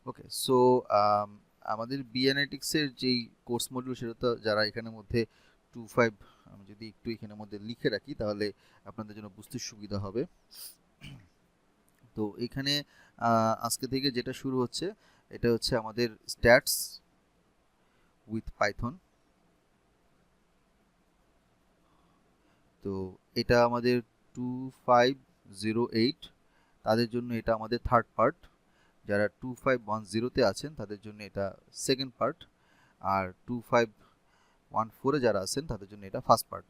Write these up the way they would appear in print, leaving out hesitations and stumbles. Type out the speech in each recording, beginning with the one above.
ওকে, so আমাদের B অ্যানালিটিক্সের যেই course module সেটা তো যারা এখানের মধ্যে 2-5, আমি যদি একটু এখানের মধ্যে লিখে রাখি তাহলে আপনাদের জন্য বুঝতে সুবিধা হবে। তো এখানে আজকে থেকে যেটা শুরু হচ্ছে এটা হচ্ছে আমাদের স্ট্যাটস উইথ পাইথন। তো এটা আমাদের 2508 তাদের জন্য এটা আমাদের থার্ড পার্ট, যারা 2510-তে আছেন তাদের জন্য এটা সেকেন্ড পার্ট, আর 2514-এ যারা আছেন তাদের জন্য এটা ফার্স্ট পার্ট।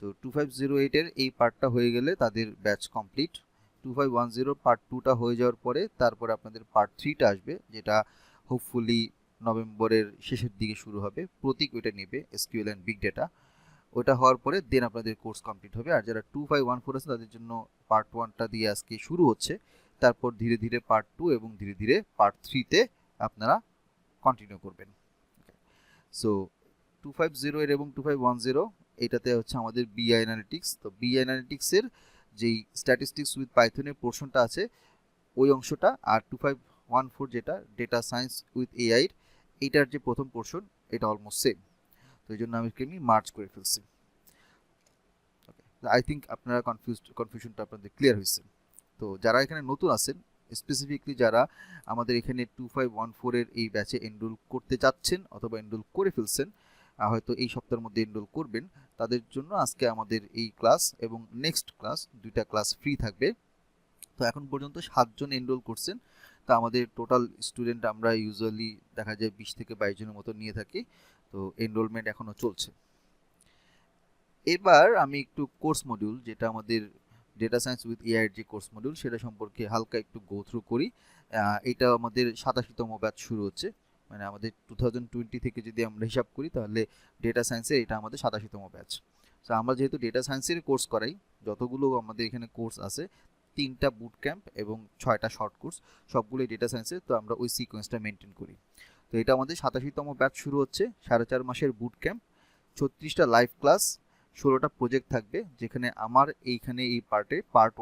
তো 2508-এর এই পার্টটা হয়ে গেলে তাদের ব্যাচ কমপ্লিট। 2510 পার্ট 2টা হয়ে যাওয়ার পরে তারপরে আপনাদের পার্ট 3টা আসবে, যেটা হোপফুলি নভেম্বরের শেষের দিকে শুরু হবে। প্রতীক ওইটা নেবে এসকিউএল অ্যান্ড বিগ ডেটা। ওটা হওয়ার পরে দেন আপনাদের কোর্স কমপ্লিট হবে। আর যারা 2514 আছে তাদের জন্য পার্ট 1টা দিয়ে আজকে শুরু হচ্ছে, তারপর ধীরে ধীরে পার্ট 2 এবং ধীরে ধীরে পার্ট 3তে আপনারা কন্টিনিউ করবেন। সো 2508 এবং 2510 এটাতে হচ্ছে আমাদের বিআই অ্যানালিটিক্স। তো বিআই অ্যানালিটিক্সের যেই স্ট্যাটিস্টিক্স উইথ পাইথনের পোর্শনটা আছে ওই অংশটা, আর 2514 যেটা ডেটা সায়েন্স উইথ এআই এইটার যে প্রথম পোর্শন এটা অলমোস্ট সেম। তো এই জন্য আমি মার্চ করে ফেলছি। আই থিঙ্ক আপনারা কনফিউশনটা আপনাদের ক্লিয়ার হয়েছে। তো যারা এখানে নতুন আছেন, স্পেসিফিকলি যারা আমাদের এখানে 2514-এর এই ব্যাচে এনরোল করতে চাচ্ছেন অথবা এনরোল করে ফেলছেন, হয়তো এই সপ্তাহের মধ্যে এনরোল করবেন, তাদের জন্য আজকে আমাদের এই ক্লাস এবং নেক্সট ক্লাস দুইটা ক্লাস ফ্রি থাকবে। তো এখন পর্যন্ত 7 জন এনরোল করছেন। তো আমাদের টোটাল স্টুডেন্ট আমরা ইউজুয়ালি দেখা যায় 20 থেকে 22 জনের মতো নিয়ে থাকি। তো এনরোলমেন্ট এখনও চলছে। এবার আমি একটু কোর্স মডিউল, যেটা আমাদের ডেটা সায়েন্স উইথ এআই এর যে কোর্স মডিউল সেটা সম্পর্কে হালকা একটু গো থ্রু করি। এটা আমাদের 87তম ব্যাচ শুরু হচ্ছে, মানে আমাদের 2020 থেকে যদি আমরা হিসাব করি তাহলে ডেটা সায়েন্সের এটা আমাদের 87তম ব্যাচ। তো আমরা যেহেতু ডেটা সায়েন্সের কোর্স করাই, যতগুলো আমাদের এখানে কোর্স আছে 3টা বুট ক্যাম্প এবং 6টা শর্ট কোর্স, সবগুলোই ডেটা সায়েন্সের, তো আমরা ওই সিকোয়েন্সটা মেনটেন করি। তো এটা আমাদের 87তম ব্যাচ শুরু হচ্ছে, 4.5 মাসের বুট ক্যাম্প, 36টা লাইভ ক্লাস, 16টা প্রজেক্ট থাকবে, যেখানে আমার এইখানে এই পার্ট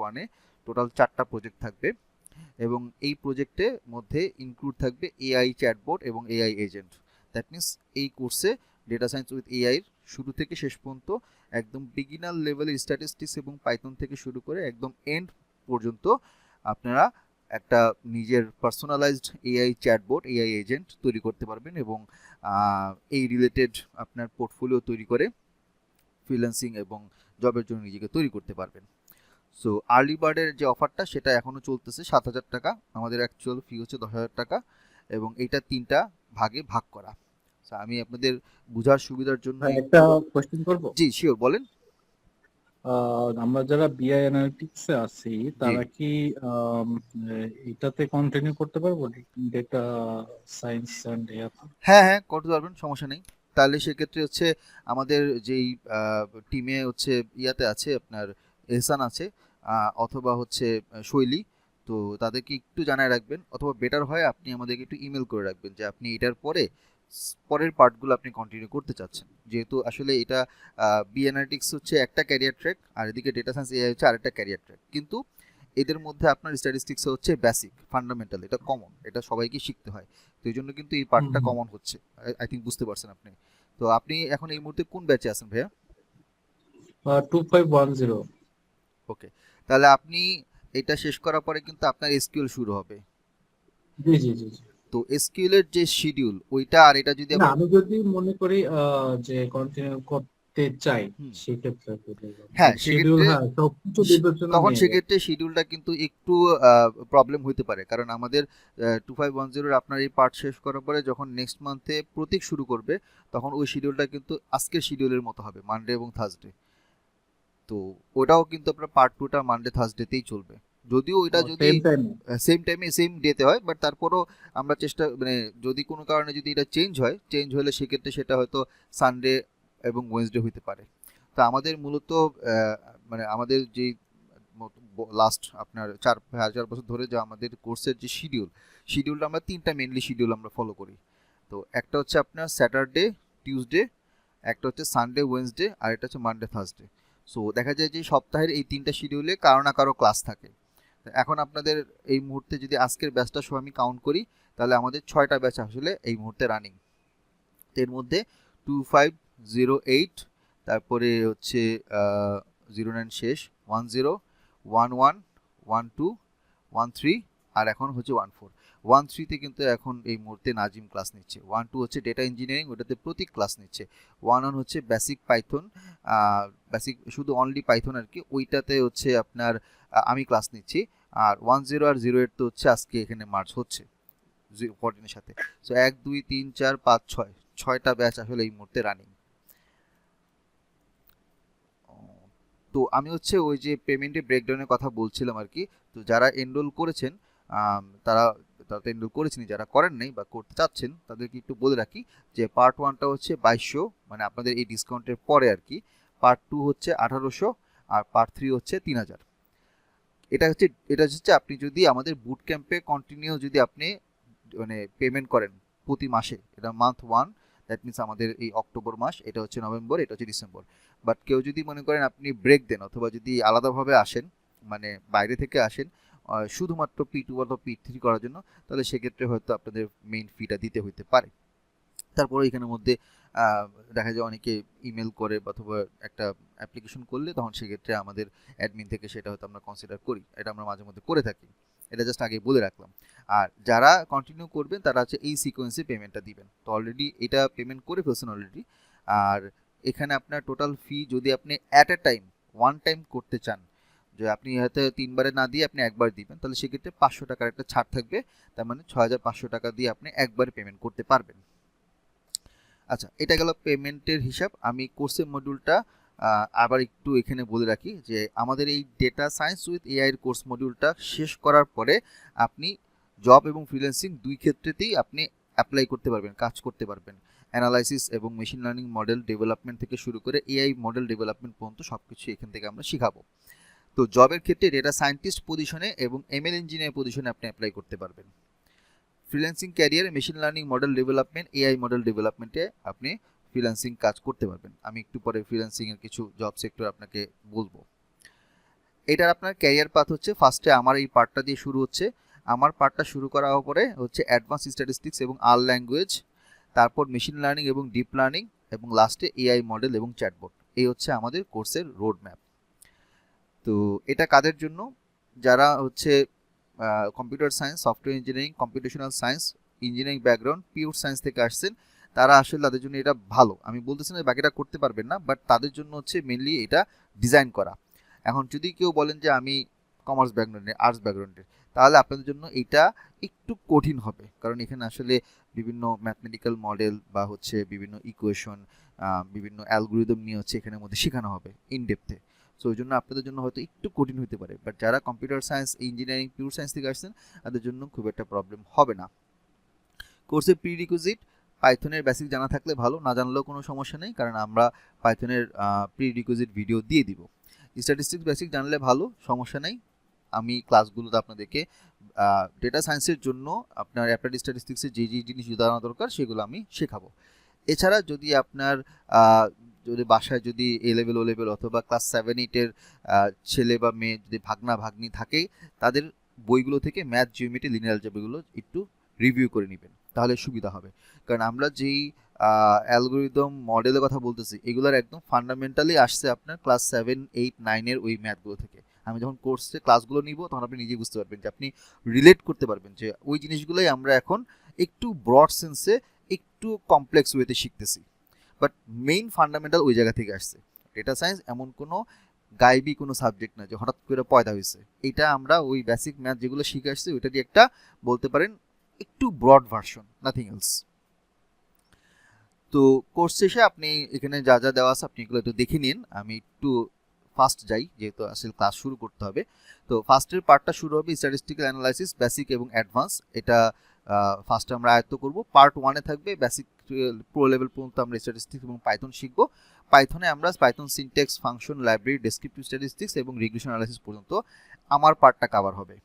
1-এ টোটাল 4টা প্রজেক্ট থাকবে, এবং এই প্রজেক্টের মধ্যে ইনক্লুড থাকবে এআই চ্যাটবট এবং এআই এজেন্ট। দ্যাট মিনস এই কোর্সে ডেটা সায়েন্স উইথ এআই এর শুরু থেকে শেষ পর্যন্ত একদম বিগিনার লেভেলের স্ট্যাটিস্টিক্স এবং পাইথন থেকে শুরু করে একদম এন্ড পর্যন্ত আপনারা একটা নিজের personalised AI chatbot AI agent তৈরি করতে পারবেন, এবং এই রিলেটেড আপনার পোর্টফোলিও তৈরি করে ফ্রিল্যান্সিং এবং জবের জন্য নিজেকে তৈরি করতে পারবেন। সো আর্লি বার্ডের যে অফারটা সেটা এখনও চলতেছে 7,000 টাকা, আমাদের অ্যাকচুয়াল ফি হচ্ছে 10,000 টাকা, এবং এইটা 3টা ভাগে ভাগ করা। আমি আপনাদের বোঝার সুবিধার জন্য একটা কোশ্চেন করব। জি শিওর বলেন। আমরা যারা বিআই অ্যানালিটিক্স এ আছি জি তারা কি এটাতে কন্টিনিউ করতে পারবো, ডেটা সায়েন্স এন্ড এআই? হ্যাঁ হ্যাঁ করতে পারবেন, সমস্যা নেই। তাহলে সেক্ষেত্রে হচ্ছে আমাদের যেই টিমে হচ্ছে ইয়াতে আছে আপনার এহসান আছে, অথবা হচ্ছে শৈলী, তো তাদেরকে একটু জানায় রাখবেন, অথবা বেটার হয় আপনি আমাদেরকে একটু ইমেল করে রাখবেন যে আপনি এটার পরে পরের পার্টগুলো আপনি কন্টিনিউ করতে চাচ্ছেন। যেহেতু আসলে এটা বি অ্যানালিটিক্স হচ্ছে একটা ক্যারিয়ার ট্র্যাক, আর এদিকে ডেটা সায়েন্স এআই হচ্ছে আরেকটা ক্যারিয়ার ট্র্যাক, কিন্তু এদের মধ্যে আপনার স্ট্যাটিস্টিক্স হচ্ছে বেসিক ফান্ডামেন্টাল, এটা কমন, এটা সবাইকে শিখতে হয়। তো এই জন্য কিন্তু এই পার্টটা কমন হচ্ছে। আই থিঙ্ক বুঝতে পারছেন আপনি। তো আপনি এখন এই মুহূর্তে কোন ব্যাচে আছেন ভাইয়া? 2510। ওকে, তাহলে আপনি এটা শেষ করার পরে কিন্তু আপনার এসকিউএল শুরু হবে। জি জি জি জি। তো এসকিউএল এর যে শিডিউল ওইটা আর এটা যদি না, আবার আমি যদি মনে করি যে কন্টিনিউ করতে চাই, হুম, সেক্ষেত্রে হ্যাঁ শিডিউল, সেক্ষেত্রে হ্যাঁ, সবকিছু বিবেচনা তখন নিয়ে। সেক্ষেত্রে শিডিউলটা কিন্তু একটু প্রবলেম হতে পারে, কারণ আমাদের 2510-এর আপনার এই পার্ট শেষ করার পরে যখন নেক্সট মান্থে প্রতীক শুরু করবে তখন ওই শিডিউলটা কিন্তু আজকের শিডিউলের মতো হবে, মানডে এবং থার্সডে। তো ওটাও কিন্তু আপনার পার্ট 2টা মানডে থার্সডেতেই চলবে, যদিও ওইটা যদি সেম টাইম। সেম টাইমে সেম ডেতে হয়, বাট তারপরও আমরা চেষ্টা মানে যদি কোনো কারণে যদি এটা চেঞ্জ হলে সেক্ষেত্রে সেটা হয়তো সানডে এবং ওয়েনসডে হইতে পারে। তো আমাদের মূলত মানে আমাদের যেই লাস্ট আপনার 4 বছর ধরে যে আমাদের কোর্সের যে শিডিউলটা আমরা 3টা মেনলি শিডিউল আমরা ফলো করি। তো একটা হচ্ছে আপনার স্যাটারডে টিউসডে, একটা হচ্ছে সানডে ওয়েনসডে, আর একটা হচ্ছে মানডে থার্সডে। সো দেখা যায় যে সপ্তাহের এই 3টা শিডিউলে কারো না কারো ক্লাস থাকে। এখন আপনাদের এই মুহূর্তে যদি আজকের ব্যাচটা সহ আমি কাউন্ট করি, তাহলে আমাদের 6টা ব্যাচ আসলে এই মুহূর্তে রানিং। এর মধ্যে 2508, তারপরে হচ্ছে 09 শেষ, 10, 11, 12, 13, আর এখন হচ্ছে 14। 13তে কিন্তু এখন এই মুহূর্তে নাজিম ক্লাস নিচ্ছে। 12 হচ্ছে ডেটা ইঞ্জিনিয়ারিং, ওটাতে প্রতীক ক্লাস নিচ্ছে। 11 হচ্ছে বেসিক পাইথন, বেসিক শুধু অনলি পাইথন আর কি, ওইটাতে হচ্ছে আপনার আমি ক্লাস নিচ্ছি। আর 10 আর 08 তো হচ্ছে আজকে এখানে মার্চ হচ্ছে 14 সাথে। সো 1 2 3 4 5 6, 6টা ব্যাচ আসলে এই মুহূর্তে রানিং। তো আমি হচ্ছে ওই যে পেমেন্টের ব্রেকডাউনের কথা বলছিলাম আর কি। তো যারা এনরোল করেছেন তারা তারা তো এনরোল করেছেনই, যারা করেন নাই বা করতে চাচ্ছেন তাদেরকে একটু বলে রাখি যে পার্ট 1টা হচ্ছে 2200, মানে আপনাদের এই ডিসকাউন্টের পরে আর কি। পার্ট 2 হচ্ছে 1800, আর পার্ট 3 হচ্ছে 3000। এটা হচ্ছে আপনি যদি আমাদের বুট ক্যাম্পে কন্টিনিউ যদি আপনি মানে পেমেন্ট করেন প্রতি মাসে, এটা মান্থ 1, দ্যাট মিনস আমাদের এই অক্টোবর মাস, এটা হচ্ছে নভেম্বর, এটা হচ্ছে ডিসেম্বর। বাট কেউ যদি মনে করেন আপনি ব্রেক দেন অথবা যদি আলাদাভাবে আসেন, মানে বাইরে থেকে আসেন শুধুমাত্র P2 অথবা P3 করার জন্য, তাহলে সেক্ষেত্রে হয়তো আপনাদের মেইন ফিটা দিতে হইতে পারে। তারপরে এখানের মধ্যে দেখা যায় অনেকে ইমেল করে অথবা একটা অ্যাপ্লিকেশন করলে তখন সেক্ষেত্রে আমাদের অ্যাডমিন থেকে সেটা হয়তো আমরা কনসিডার করি, এটা আমরা মাঝে মধ্যে করে থাকি। এটা জাস্ট আগে বলে রাখলাম। আর যারা কন্টিনিউ করবেন তারা হচ্ছে এই সিকোয়েন্সে পেমেন্টটা দিবেন। তো অলরেডি এটা পেমেন্ট করে ফেলছেন অলরেডি। আর এখানে আপনার টোটাল ফি যদি আপনি at a time one time করতে চান, যে আপনি হয়তো 3বারে না দিয়ে আপনি একবার দিবেন, তাহলে সেক্ষেত্রে 500 টাকার একটা ছাড় থাকবে। তার মানে 6500 টাকা দিয়ে আপনি একবারে পেমেন্ট করতে পারবেন। আচ্ছা, এটা গেল পেমেন্টের হিসাব। আমি কোর্সের মডিউলটা আবার একটু এখানে বলে রাখি যে আমাদের এই ডেটা সায়েন্স উইথ এআই এর কোর্স মডিউলটা শেষ করার পরে আপনি জব এবং ফ্রিল্যান্সিং দুই ক্ষেত্রেতেই আপনি অ্যাপ্লাই করতে পারবেন, কাজ করতে পারবেন। অ্যানালাইসিস এবং মেশিন লার্নিং মডেল ডেভেলপমেন্ট থেকে শুরু করে এআই মডেল ডেভেলপমেন্ট পর্যন্ত সব কিছু এখান থেকে আমরা শেখাবো। তো জবের ক্ষেত্রে ডেটা সায়েন্টিস্ট পজিশনে এবং এমএল ইঞ্জিনিয়ার পজিশনে আপনি অ্যাপ্লাই করতে পারবেন। ফ্রিল্যান্সিং ক্যারিয়ারে machine learning model development, AI model ডেভেলপমেন্টে আপনি ফ্রিল্যান্সিং কাজ করতে পারবেন। আমি একটু পরে ফ্রিল্যান্সিংয়ের কিছু জব সেক্টর আপনাকে বলবো। এটার আপনার ক্যারিয়ার পাথ হচ্ছে ফার্স্টে আমার এই পার্টটা দিয়ে শুরু হচ্ছে। আমার পার্টটা শুরু করার পরে হচ্ছে অ্যাডভান্স স্ট্যাটিস্টিক্স এবং আর ল্যাঙ্গুয়েজ, তারপর মেশিন লার্নিং এবং ডিপ লার্নিং, এবং লাস্টে এআই মডেল এবং চ্যাটবট। এই হচ্ছে আমাদের কোর্সের রোড ম্যাপ। তো এটা কাদের জন্য? যারা হচ্ছে computer science, software engineering, computational science, engineering background, pure science থেকে আসছেন, তারা আসলে তাদের জন্য এটা ভালো। আমি বলতেছি না বাকিটা করতে পারবেন না, বাট তাদের জন্য হচ্ছে মেনলি এটা ডিজাইন করা। এখন যদি কেউ বলেন যে আমি কমার্স ব্যাকগ্রাউন্ডের, আর্টস ব্যাকগ্রাউন্ডের, তাহলে আপনাদের জন্য এটা একটু কঠিন হবে, কারণ এখানে আসলে বিভিন্ন ম্যাথমেটিক্যাল মডেল বা হচ্ছে বিভিন্ন ইকুয়েশন, বিভিন্ন অ্যালগোরিদম নিয়ে হচ্ছে এখানের মধ্যে শেখানো হবে ইন ডেপথে। সো ওই জন্য আপনাদের জন্য হয়তো একটু কঠিন হতে পারে, বাট যারা computer science, engineering, pure science থেকে আসছেন তাদের জন্য খুব একটা প্রবলেম হবে না। কোর্সের প্রিরিকুইজিট পাইথনের বেসিক জানা থাকলে ভালো, না জানলেও কোনো সমস্যা নেই, কারণ আমরা পাইথনের প্রিরিকুইজিট ভিডিও দিয়ে দিব। স্ট্যাটিস্টিক্স বেসিক জানলে ভালো, সমস্যা নেই। আমি ক্লাসগুলোতে আপনাদেরকে ডেটা সায়েন্সের জন্য আপনার অ্যাপ্লাইড স্ট্যাটিস্টিক্সের যে যে জিনিস জানা দরকার সেগুলো আমি শেখাবো। এছাড়া যদি আপনার যদি বাসায় যদি এ লেভেল, ও লেভেল অথবা ক্লাস 7-8-এর ছেলে বা মেয়ে যদি ভাগনা ভাগ্নি থাকে, তাদের বইগুলো থেকে ম্যাথ, জিওমেট্রি, লিনিয়ার অ্যালজেব্রাগুলো একটু রিভিউ করে নেবেন, তাহলে সুবিধা হবে। কারণ আমরা যেই অ্যালগোরিদম মডেলের কথা বলতেছি, এগুলোর একদম ফান্ডামেন্টালি আসছে আপনার ক্লাস 7-8-9-এর ওই ম্যাথগুলো থেকে। আমি যখন কোর্সে ক্লাসগুলো নিব তখন আপনি নিজেই বুঝতে পারবেন যে আপনি রিলেট করতে পারবেন যে ওই জিনিসগুলোই আমরা এখন একটু ব্রড সেন্সে একটু কমপ্লেক্স ওয়েতে শিখতেছি, বাট মেইন ফান্ডামেন্টাল ওই জায়গা থেকে আসছে। ডেটা সায়েন্স এমন কোনো গাইবি কোনো সাবজেক্ট না যে হঠাৎ করে পয়দা হয়েছে। এটা আমরা ওই বেসিক ম্যাথ যেগুলো শিখে আসছি ওইটা দিয়ে একটা বলতে পারেন একটু ব্রড ভার্সন, নাথিং এলস। তো কোর্স শেষে আপনি এখানে যা যা দেওয়া আছে আপনি এগুলো একটু দেখে নিন। আমি একটু ফার্স্ট যাই, যেহেতু আসলে ক্লাস শুরু করতে হবে। তো ফার্স্টের পার্টটা শুরু হবে স্ট্যাটিস্টিক্যাল অ্যানালাইসিস বেসিক এবং অ্যাডভান্স। এটা ফার্স্টে আমরা আয়ত্ত করব। পার্ট 1-এ থাকবে বেসিক প্রো লেভেল পর্যন্ত আমরা স্ট্যাটিস্টিক্স এবং পাইথন শিখব। পাইথনে আমরা Python syntax, function, library, descriptive statistics এবং রিগ্রেশন অ্যানালাইসিস পর্যন্ত আমার পার্টটা কভার হবে।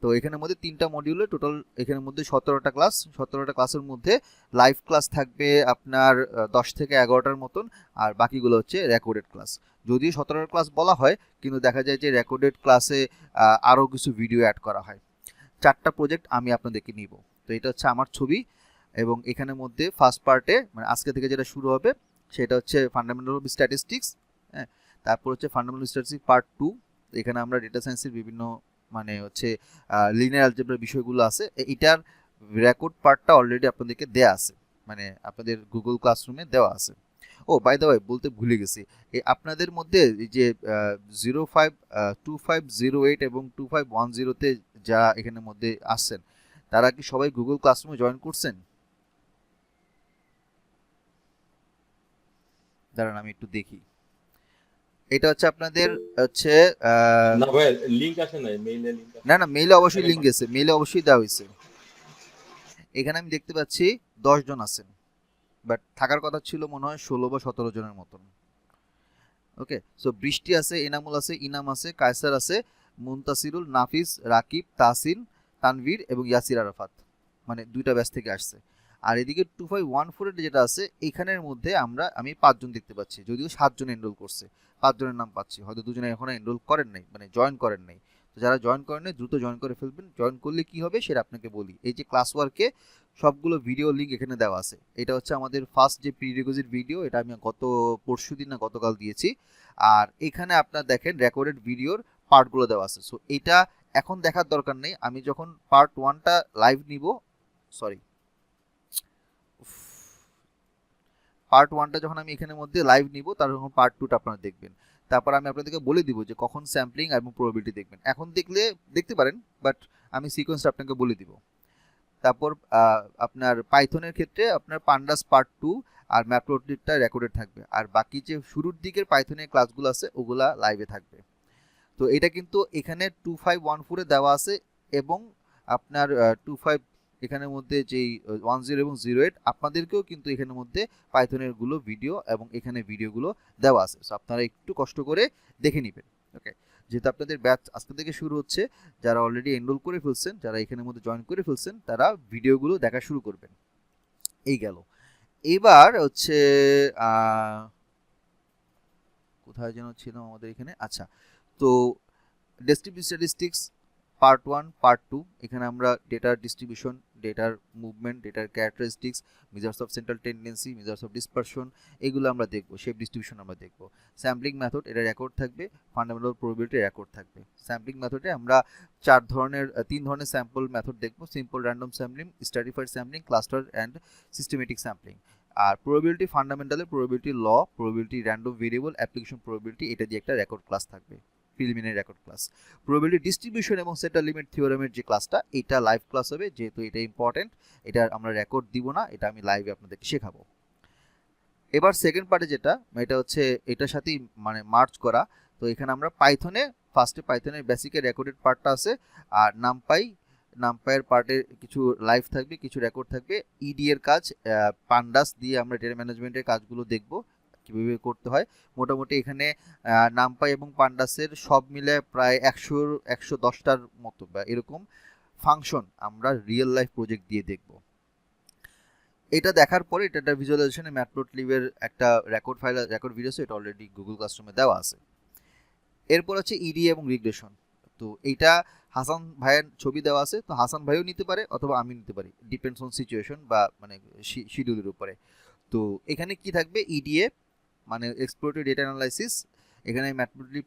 তো এখানের মধ্যে 3টা মডিউলে টোটাল এখানের মধ্যে 17টা ক্লাস, 17টা ক্লাসের মধ্যে লাইভ ক্লাস থাকবে আপনার 10 থেকে 11টার মতন, আর বাকিগুলো হচ্ছে রেকর্ডেড ক্লাস। যদিও 17টার ক্লাস বলা হয়, কিন্তু দেখা যায় যে রেকর্ডেড ক্লাসে আরও কিছু ভিডিও অ্যাড করা হয়। 4টা প্রজেক্ট আমি আপনাদেরকে নিব। তো এটা হচ্ছে আমার ছবি, এবং এখানের মধ্যে ফার্স্ট পার্টে মানে আজকে থেকে যেটা শুরু হবে সেটা হচ্ছে ফান্ডামেন্টাল অফ স্ট্যাটিস্টিক্স, হ্যাঁ। তারপর হচ্ছে ফান্ডামেন্টাল স্ট্যাটিস্টিক্স পার্ট 2, এখানে আমরা ডেটা সায়েন্সের বিভিন্ন মানে হচ্ছে লিনিয়ার অ্যালজেব্রার বিষয়গুলো আছে। এটার রেকর্ড পার্টটা অলরেডি আপনাদেরকে দেয়া আছে, মানে আপনাদের গুগল ক্লাসরুমে দেওয়া আছে। ও বাই দ্য ওয়ে বলতে ভুলে গেছি, আপনাদের মধ্যে এই যে 252508 এবং 2510-তে যা এখানের মধ্যে আসছেন, তারা কি সবাই গুগল ক্লাসরুমে জয়েন করছেন? দাঁড়ান আমি একটু দেখি। এটা হচ্ছে আপনাদের হচ্ছে না ভাই, লিংক আসে নাই, মেইলে লিংক আসে। না না, মেইলে অবশ্যই লিঙ্ক গেছে, মেইলে অবশ্যই দেওয়া হয়েছে। এখানে আমি দেখতে পাচ্ছি 10 জন আছেন, বাট থাকার কথা ছিল মনে হয় 16 বা 17 জনের মতন। ওকে, সো বৃষ্টি আছে, এনামুল আছে, ইনাম আছে, কায়সার আছে, মুনতাসিরুল, নাফিস, রাকিব, তাহসিন, তানভীর এবং ইয়াসির আরাফাত, মানে 2টা ব্যাচ থেকে আসছে। আর এদিকে 2514 যেটা আছে এখানের মধ্যে আমি 5 জন দেখতে পাচ্ছি, যদিও 7 জন এনরোল করছে, 5 জনের নাম পাচ্ছি, হয়তো 2 জনে এখনো এনরোল করেন নাই, মানে জয়েন করেন নাই। তো যারা জয়েন করেন নাই দ্রুত জয়েন করে ফেলবেন। জয়েন করলে কি হবে সেটা আপনাকে বলি। এই যে ক্লাস ওয়ার্কে সবগুলো ভিডিও লিঙ্ক এখানে দেওয়া আছে। এটা হচ্ছে আমাদের ফার্স্ট যে প্রিরিকুইজিট ভিডিও, এটা আমি গত পরশুদিন না গতকাল দিয়েছি। আর এখানে আপনার দেখেন রেকর্ডেড ভিডিওর পার্টগুলো দেওয়া আছে। সো এটা এখন দেখার দরকার নেই, আমি যখন পার্ট 1টা লাইভ নিব, সরি পার্ট 1টা যখন আমি এখানের মধ্যে লাইভ নিব, তখন পার্ট 2টা আপনারা দেখবেন। তারপর আমি আপনাদেরকে বলে দিব যে কখন স্যাম্পলিং এবং প্রবাবিলিটি দেখবেন। এখন দেখলে দেখতে পারেন, বাট আমি সিকোয়েন্সটা আপনাকে বলে দিব। তারপর আপনার পাইথনের ক্ষেত্রে আপনার পান্ডাস পার্ট 2 আর ম্যাটপ্লটলিবটা রেকর্ডেড থাকবে, আর বাকি যে শুরুর দিকের পাইথনের ক্লাসগুলো আছে ওগুলা লাইভে থাকবে। তো এটা কিন্তু এখানে 2514-এ দেওয়া আছে, এবং আপনার 25 এখানের মধ্যে যেই 10 এবং 08 আপনাদেরকেও কিন্তু এখানের মধ্যে পাইথনের গুলো ভিডিও এবং এখানে ভিডিওগুলো দেওয়া আছে। সো আপনারা একটু কষ্ট করে দেখে নেবেন। ওকে, যেহেতু আপনাদের ব্যাচ আজকে থেকে শুরু হচ্ছে, যারা অলরেডি এনরোল করে ফেলছেন, যারা এখানের মধ্যে জয়েন করে ফেলছেন, তারা ভিডিওগুলো দেখা শুরু করবেন। এই গেল। এবার হচ্ছে কোথায় যেন ছিল আমাদের এখানে, আচ্ছা। তো ডেসক্রিপটিভ স্ট্যাটিস্টিক্স পার্ট 1 পার্ট 2, এখানে আমরা ডেটার ডিস্ট্রিবিউশন, ডেটার মুভমেন্ট, ডেটার characteristics, measures of central tendency, measures of dispersion, এগুলো আমরা দেখব। শেপ ডিস্ট্রিবিউশন আমরা দেখব। স্যাম্পলিং মেথড, এটা রেকর্ড থাকবে। ফান্ডামেন্টাল প্রবাবিলিটি রেকর্ড থাকবে। স্যাম্পলিং মেথডে আমরা 3 ধরনের স্যাম্পল মেথড দেখব: simple random sampling, stratified sampling, cluster and systematic sampling. আর প্রবাবিলিটি ফান্ডামেন্টালে probability law, probability random variable, application probability, এটা দিয়ে একটা রেকর্ড ক্লাস থাকবে, preliminary record class. Probability distribution এবং সেন্টার লিমিট থিওরেমের যে ক্লাসটা, এটা লাইভ ক্লাস হবে, যেহেতু এটা ইম্পর্টেন্ট। এটা আমরা রেকর্ড দিব না, এটা আমি লাইভে আপনাদেরকে শেখাবো। এবার সেকেন্ড পার্টে যেটা, এটা হচ্ছে এটার সাথেই মানে মার্চ করা। তো এখানে আমরা পাইথনে ফার্স্টে পাইথনের বেসিকের রেকর্ডেড পার্টটা আছে, আর নামপাইয়ের পার্টের কিছু লাইভ থাকবে, কিছু রেকর্ড থাকবে। ইডি এর কাজ, পান্ডাস দিয়ে আমরা ডেটা ম্যানেজমেন্টের কাজগুলো দেখব কীভাবে করতে হয়। মোটামুটি এখানে নামপাই এবং পান্ডাসের সব মিলে প্রায় 110টার মতো বা এরকম ফাংশন আমরা রিয়েল লাইফ প্রজেক্ট দিয়ে দেখব। এটা দেখার পরে এটা ভিজুয়ালাইজেশনে ম্যাটপ্লটলিবের একটা রেকর্ড ভিডিও আছে, এটা অলরেডি গুগল ক্লাসরুমে দেওয়া আছে। এরপর হচ্ছে ইডি এবং রিগ্রেশন। তো এইটা হাসান ভাইয়ের ছবি দেওয়া আছে, তো হাসান ভাইও নিতে পারে অথবা আমি নিতে পারি, ডিপেন্ডস অন সিচুয়েশন বা মানে শিডিউলের উপরে। তো এখানে কি থাকবে, ইডিএ মানে এক্সপ্লোরেটরি ডেটা অ্যানালাইসিস, এখানে ম্যাটপ্লটলিব,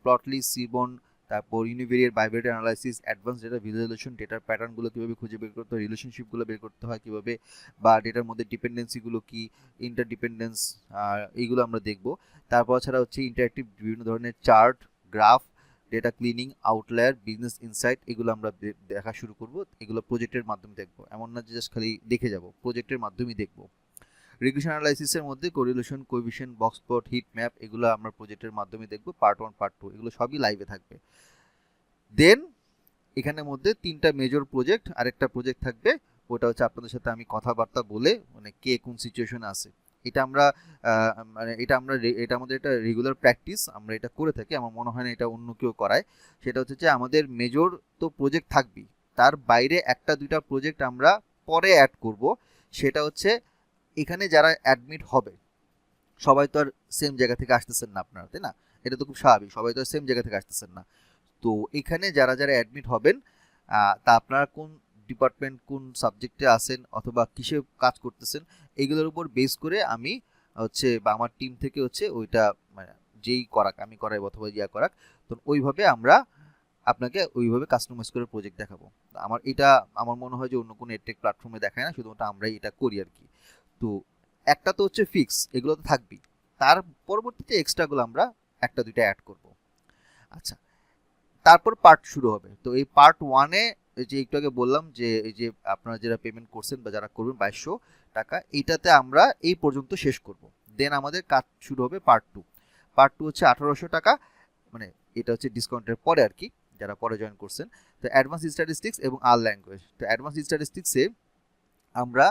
প্লটলি, সিবন, তারপর ইউনিভেরিয়েট bivariate analysis, advance data visualisation, ডেটার প্যাটার্নগুলো কীভাবে খুঁজে বের করতে হয়, রিলেশনশিপগুলো বের করতে হয় কীভাবে, বা ডেটার মধ্যে ডিপেন্ডেন্সিগুলো কি, ইন্টারডিপেন্ডেন্স, এইগুলো আমরা দেখব। তারপর ছাড়া হচ্ছে ইন্টারেক্টিভ বিভিন্ন ধরনের chart, graph, data cleaning, outlier, business insight, এগুলো আমরা দেখা শুরু করব। এগুলো প্রজেক্টের মাধ্যমে দেখব, এমন না যে জাস্ট খালি দেখে যাব, প্রজেক্টের মাধ্যমেই দেখব। রিগ্রেশন অ্যানালাইসিসের মধ্যে correlation, coefficient, box plot, hit map, এগুলো আমরা প্রজেক্টের মাধ্যমে দেখব। পার্ট 1 পার্ট 2 এগুলো সবই লাইভে থাকবে। দেন এখানের মধ্যে 3টা মেজর প্রজেক্ট, আরেকটা প্রজেক্ট থাকবে, ওটা হচ্ছে আপনাদের সাথে আমি কথাবার্তা বলে মানে কে কোন সিচুয়েশনে আছে এটা আমরা মানে এটা আমাদের একটা রেগুলার প্র্যাকটিস, আমরা এটা করে থাকি। আমার মনে হয় না এটা অন্য কেউ করায়। সেটা হচ্ছে যে আমাদের মেজর তো প্রজেক্ট থাকবেই, তার বাইরে একটা দুইটা প্রজেক্ট আমরা পরে অ্যাড করব। সেটা হচ্ছে এখানে যারা অ্যাডমিট হবে সবাই তো আর সেম জায়গা থেকে আসতেছেন না আপনারা, তাই না? এটা তো খুব স্বাভাবিক, সবাই তো আর সেম জায়গা থেকে আসতেছেন না। তো এখানে যারা যারা অ্যাডমিট হবেন তা আপনারা কোন ডিপার্টমেন্ট, কোন সাবজেক্টে আছেন অথবা কিসে কাজ করতেছেন, এগুলোর উপর বেস করে আমি হচ্ছে বা আমার টিম থেকে হচ্ছে ওইটা মানে যেই করাক, আমি করাই অথবা ইয়া করাক, তো ওইভাবে আমরা আপনাকে ওইভাবে কাস্টমাইজ করে প্রজেক্ট দেখাবো। আমার মনে হয় যে অন্য কোনো এডটেক প্ল্যাটফর্মে দেখায় না, শুধুমাত্র আমরাই এটা করি আর কি। তো একটা তো হচ্ছে ফিক্স, এগুলো তো থাকবেই, তার পরবর্তীতে এক্সট্রাগুলো আমরা একটা দুইটা অ্যাড করব। আচ্ছা, তারপর পার্ট শুরু হবে। তো এই পার্ট ওয়ানে যে একটু আগে বললাম যে এই যে আপনারা যারা পেমেন্ট করছেন বা যারা করবেন 2200 টাকা, এইটাতে আমরা এই পর্যন্ত শেষ করব। দেন আমাদের কাজ শুরু হবে পার্ট টু। পার্ট টু হচ্ছে 1800 টাকা, মানে এটা হচ্ছে ডিসকাউন্টের পরে আর কি, যারা পরে জয়েন করছেন। তো অ্যাডভান্স স্ট্যাটিস্টিক্স এবং আর ল্যাঙ্গুয়েজ। তো অ্যাডভান্স স্ট্যাটিস্টিক্সে আমরা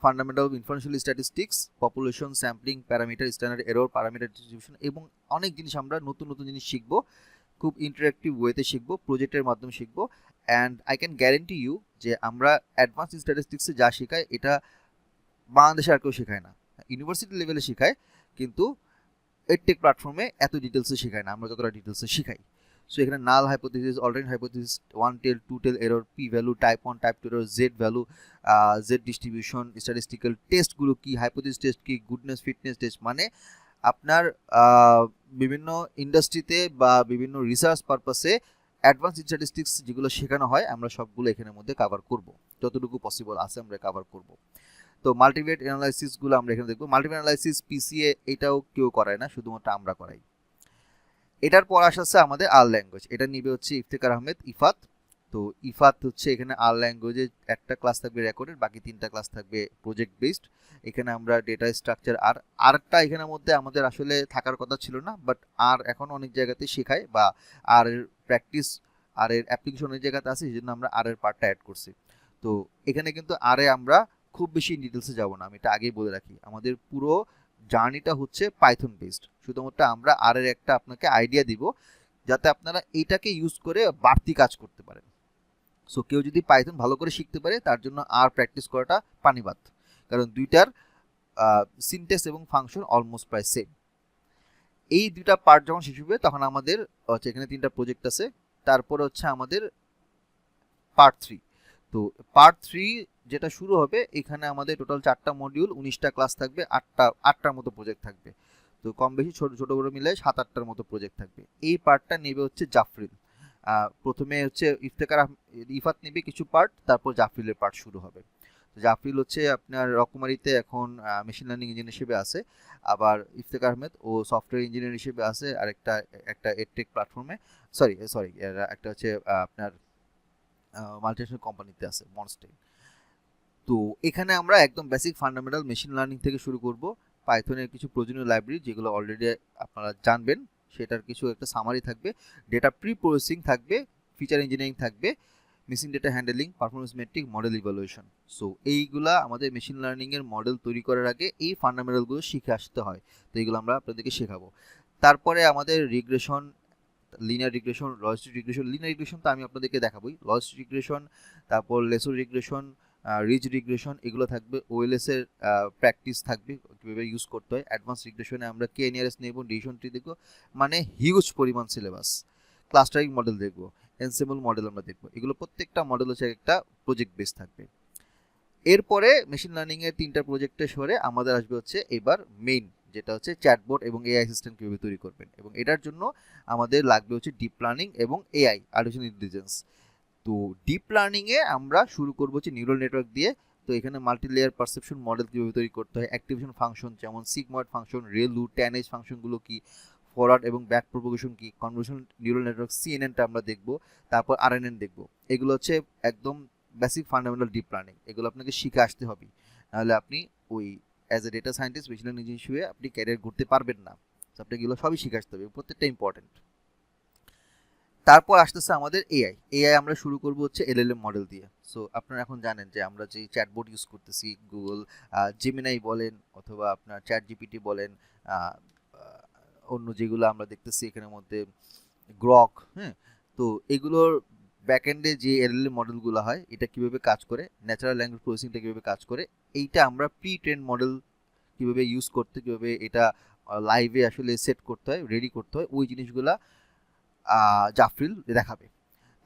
fundamental of informational statistics, population sampling, parameter, standard error, parameter distribution এবং অনেক জিনিস আমরা নতুন নতুন জিনিস শিখবো। খুব ইন্টারেক্টিভ ওয়েতে শিখবো, প্রজেক্টের মাধ্যমে শিখবো। And I can guarantee you যে আমরা অ্যাডভান্স স্ট্যাটিস্টিক্সে যা শেখাই এটা বাংলাদেশে আর কেউ শেখায় না। ইউনিভার্সিটি লেভেলে শেখায়, কিন্তু এডটেক প্ল্যাটফর্মে এত ডিটেলসে শেখায় না আমরা যতটা ডিটেলসে শিখাই। সো এখানে null hypothesis, alternate hypothesis, one tail, two tail error, P value, type 1 type 2 error, Z value, Z distribution, statistical টেস্টগুলো কি, হাইপোথিসিস টেস্ট কি, গুডনেস ফিটনেস টেস্ট, মানে আপনার বিভিন্ন ইন্ডাস্ট্রিতে বা বিভিন্ন রিসার্চ পারপাসে অ্যাডভান্স স্ট্যাটিস্টিক্স যেগুলো শেখানো হয় আমরা সবগুলো এখানের মধ্যে কভার করব, যতটুকু পসিবল আছে আমরা কভার করব। তো মাল্টিভেট অ্যানালাইসিসগুলো আমরা এখানে দেখব। মাল্টিভেট অ্যানালাইসিস পিসিএ এটাও কেউ করায় না, শুধুমাত্র আমরা করাই। এটার পর আসছে আমাদের আর ল্যাঙ্গুয়েজ, এটা নিবে হচ্ছে ইফতেখার আহমেদ, ইফাত। তো ইফাত হচ্ছে এখানে আর ল্যাঙ্গুয়েজে একটা ক্লাস থাকবে রেকর্ডেড, বাকি 3টা ক্লাস থাকবে প্রজেক্ট বেসড। এখানে আমরা ডেটা স্ট্রাকচার আরটা এখানের মধ্যে আমাদের আসলে থাকার কথা ছিল না, বাট আর এখন অনেক জায়গাতে শেখায় বা আর এর প্র্যাকটিস আর এর অ্যাপ্লিকেশন অনেক জায়গাতে আছে, সেই জন্য আমরা আর এর পার্টটা অ্যাড করছি। তো এখানে কিন্তু আরে আমরা খুব বেশি ডিটেলসে যাব না, আমি এটা আগেই বলে রাখি। আমাদের পুরো জার্নিটা হচ্ছে পাইথন বেসড, শুধুমাত্র আমরা আর এর একটা আপনাকে আইডিয়া দিব যাতে আপনারা এটাকে ইউজ করে বাড়তি কাজ করতে পারেন। সো কেউ যদি পাইথন ভালো করে শিখতে পারে তার জন্য আর প্র্যাকটিস করাটা পানিবাদ, কারণ দুইটার সিনট্যাক্স এবং ফাংশন অলমোস্ট প্রায় সেম। এই দুইটা পার্ট যখন শেষ হবে তখন আমাদের হচ্ছে এখানে 3টা প্রজেক্ট আছে, তারপরে হচ্ছে আমাদের পার্ট 3। তো পার্ট 3 যেটা শুরু হবে, এখানে আমাদের টোটাল 4টা মডিউল, 19টা ক্লাস থাকবে, 8টার মতো প্রজেক্ট থাকবে। তো কম বেশি ছোট ছোট করে মিলে 7-8টার মতো প্রজেক্ট থাকবে। এই পার্টটা নেবে হচ্ছে জাফরিল। প্রথমে হচ্ছে ইফাত নেবে কিছু পার্ট, তারপর জাফরিলের পার্ট শুরু হবে। জাফরিল হচ্ছে আপনার রকমারিতে এখন মেশিন লার্নিং ইঞ্জিনিয়ার হিসেবে আছে, আবার ইফতেখার আহমেদ ও সফটওয়্যার ইঞ্জিনিয়ার হিসেবে আছে আর একটা এডটেক প্ল্যাটফর্মে, সরি একটা হচ্ছে আপনার মাল্টিনেশনাল কোম্পানিতে আছে, মনস্টেইন। তো এখানে আমরা একদম বেসিক ফান্ডামেন্টাল মেশিন লার্নিং থেকে শুরু করব। পাইথনের কিছু প্রয়োজনীয় লাইব্রেরি যেগুলো অলরেডি আপনারা জানবেন সেটার কিছু একটা সামারি থাকবে, ডেটা প্রি প্রসেসিং থাকবে, ফিচার ইঞ্জিনিয়ারিং থাকবে, missing data handling, performance metric, model evaluation. So এইগুলা আমাদের মেশিন লার্নিংয়ের মডেল তৈরি করার আগে এই ফান্ডামেন্টালগুলো শিখে আসতে হয়। তো এইগুলো আমরা আপনাদেরকে শেখাবো। তারপরে আমাদের regression, linear regression, logistic regression. Linear regression তো আমি আপনাদেরকে দেখাবই, লজিস্টিক রিগ্রেশন, তারপর লেসো রিগ্রেশন, রিচ রিগ্রেশন, এগুলো থাকবে। ওএলএস এর প্র্যাকটিস থাকবে, কীভাবে ইউজ করতে হয়। অ্যাডভান্স রিগ্রেশনে আমরা কে নিয়ারেস্ট নেব, ডিসিশন ট্রি দেখবো, মানে হিউজ পরিমাণ সিলেবাস। ক্লাস্টারিং মডেল দেখবো, এনসেম্বল মডেল আমরা দেখবো। এগুলো প্রত্যেকটা মডেল হচ্ছে একটা প্রজেক্ট বেস থাকবে। এরপরে মেশিন লার্নিংয়ের 3টা প্রজেক্টে সরে আমাদের আসবে হচ্ছে এবার মেইন, যেটা হচ্ছে চ্যাটবট এবং এআই সিস্টেম কীভাবে তৈরি করবেন, এবং এটার জন্য আমাদের লাগবে হচ্ছে ডিপ লার্নিং এবং এআই, আর্টিফিশিয়াল ইন্টেলিজেন্স। তো ডিপ লার্নিংয়ে আমরা শুরু করবো হচ্ছে নিউরাল নেটওয়ার্ক দিয়ে। তো এখানে মাল্টি লেয়ার পারসেপশন মডেল কীভাবে তৈরি করতে হয়, অ্যাক্টিভেশন ফাংশন যেমন সিগময়েড ফাংশন, রেলু, ট্যানএজ ফাংশনগুলো কি, ফরওয়ার্ড এবং ব্যাক প্রপোগেশন কি, কনভলিউশন নিউরাল নেটওয়ার্ক সিএনএনটা আমরা দেখবো, তারপর আরএনএন দেখবো। এগুলো হচ্ছে একদম বেসিক ফান্ডামেন্টাল ডিপ লার্নিং, এগুলো আপনাকে শিখে আসতে হবে, নাহলে আপনি ওই as a data scientist machine learning engineer হিসেবে আপনি ক্যারিয়ার করতে পারবেন না। আপনাকে এগুলো সবই শিখে আসতে হবে, প্রত্যেকটা ইম্পর্টেন্ট। তারপর আসতেছে আমাদের এআই আমরা শুরু করব হচ্ছে এলএলএম মডেল দিয়ে। সো আপনারা এখন জানেন যে আমরা যে চ্যাটবট ইউজ করতেছি গুগল জেমিনাই বলেন অথবা আপনার চ্যাট জিপিটি বলেন, আহ, আহ, অন্য যেগুলো আমরা দেখতেছি এখানের মধ্যে গ্রক, হ্যাঁ, তো এগুলোর ব্যাকএন্ডে যে এলএলএম মডেলগুলো হয় এটা কিভাবে কাজ করে, ন্যাচারাল ল্যাঙ্গুয়েজ প্রসেসিংটা কিভাবে কাজ করে, এইটা আমরা প্রি ট্রেন মডেল কিভাবে ইউজ করতে, কিভাবে এটা লাইভে আসলে সেট করতে হয়, রেডি করতে হয়, ওই জিনিসগুলা জাফরিল দেখাবে।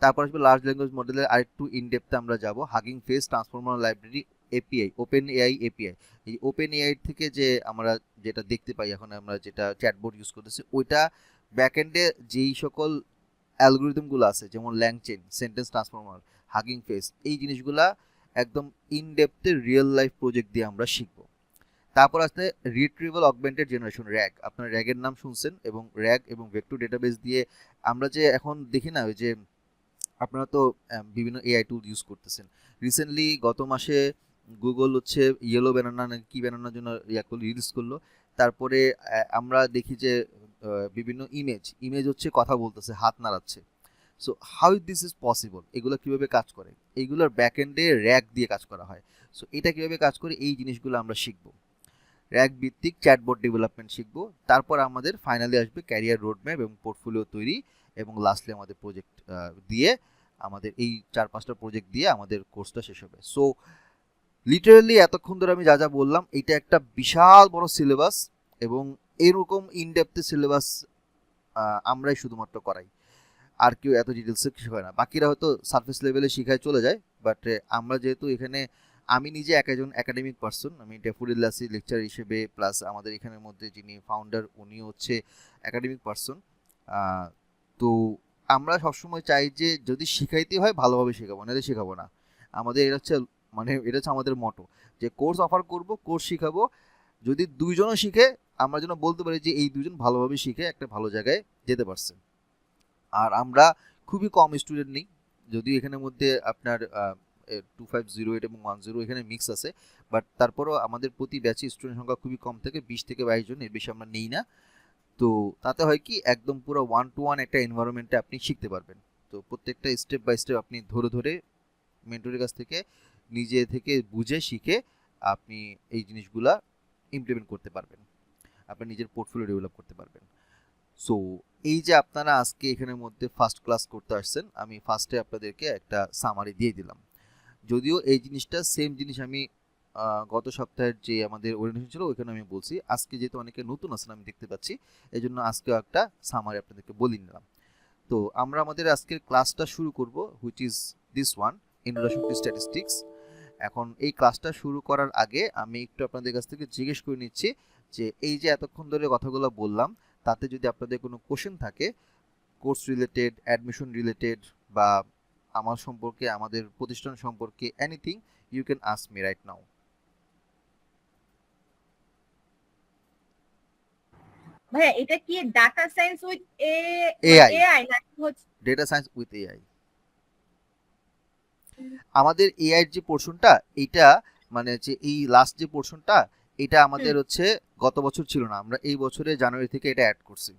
তারপর আসবে লার্জ ল্যাঙ্গুয়েজ মডেলের আরেকটু ইনডেপথে আমরা যাব, hugging face transformer library API, open AI API. এই ওপেন এআই থেকে যে আমরা যেটা দেখতে পাই এখন আমরা যেটা চ্যাটবোর্ড ইউজ করতেছি, ওইটা ব্যাকএন্ডে যেই সকল অ্যালগোরিদমগুলো আছে যেমন ল্যাংচেন, সেন্টেন্স ট্রান্সফর্মার, হাগিং ফেস, এই জিনিসগুলা একদম ইনডেপথে রিয়েল লাইফ প্রজেক্ট দিয়ে আমরা শিখব। তারপর আসলে রিট্রিভাল অগমেন্টেড জেনারেশন, র্যাগ। আপনার র্যাগের নাম শুনছেন, এবং র্যাগ এবং ভেক্টর ডেটাবেস দিয়ে আমরা যে এখন দেখি না ওই যে আপনারা তো বিভিন্ন এআই টুল ইউজ করতেছেন। রিসেন্টলি গত মাসে গুগল হচ্ছে ইয়েলো ব্যানানা না কি ব্যানানার জন্য রিলিজ করলো। তারপরে আমরা দেখি যে বিভিন্ন ইমেজ হচ্ছে কথা বলতেছে, হাত নাড়াচ্ছে। So how this is possible, এগুলো কিভাবে কাজ করে, এইগুলোর ব্যাকএন্ডে র্যাগ দিয়ে কাজ করা হয়। সো এটা কিভাবে কাজ করে এই জিনিসগুলো আমরা শিখবো। র্যাগ ভিত্তিক চ্যাটবট ডেভেলপমেন্ট শিখবো। তারপর আমাদের ফাইনালি আসবে ক্যারিয়ার রোডম্যাপ এবং পোর্টফোলিও তৈরি, এবং লাস্টলি আমাদের প্রজেক্ট দিয়ে আমাদের এই 4-5টা প্রজেক্ট দিয়ে আমাদের কোর্সটা শেষ হবে। সো লিটারালি এতক্ষণ ধরে আমি যা যা বললাম এটা একটা বিশাল বড় সিলেবাস, এবং এরকম ইনডেপথে সিলেবাস আমরাই শুধুমাত্র করাই, আর কেউ এত ডিটেলসে শেখায় না। বাকিরা হয়তো সারফেস লেভেলে শিখায় চলে যায়, বাট আমরা যেহেতু এখানে, আমি নিজে একজন একাডেমিক পার্সন, আমি ডেফুডিল্লাসি লেকচার হিসেবে, প্লাস আমাদের এখানের মধ্যে যিনি ফাউন্ডার উনি হচ্ছে একাডেমিক পার্সন। তো আমরা সবসময় চাই যে যদি শিখাইতে হয় ভালোভাবে শেখাবো, নাহলে শেখাবো না। আমাদের এটা হচ্ছে এটা হচ্ছে আমাদের মটো, যে কোর্স অফার করব, কোর্স শিখাবো, যদি দুইজনও শিখে আমরা যেন বলতে পারি যে এই দুজন ভালোভাবে শিখে একটা ভালো জায়গায় যেতে পারছে। আর আমরা খুবই কম স্টুডেন্ট নিই, যদিও এখানের মধ্যে আপনার 2508 এবং 10 এখানে মিক্স আছে, বাট তারপরও আমাদের প্রতি ব্যাচে স্টুডেন্ট সংখ্যা খুবই কম থেকে 20 থেকে 22 জন, এর বেশি আমরা নেই না। তো তাতে হয় কি একদম পুরো 1-to-1 একটা এনভায়রনমেন্টে আপনি শিখতে পারবেন। তো প্রত্যেকটা স্টেপ বাই স্টেপ আপনি ধরে ধরে মেন্টরের কাছ থেকে নিজে থেকে বুঝে শিখে আপনি এই জিনিসগুলা ইমপ্লিমেন্ট করতে পারবেন, আপনি নিজের পোর্টফোলিও ডেভেলপ করতে পারবেন। সো এই যে আপনারা আজকে এখানের মধ্যে ফার্স্ট ক্লাস করতে আসছেন, আমি ফার্স্টে আপনাদেরকে একটা সামারি দিয়ে দিলাম। যদিও এই জিনিসটা সেম জিনিস আমি গত সপ্তাহের যে আমাদের ওরিয়েন্টেশন ছিল ওইখানে আমি বলছি, আজকে যেহেতু অনেকে নতুন আছেন আমি দেখতে পাচ্ছি, এই জন্য আজকেও একটা সামারি আপনাদেরকে বলে নিলাম। তো আমরা আমাদের আজকের ক্লাসটা শুরু করব, which is this one, introduction to statistics. এখন এই ক্লাসটা শুরু করার আগে আমি একটু আপনাদের কাছ থেকে জিজ্ঞেস করে নিচ্ছি যে এই যে এতক্ষণ ধরে কথাগুলো বললাম, তাতে যদি আপনাদের কোনো কোশ্চেন থাকে কোর্স রিলেটেড, অ্যাডমিশন রিলেটেড, বা আমার সম্পর্কে, আমাদের প্রতিষ্ঠান সম্পর্কে, anything, you can ask me right now. ভাইয়া এটা কি data science with AI AI নাকি হচ্ছে ডেটা সায়েন্স উইথ এআই। আমাদের এআই যে পোর্শনটা, এইটা মানে যে এই লাস্ট যে পোর্শনটা, এটা আমাদের হচ্ছে গত বছর ছিল না, আমরা এই বছরে জানুয়ারি থেকে এটা অ্যাড করছি।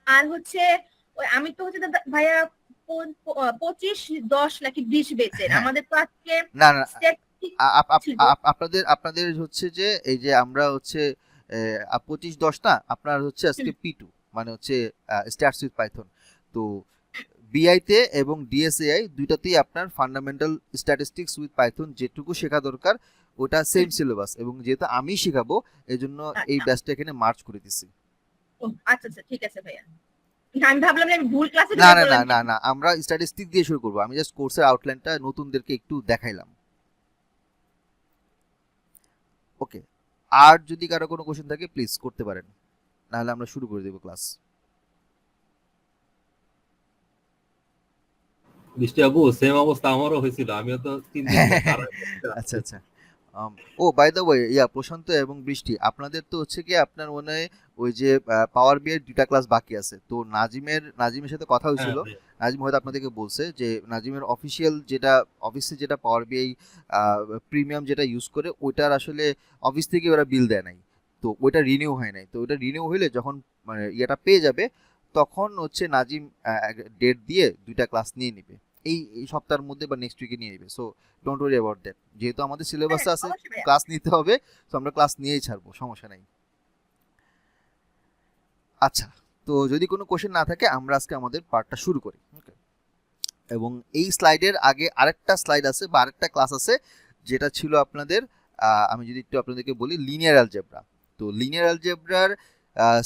আর হচ্ছে আমি তো হচ্ছে ভাইয়া 25-10 নাকি 20 বেচের, হ্যাঁ। আমাদের তো আজকে না না statistics ছিল। আপনাদের হচ্ছে যে এই যে আমরা হচ্ছে 25-10 না, আপনার হচ্ছে আজকে P2 মানে হচ্ছে স্টার্টস উইথ পাইথন। তো বিআই তে এবং ডিএসএআই দুইটাতেই আপনার ফান্ডামেন্টাল স্ট্যাটিস্টিক্স উইথ পাইথন যেটুকু শেখা দরকার ওটা সেম সিলেবাস, এবং যেহেতু আমি শেখাবো এজন্য এই ব্যাচটা এখানে মার্চ করে দিছি। ও আচ্ছা আচ্ছা ঠিক আছে ভাইয়া, আমি ভাবলাম যে আমি ভুল ক্লাসে না না না না না, আমরা স্ট্যাটিস্টিক্স দিয়ে শুরু করব, আমি জাস্ট কোর্সের আউটলাইনটা নতুনদেরকে একটু দেখাইলাম। ওকে, আর যদি কারো কোনো কোশ্চেন থাকে প্লিজ করতে পারেন, নাহলে আমরা শুরু করে দেব ক্লাস। বৃষ্টি আপু সেম অবস্থা আমারও হয়েছিল, আমিও তো 3 দিন আচ্ছা আচ্ছা। ও বাই দ্য ওয়ে, প্রশান্ত এবং বৃষ্টি, আপনাদের তো হচ্ছে কি আপনার মনে হয় ওই যে পাওয়ার বি এর 2টা ক্লাস বাকি আছে, তো নাজিমের সাথে কথা হয়েছিল, নাজিম হয়তো আপনাদেরকে বলছে যে নাজিমের অফিসিয়াল যেটা অফিসে যেটা পাওয়ার বিআই প্রিমিয়াম যেটা ইউজ করে ওইটার আসলে অফিস থেকে ওরা বিল দেয় নাই, তো ওইটা রিনিউ হয় নাই। তো ওইটা রিনিউ হইলে যখন মানে ইয়েটা পেয়ে যাবে তখন হচ্ছে নাজিম ডেট দিয়ে 2টা ক্লাস নিয়ে নিবে এই সপ্তাহের মধ্যে বা নেক্সট উইকে নিয়ে নেবে। So don't worry about that, যেহেতু আমাদের সিলেবাসে আছে অবশ্যই ভাইয়া। ক্লাস নিতে হবে, তো আমরা ক্লাস নিয়েই ছাড়বো, সমস্যা নাই। আচ্ছা, তো যদি কোনো কোশ্চেন না থাকে আমরা আজকে আমাদের পার্টটা শুরু করি। ওকে, এবং এই স্লাইডের আগে আরেকটা স্লাইড আছে বা আরেকটা ক্লাস আছে যেটা ছিল আপনাদের, আমি যদি একটু আপনাদেরকে বলি, লিনিয়ার অ্যালজেব্রা। তো লিনিয়ার অ্যালজেব্রার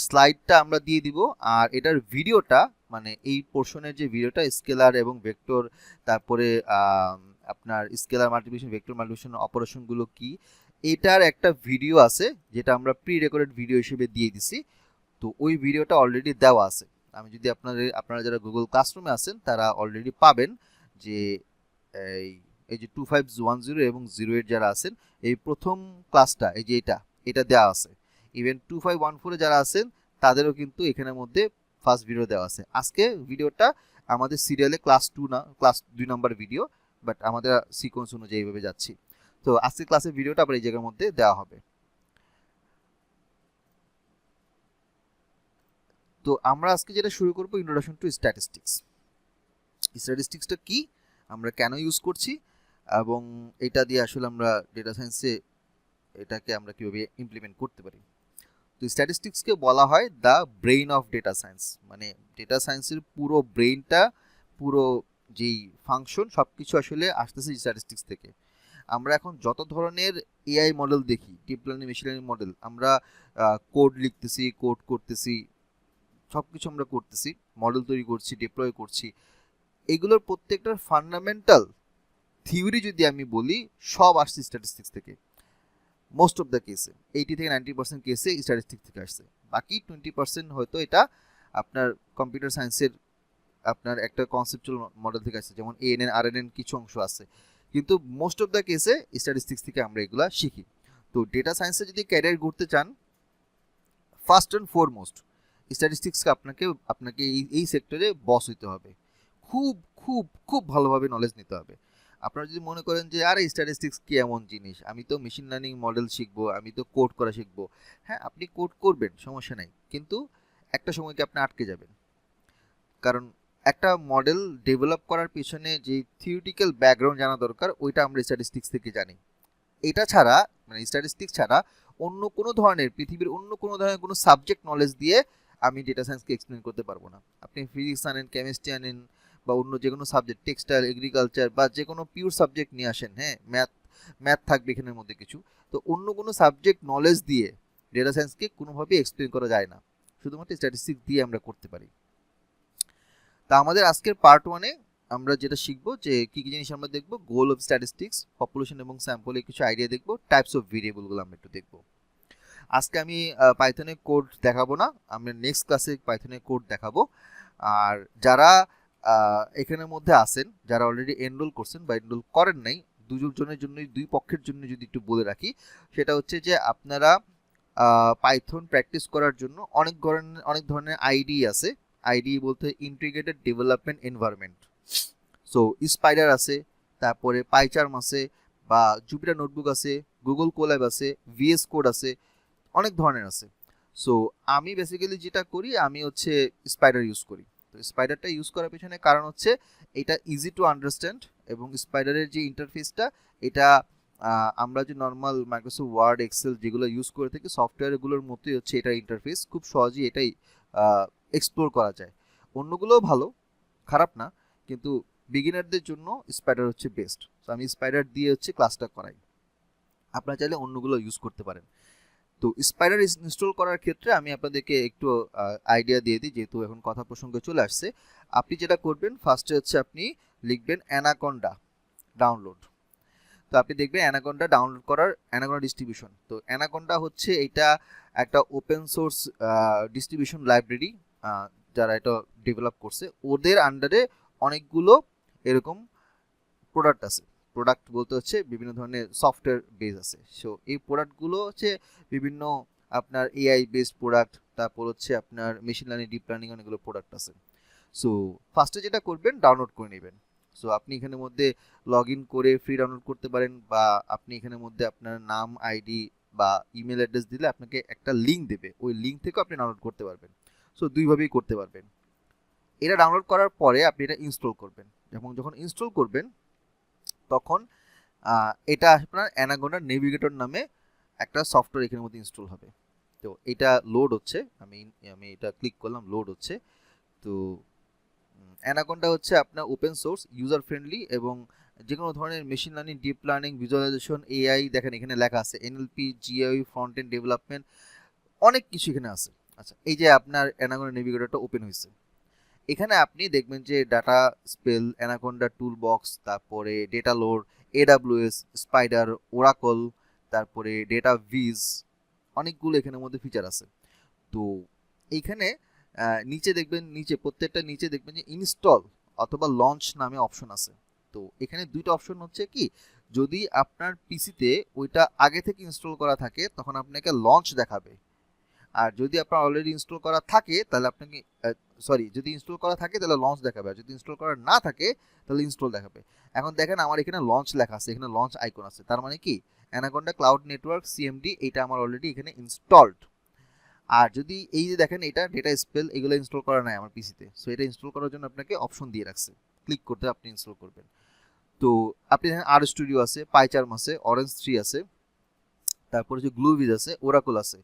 স্লাইডটা আমরা দিয়ে দিব, আর এটার ভিডিওটা মানে এই পোর্শনের যে ভিডিওটা স্কেলার এবং ভেক্টর, তারপরে আপনার স্কেলার মাল্টিপ্লিকেশন, ভেক্টর মাল্টিপ্লিকেশন অপারেশনগুলো কি, এটার একটা ভিডিও আছে যেটা আমরা প্রি রেকর্ডেড ভিডিও হিসেবে দিয়ে দিছি। তো ওই ভিডিওটা অলরেডি দেওয়া আছে, আমি যদি আপনারা যারা গুগল ক্লাসরুমে আছেন তারা অলরেডি পাবেন যে এই যে 2510 এবং 08 যারা আছেন, এই প্রথম ক্লাসটা এই যে এটা দেওয়া আছে। ইভেন 2514 যারা আছেন তাদেরও কিন্তু এখানের মধ্যে ফার্স্ট ভিডিও দেওয়া আছে। আজকে ভিডিওটা আমাদের সিরিয়ালে ক্লাস 2 না, ক্লাস 2 নাম্বার ভিডিও, বাট আমাদের সিকোয়েন্স অনুযায়ী এইভাবে যাচ্ছি। তো আজকে ক্লাসের ভিডিওটা আবার এই জায়গার মধ্যে দেওয়া হবে। তো আমরা আজকে যেটা শুরু করব, ইন্ট্রোডাকশন টু স্ট্যাটিস্টিক্স। স্ট্যাটিস্টিক্সটা কি, আমরা কেন ইউজ করছি, এবং এটা দিয়ে আসলে আমরা ডেটা সায়েন্সে এটাকে আমরা কিভাবে ইমপ্লিমেন্ট করতে পারি। তো স্ট্যাটিস্টিক্সকে বলা হয় the brain of data science, মানে ডেটা সায়েন্সের পুরো ব্রেইনটা, পুরো যেই ফাংশন সব কিছু আসলে আসতেছে স্ট্যাটিস্টিক্স থেকে। আমরা এখন যত ধরনের এআই মডেল দেখি, deep learning, machine learning model, আমরা কোড লিখতেছি, কোড করতেছি, সব কিছু আমরা করতেছি, মডেল তৈরি করছি, ডিপ্লয় করছি, এগুলোর প্রত্যেকটার ফান্ডামেন্টাল থিওরি যদি আমি বলি, সব আসছে স্ট্যাটিস্টিক্স থেকে। মোস্ট অফ দ্য কেসে 80 থেকে 90% কেসে স্ট্যাটিস্টিক্স থেকে আসছে, বাকি 20% হয়তো এটা আপনার কম্পিউটার সায়েন্সের আপনার একটা কনসেপচুয়াল মডেল থেকে আসছে, যেমন এএনএন আরএনএন কিছু অংশ আছে, কিন্তু মোস্ট অফ দ্য কেসে স্ট্যাটিস্টিক্স থেকে আমরা এগুলা শিখি। তো ডেটা সায়েন্সে যদি ক্যারিয়ার করতে চান, ফার্স্ট অ্যান্ড ফরমোস্ট স্ট্যাটিস্টিক্সকে আপনাকে এই সেক্টরে বস হইতে হবে, খুব খুব খুব ভালোভাবে নলেজ নিতে হবে। আপনারা যদি মনে করেন যে আরে স্ট্যাটিস্টিক্স কি এমন জিনিস, আমি তো মেশিন লার্নিং মডেল শিখবো, আমি তো কোড করা শিখবো, হ্যাঁ আপনি কোড করবেন, সমস্যা নাই, কিন্তু একটা সময়কে আপনি আটকে যাবেন। কারণ একটা মডেল ডেভেলপ করার পিছনে যে থিওরিটিক্যাল ব্যাকগ্রাউন্ড জানা দরকার, ওইটা আমরা স্ট্যাটিস্টিক্স থেকে জানি। এটা ছাড়া, মানে স্ট্যাটিস্টিক্স ছাড়া অন্য কোনো ধরনের, পৃথিবীর অন্য কোনো ধরনের কোনো সাবজেক্ট নলেজ দিয়ে আমি ডেটা সায়েন্সকে এক্সপ্লেন করতে পারবো না। আপনি ফিজিক্স আনেন, কেমিস্ট্রি আনেন, বা অন্য যে কোনো সাবজেক্ট, টেক্সটাইল, এগ্রিকালচার, বা যে কোনো পিওর সাবজেক্ট নিয়ে আসেন, হ্যাঁ ম্যাথ থাকবে এখানের মধ্যে কিছু, তো অন্য কোনো সাবজেক্ট নলেজ দিয়ে ডেটা সায়েন্সকে কোনোভাবেই এক্সপ্লেন করা যায় না, শুধুমাত্র স্ট্যাটিস্টিক্স দিয়ে আমরা করতে পারি। তা আমাদের আজকের পার্ট 1-এ আমরা যেটা শিখবো যে কি কি জিনিস আমরা দেখবো, গোল অফ স্ট্যাটিস্টিক্স, পপুলেশন এবং স্যাম্পলে কিছু আইডিয়া দেখবো, টাইপস অফ ভেরিয়েবলগুলো আমরা একটু দেখবো। আজকে আমি পাইথনের কোড দেখাবো না, আমরা নেক্সট ক্লাসে পাইথনের কোড দেখাবো। আর যারা এখানের মধ্যে আছেন, যারা অলরেডি এনরোল করছেন বা এনরোল করেন নাই, দুজনের জন্যই, দুই পক্ষের জন্য যদি একটু বলে রাখি, সেটা হচ্ছে যে আপনারা পাইথন প্র্যাকটিস করার জন্য অনেক ধরনের আইডি আছে। আইডি বলতে integrated development environment. So spider আছে, তারপরে পাইচার্ম আছে, বা জুপিটার নোটবুক আছে, গুগল কোল্যাব আছে, ভিএস কোড আছে, অনেক ধরনের আছে। সো আমি বেসিক্যালি যেটা করি, আমি হচ্ছে স্পাইডার ইউজ করি। তো স্পাইডারটা ইউজ করার পেছনে কারণ হচ্ছে এটা ইজি টু আন্ডারস্ট্যান্ড, এবং স্পাইডারের যে ইন্টারফেসটা, এটা আমরা যে নর্মাল মাইক্রোসফট ওয়ার্ড, এক্সেল যেগুলো ইউজ করে থাকি, সফটওয়্যারগুলোর মতোই হচ্ছে এটা ইন্টারফেস, খুব সহজেই এটাই এক্সপ্লোর করা যায়। অন্যগুলোও ভালো, খারাপ না, কিন্তু বিগিনারদের জন্য স্পাইডার হচ্ছে বেস্ট। তো আমি স্পাইডার দিয়ে হচ্ছে ক্লাসটা করাই, আপনারা চাইলে অন্যগুলো ইউজ করতে পারেন। তো স্পাইডার ইনস্টল করার ক্ষেত্রে আমি আপনাদেরকে একটু আইডিয়া দিয়ে দিই, যেহেতু এখন কথা প্রসঙ্গে চলে আসছে। আপনি যেটা করবেন, ফার্স্টে হচ্ছে আপনি লিখবেন অ্যানাকন্ডা ডাউনলোড। তো আপনি দেখবেন অ্যানাকন্ডা ডাউনলোড করার অ্যানাকন্ডা ডিস্ট্রিবিউশন। তো অ্যানাকন্ডা হচ্ছে এটা একটা ওপেন সোর্স ডিস্ট্রিবিউশন লাইব্রেরি, যারা এটা ডেভেলপ করছে, ওদের আন্ডারে অনেকগুলো এরকম প্রোডাক্ট আছে। প্রোডাক্ট বলতে হচ্ছে বিভিন্ন ধরনের সফটওয়্যার বেস আছে। সো এই প্রোডাক্টগুলো হচ্ছে বিভিন্ন আপনার এআই বেসড প্রোডাক্ট, তারপর হচ্ছে আপনার মেশিন লার্নিং, ডিপ লার্নিং, অনেকগুলো প্রোডাক্ট আছে। সো ফার্স্টে যেটা করবেন, ডাউনলোড করে নেবেন। সো আপনি এখানের মধ্যে লগ ইন করে ফ্রি ডাউনলোড করতে পারেন, বা আপনি এখানের মধ্যে আপনার নাম, আইডি বা ইমেল অ্যাড্রেস দিলে আপনাকে একটা লিঙ্ক দেবে, ওই লিঙ্ক থেকেও আপনি ডাউনলোড করতে পারবেন। সো দুইভাবেই করতে পারবেন, এটা ডাউনলোড করার পরে আপনি এটা ইনস্টল করবেন, এবং যখন ইনস্টল করবেন তখন এটা আপনার অ্যানাকোন্ডা নেভিগেটর নামে একটা সফটওয়্যার এখানের মধ্যে ইনস্টল হবে। তো এটা লোড হচ্ছে, আমি এটা ক্লিক করলাম, লোড হচ্ছে। তো অ্যানাকোন্ডা হচ্ছে আপনার ওপেন সোর্স, ইউজার ফ্রেন্ডলি, এবং যে কোনো ধরনের machine learning, deep learning, visualisation, AI, দেখেন এখানে লেখা আছে NLP, GI, front end development, অনেক কিছু এখানে আছে। আচ্ছা, এই যে আপনার অ্যানাকোন্ডা নেভিগেটরটা ওপেন হয়েছে, এখানে আপনি দেখবেন যে DataSpell, Anaconda tool box, তারপরে data load, AWS, Spyder, Oracle, তারপরে ডেটা ভিজ, অনেকগুলো এখানের মধ্যে ফিচার আছে। তো এইখানে নিচে দেখবেন, নিচে প্রত্যেকটা নিচে দেখবেন যে ইনস্টল অথবা লঞ্চ নামে অপশন আছে। তো এখানে দুইটা অপশন হচ্ছে কি, যদি আপনার পিসিতে ওইটা আগে থেকে ইনস্টল করা থাকে তখন আপনাকে লঞ্চ দেখাবে, আর যদি আপনার অলরেডি ইনস্টল করা থাকে তাহলে আপনাকে যদি ইনস্টল করা থাকে তাহলে লঞ্চ দেখাবে, আর যদি ইনস্টল করা না থাকে তাহলে ইনস্টল দেখাবে। এখন দেখেন আমার এখানে লঞ্চ লেখা আছে, এখানে লঞ্চ আইকন আছে, তার মানে কি অ্যানাকোন্ডা ক্লাউড নেটওয়ার্ক সিএমডি এটা আমার অলরেডি এখানে ইনস্টলড। আর যদি এই যে দেখেন এটা ডেটা স্পেল, এগুলো ইনস্টল করা নাই আমার পিসিতে, সো এটা ইনস্টল করার জন্য আপনাকে অপশন দিয়ে রাখছে, ক্লিক করতে আপনি ইনস্টল করবেন। তো আপনি দেখেন আর স্টুডিও আছে, পাইচার্ম আছে, অরেঞ্জ 3 আছে, তারপরে যে গ্লুভিজ আছে, ওরাকল আছে।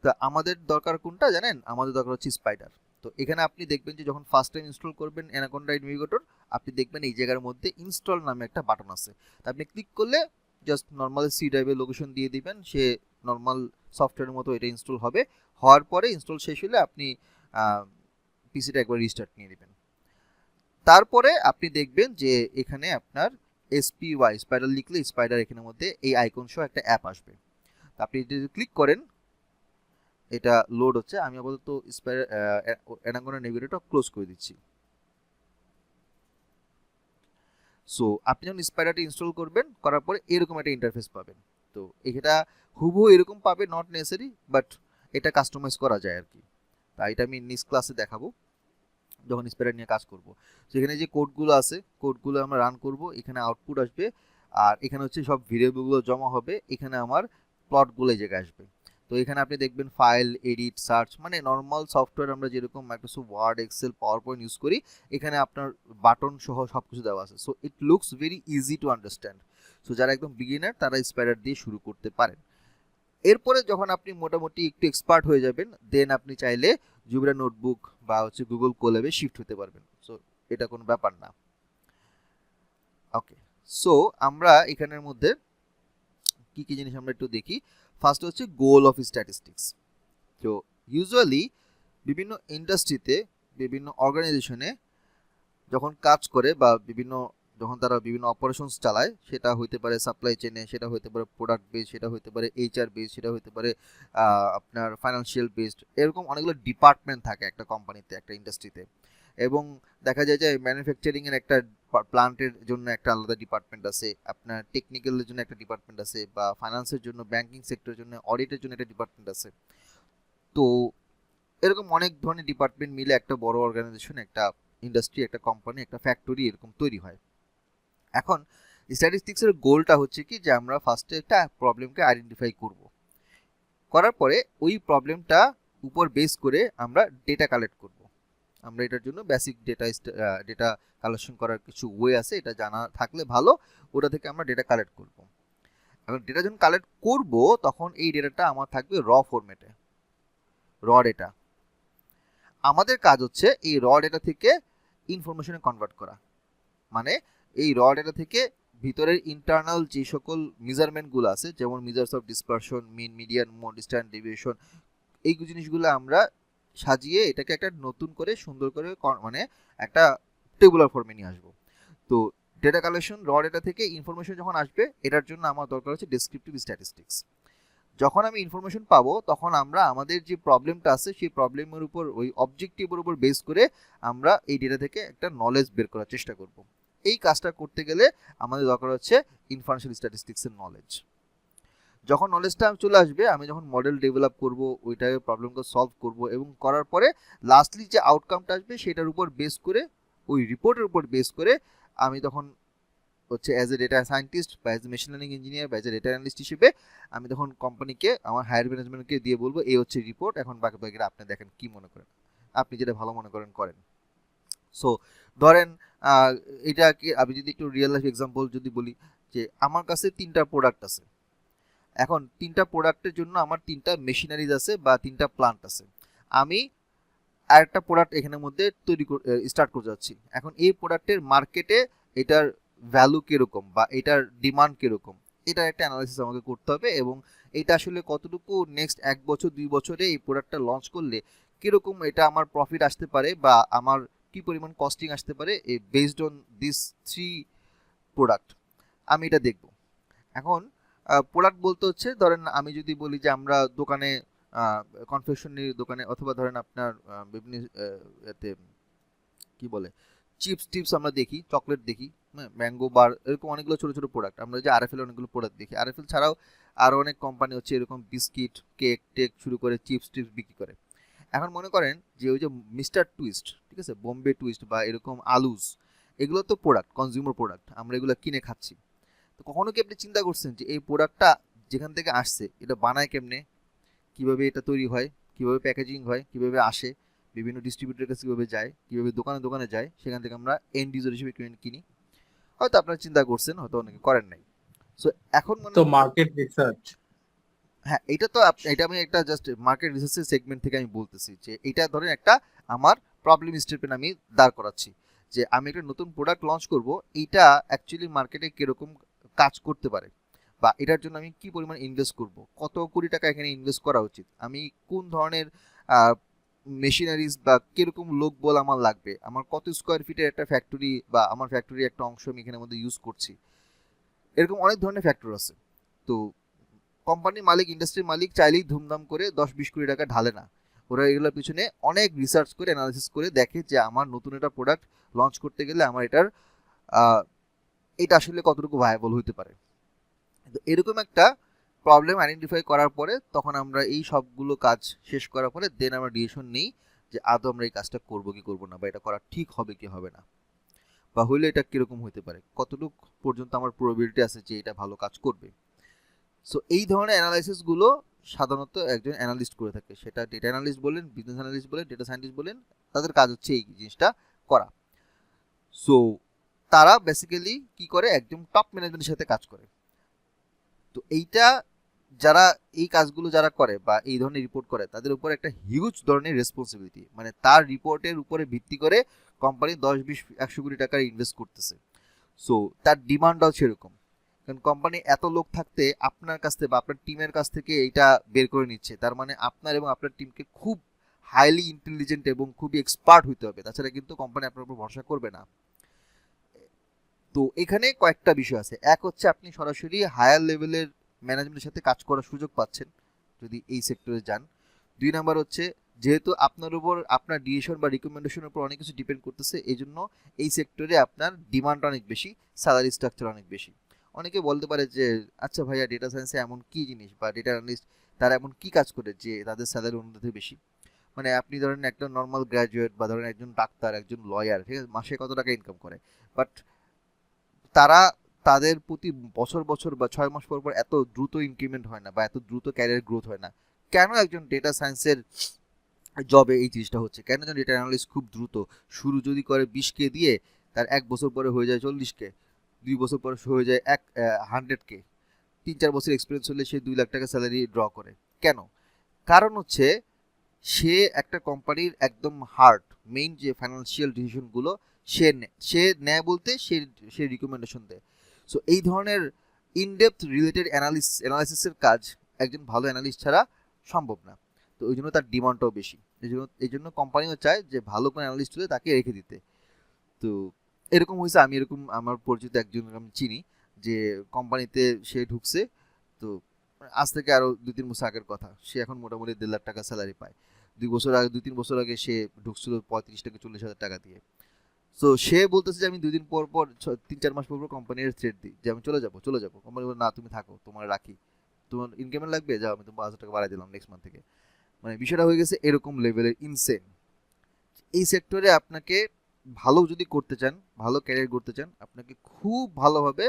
তো আমাদের দরকার কোনটা জানেন, আমাদের দরকার হচ্ছে স্পাইডার। তো এখানে আপনি দেখবেন যে যখন ফার্স্ট টাইম ইনস্টল করবেন অ্যানাকোন্ডা নেভিগেটর, আপনি দেখবেন এই জায়গার মধ্যে ইনস্টল নামে একটা বাটন আছে, তো আপনি ক্লিক করলে জাস্ট নর্মাল সি ড্রাইভের লোকেশন দিয়ে দিবেন, সে নর্মাল সফটওয়্যারের মতো এটা ইনস্টল হবে। হওয়ার পরে ইনস্টল শেষ হলে আপনি পিসিটা একবার রিস্টার্ট নিয়ে নেবেন। তারপরে আপনি দেখবেন যে এখানে আপনার এসপিওয়াই স্পাইডার লিখলে স্পাইডার এখানের মধ্যে এই আইকন সহ একটা অ্যাপ আসবে। তো আপনি যদি ক্লিক করেন, এটা লোড হচ্ছে, আমি আপাতত অ্যানাকোন্ডা নেভিগেটরটা ক্লোজ করে দিচ্ছি। সো আপনি যখন স্পাইডারটি ইনস্টল করবেন, করার পরে এরকম একটা ইন্টারফেস পাবেন। তো এটা হুবহু এরকম পাবে, নট নেসেসারি, বাট এটা কাস্টমাইজ করা যায় আর কি। তাই এটা আমি নেক্সট ক্লাসে দেখাবো যখন স্পাইডার নিয়ে কাজ করব। তো এখানে যে কোডগুলো আছে, কোডগুলো আমরা রান করব, এখানে আউটপুট আসবে, আর এখানে হচ্ছে সব ভেরিয়েবলগুলো জমা হবে, এখানে আমার প্লটগুলো এই জায়গায় আসবে। তো এখানে আপনি দেখবেন ফাইল, এডিট, সার্চ, মানে নর্মাল সফটওয়্যার আমরা যেরকম Microsoft Word, Excel, PowerPoint use করি, এখানে আপনার বাটন সহ সব কিছু দেওয়া আছে। So it looks very easy to understand. So যারা একদম বিগিনার তারা স্পাইডার দিয়ে শুরু করতে পারেন। এরপরে যখন আপনি মোটামুটি একটু এক্সপার্ট হয়ে যাবেন, দেন আপনি চাইলে জুবিরা নোটবুক বা হচ্ছে গুগল কোল্যাবে শিফট হতে পারবেন। সো এটা কোনো ব্যাপার না। ওকে, সো আমরা এখানের মধ্যে কি কি জিনিস আমরা একটু দেখি। ফার্স্ট হচ্ছে গোল অফ স্ট্যাটিস্টিক্স। তো ইউজুয়ালি বিভিন্ন ইন্ডাস্ট্রিতে, বিভিন্ন অর্গানাইজেশনে যখন কাজ করে বা যখন তারা বিভিন্ন অপারেশনস চালায়, সেটা হইতে পারে সাপ্লাই চেনে, সেটা হইতে পারে প্রোডাক্ট বেস, সেটা হইতে পারে এইচআর বেস, সেটা হইতে পারে আপনার ফাইন্যান্সিয়াল বেসড, এরকম অনেকগুলো ডিপার্টমেন্ট থাকে একটা কোম্পানিতে, একটা ইন্ডাস্ট্রিতে। এবং দেখা যায় যে ম্যানুফ্যাকচারিংয়ের একটা প্লান্টের জন্য একটা আলাদা ডিপার্টমেন্ট আছে, আপনার টেকনিক্যালের জন্য একটা ডিপার্টমেন্ট আছে, বা ফাইন্যান্সের জন্য, ব্যাংকিং সেক্টরের জন্য, অডিটের জন্য একটা ডিপার্টমেন্ট আছে। তো এরকম অনেক ধরনের ডিপার্টমেন্ট মিলে একটা বড় অর্গানাইজেশন, একটা ইন্ডাস্ট্রি, একটা কোম্পানি, একটা ফ্যাক্টরি এরকম তৈরি হয়। এখন স্ট্যাটিস্টিক্সের গোলটা হচ্ছে কি, যে আমরা ফার্স্টে একটা প্রবলেমকে আইডেন্টিফাই করব, করার পরে ওই প্রবলেমটা উপর বেস করে আমরা ডেটা কালেক্ট করব। আমরা এটার জন্য বেসিক ডেটা কালেকশন করার কিছু ওয়ে আছে, এটা জানা থাকলে ভালো, ওটা থেকে আমরা ডেটা কালেক্ট করব। এবং ডেটা যখন কালেক্ট করব তখন এই ডেটাটা আমার থাকবে র ফরম্যাটে, র ডেটা। আমাদের কাজ হচ্ছে এই র ডেটা থেকে ইনফরমেশনে কনভার্ট করা, মানে এই র ডেটা থেকে ভিতরের ইন্টারনাল যে সকল মেজারমেন্টগুলো আছে, যেমন measures of dispersion, mean, median, mode, standard deviation, এই জিনিসগুলো আমরা সাজিয়ে এটাকে একটা নতুন করে সুন্দর করে মানে একটা টেবুলার ফর্মে নিয়ে আসবো। তো ডেটা কালেকশন, র ডেটা থেকে ইনফরমেশন যখন আসবে, এটার জন্য আমার দরকার হচ্ছে ডেসক্রিপটিভ স্ট্যাটিস্টিক্স। যখন আমি ইনফরমেশন পাবো তখন আমরা আমাদের যে প্রবলেমটা আছে সেই প্রবলেমের উপর, ওই অবজেক্টিভের উপর বেস করে আমরা এই ডেটা থেকে একটা নলেজ বের করার চেষ্টা করব। এই কাজটা করতে গেলে আমাদের দরকার হচ্ছে ইনফারেন্সিয়াল স্ট্যাটিস্টিক্সের নলেজ। যখন নলেজটা চলে আসবে, আমি যখন মডেল ডেভেলপ করব, ওইটাকে প্রবলেমকে সলভ করব, এবং করার পরে লাস্টলি যে আউটকামটা আসবে সেটার উপর বেস করে, ওই রিপোর্টের উপর বেস করে আমি তখন হচ্ছে অ্যাজ এ ডেটা সায়েন্টিস্ট বা as a machine learning engineer বা অ্যাজ এ ডেটা অ্যানালিস্ট হিসেবে আমি তখন কোম্পানিকে, আমার হায়ার ম্যানেজমেন্টকে দিয়ে বলবো এই হচ্ছে রিপোর্ট, এখন বাকি বাকিরা আপনি দেখেন কি মনে করেন, আপনি যেটা ভালো মনে করেন করেন। সো ধরেন আহ, এটাকে আমি যদি একটু রিয়েল লাইফ এক্সাম্পল যদি বলি, যে আমার কাছে 3টা প্রোডাক্ট আছে। এখন 3টা প্রোডাক্টের জন্য আমার 3টা মেশিনারিজ আছে বা 3টা প্লান্ট আছে। আমি আরেকটা প্রোডাক্ট এখানের মধ্যে তৈরি স্টার্ট করতে যাচ্ছি। এখন এই প্রোডাক্টের মার্কেটে এটার ভ্যালু কিরকম বা এটার ডিমান্ড কিরকম, এটার একটা অ্যানালাইসিস আমাকে করতে হবে, এবং এটা আসলে কতটুকু নেক্সট 1 বছর 2 বছরে এই প্রোডাক্টটা লঞ্চ করলে কিরকম এটা আমার প্রফিট আসতে পারে বা আমার কি পরিমাণ কস্টিং আসতে পারে, এই বেসড অন দিস 3 প্রোডাক্ট আমি এটা দেখব। এখন প্রোডাক্ট বলতে হচ্ছে, ধরেন আমি যদি বলি যে আমরা দোকানে কনফেকশনারি দোকানে অথবা ধরেন আপনার বিভিন্ন এতে কি বলে চিপস টিপস আমরা দেখি, চকলেট দেখি, হ্যাঁ, ম্যাঙ্গো বার, এরকম অনেকগুলো ছোটো ছোটো প্রোডাক্ট আমরা যে আরএফএল অনেকগুলো প্রোডাক্ট দেখি। আরএফএল ছাড়াও আরও অনেক কোম্পানি হচ্ছে এরকম বিস্কিট কেক টেক শুরু করে চিপস টিপস বিক্রি করে। এখন মনে করেন যে ওই যে মিস্টার টুইস্ট, ঠিক আছে, বোম্বে টুইস্ট বা এরকম আলুজ, এগুলো তো প্রোডাক্ট, কনজিউমার প্রোডাক্ট, আমরা এগুলো কিনে খাচ্ছি। তো কখনো কি আপনি চিন্তা করছেন যে এই প্রোডাক্টটা যেখান থেকে আসছে এটা বানায় কেমনে, কিভাবে এটা তৈরি হয়, কিভাবে প্যাকেজিং হয়, কিভাবে আসে, বিভিন্ন ডিস্ট্রিবিউটরের কাছে কীভাবে যায়, কীভাবে দোকানে দোকানে যায়, সেখান থেকে আমরা এন্ড ইউজার হিসেবে কিনি। হয়তো আপনারা চিন্তা করছেন, হয়তো অনেকে করেন নাই। সো এখন মনে তো মার্কেট রিসার্চ, হ্যাঁ, এটা তো এটা আমি একটা জাস্ট মার্কেট রিসার্চের সেগমেন্ট থেকে আমি বলতেছি যে এটা ধরেন একটা আমার প্রবলেম স্টেটমেন্ট আমি দাঁড় করাচ্ছি, যে আমি একটা নতুন প্রোডাক্ট লঞ্চ করব, এইটা অ্যাকচুয়ালি মার্কেটে কিরকম কাজ করতে পারে বা এটার জন্য আমি কি পরিমাণ ইনভেস্ট করব, কত কোটি টাকা এখানে ইনভেস্ট করা উচিত, আমি কোন ধরনের মেশিনারিজ বা কিরকম লোক বল আমার লাগবে, আমার কত স্কোয়ার ফিটের একটা ফ্যাক্টরি বা আমার ফ্যাক্টরির একটা অংশ আমি এখানের মধ্যে ইউজ করছি, এরকম অনেক ধরনের ফ্যাক্টর আছে। তো কোম্পানির মালিক, ইন্ডাস্ট্রির মালিক চাইলেই ধুমধাম করে 10-20 কোটি টাকা ঢালে না। ওরা এগুলোর পিছনে অনেক রিসার্চ করে অ্যানালিসিস করে দেখে যে আমার নতুন একটা প্রোডাক্ট লঞ্চ করতে গেলে আমার এটা আসলে কতটুকু ভায়াবল হতে পারে। তো এরকম একটা প্রবলেম আইডেন্টিফাই করার পরে তখন আমরা এই সবগুলো কাজ শেষ করার পরে দেন আমরা ডিসিশন নিই যে আদৌ আমরা এই কাজটা করবো কি করবো না, বা এটা করা ঠিক হবে কি হবে না, বা হইলে এটা কিরকম হতে পারে, কতটুকু পর্যন্ত আমার প্রবাবিলিটি আছে যে এটা ভালো কাজ করবে। সো এই ধরনের অ্যানালাইসিসগুলো সাধারণত একজন অ্যানালিস্ট করে থাকে, সেটা ডেটা অ্যানালিস্ট বলেন, বিজনেস অ্যানালিস্ট বলেন, ডেটা সায়েন্টিস্ট বলেন, তাদের কাজ হচ্ছে এই জিনিসটা করা। সো তারা বেসিক্যালি কি করে, একদম টপ ম্যানেজমেন্টের সাথে কাজ করে। তো এইটা যারা এই কাজগুলো যারা করে বা এই ধরনের রিপোর্ট করে তাদের উপর একটা হিউজ ধরনের রেসপন্সিবিলিটি, মানে তার রিপোর্টের উপরে ভিত্তি করে কোম্পানি 10-20-100 কোটি টাকা ইনভেস্ট করতেছে। সো তার ডিমান্ডটাও সেরকম, কারণ কোম্পানি এত লোক থাকতে আপনার কাছ থেকে বা আপনার টিমের কাছ থেকে এইটা বের করে নিচ্ছে, তার মানে আপনার এবং আপনার টিমকে খুব হাইলি ইন্টেলিজেন্ট এবং খুবই এক্সপার্ট হইতে হবে, তাছাড়া কিন্তু কোম্পানি আপনার উপর ভরসা করবে না। তো এখানে কয়েকটা বিষয় আছে, এক হচ্ছে আপনি সরাসরি হায়ার লেভেলের ম্যানেজমেন্টের সাথে কাজ করার সুযোগ পাচ্ছেন যদি এই সেক্টরে যান। 2 নাম্বার হচ্ছে যেহেতু আপনার উপর আপনার ডিসিশন বা রিকমেন্ডেশনের উপর অনেক কিছু ডিপেন্ড করতেছে, এই জন্য এই সেক্টরে আপনার ডিমান্ড অনেক বেশি, স্যালারি স্ট্রাকচার অনেক বেশি। অনেকে বলতে পারে যে আচ্ছা ভাইয়া ডেটা সায়েন্সে এমন কি জিনিস বা ডেটা অ্যানালিস্ট তারা এমন কি কাজ করে যে তাদের স্যালারি অন্যদের থেকে বেশি। মানে আপনি ধরেন একটা নর্মাল গ্র্যাজুয়েট বা ধরেন একজন ডাক্তার, একজন লয়ার, ঠিক আছে, মাসে কত টাকা ইনকাম করে, বাট তারা তাদের প্রতি বছর বছর বা 6 মাস পর পর এত দ্রুত ইনক্রিমেন্ট হয় না বা এত দ্রুত ক্যারিয়ার গ্রোথ হয় না। কেন একজন ডেটা সায়েন্সের জবে এই জিনিসটা হচ্ছে, কেন একজন ডেটা অ্যানালিস্ট খুব দ্রুত শুরু যদি করে 20K দিয়ে, তার 1 বছর পরে হয়ে যায় 40K, 2 বছর পরে হয়ে যায় 100K, 3-4 বছর এক্সপিরিয়েন্স হলে সে 2 লাখ টাকা স্যালারি ড্র করে? কেন? কারণ হচ্ছে সে একটা কোম্পানির একদম হার্ট, মেইন যে ফাইন্যান্সিয়াল ডিসিশনগুলো সে নেয় বলতে সে রিকমেন্ডেশন দেয়। সো এই ধরনের ইনডেপথ রিলেটেড অ্যানালিসিসের কাজ একজন ভালো অ্যানালিস্ট ছাড়া সম্ভব না। তো ওই জন্য তার ডিমান্ডটাও বেশি, এই জন্য কোম্পানিও চায় যে ভালো কোনো অ্যানালিস্ট হলে তাকে রেখে দিতে। তো এরকম হয়েছে, আমি এরকম আমার পরিচিত একজন আমি চিনি যে কোম্পানিতে সে ঢুকছে, তো আজ থেকে আরও 2-3 বছর আগের কথা, সে এখন মোটামুটি 1.5 লাখ টাকা স্যালারি পায়। 2 বছর আগে সে ঢুকছিল 35 থেকে 40 হাজার টাকা দিয়ে। সো সে বলতেছে যে আমি 2 দিন পর পর 3-4 মাস পর পর কোম্পানির থ্রেট দিই যে আমি চলে যাবো। কোম্পানি বলে না তুমি থাকো, তোমার রাখি, তোমার ইনকামেন্ট লাগবে, যাও আমি তোমার 5,000 টাকা বাড়াই দিলাম নেক্সট মান্থ থেকে। মানে বিষয়টা হয়ে গেছে এরকম লেভেলের ইনসেন। এই সেক্টরে আপনাকে ভালো যদি করতে চান, ভালো ক্যারিয়ার করতে চান, আপনাকে খুব ভালোভাবে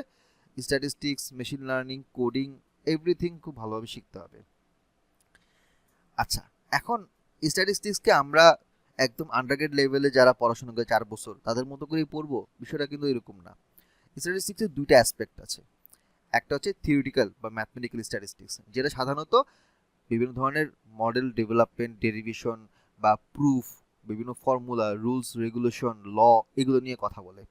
statistics, machine learning, coding, everything খুব ভালোভাবে শিখতে হবে। আচ্ছা, এখন স্ট্যাটিস্টিক্সকে আমরা একদম আন্ডারগ্রেড লেভেলে যারা পড়াশোনা করে 4 বছর তাদের মতো করেই পড়বো, বিষয়টা কিন্তু এরকম না। স্ট্যাটিস্টিক্সের দুইটা অ্যাসপেক্ট আছে। একটা হচ্ছে থিওরিটিক্যাল বা ম্যাথমেটিক্যাল স্ট্যাটিস্টিক্স, যেটা সাধারণত বিভিন্ন ধরনের মডেল ডেভেলপমেন্ট, ডেরিভেশন বা প্রুফ, বিভিন্ন ফর্মুলা, রুলস, রেগুলেশন, ল, এগুলো নিয়ে কথা বলে।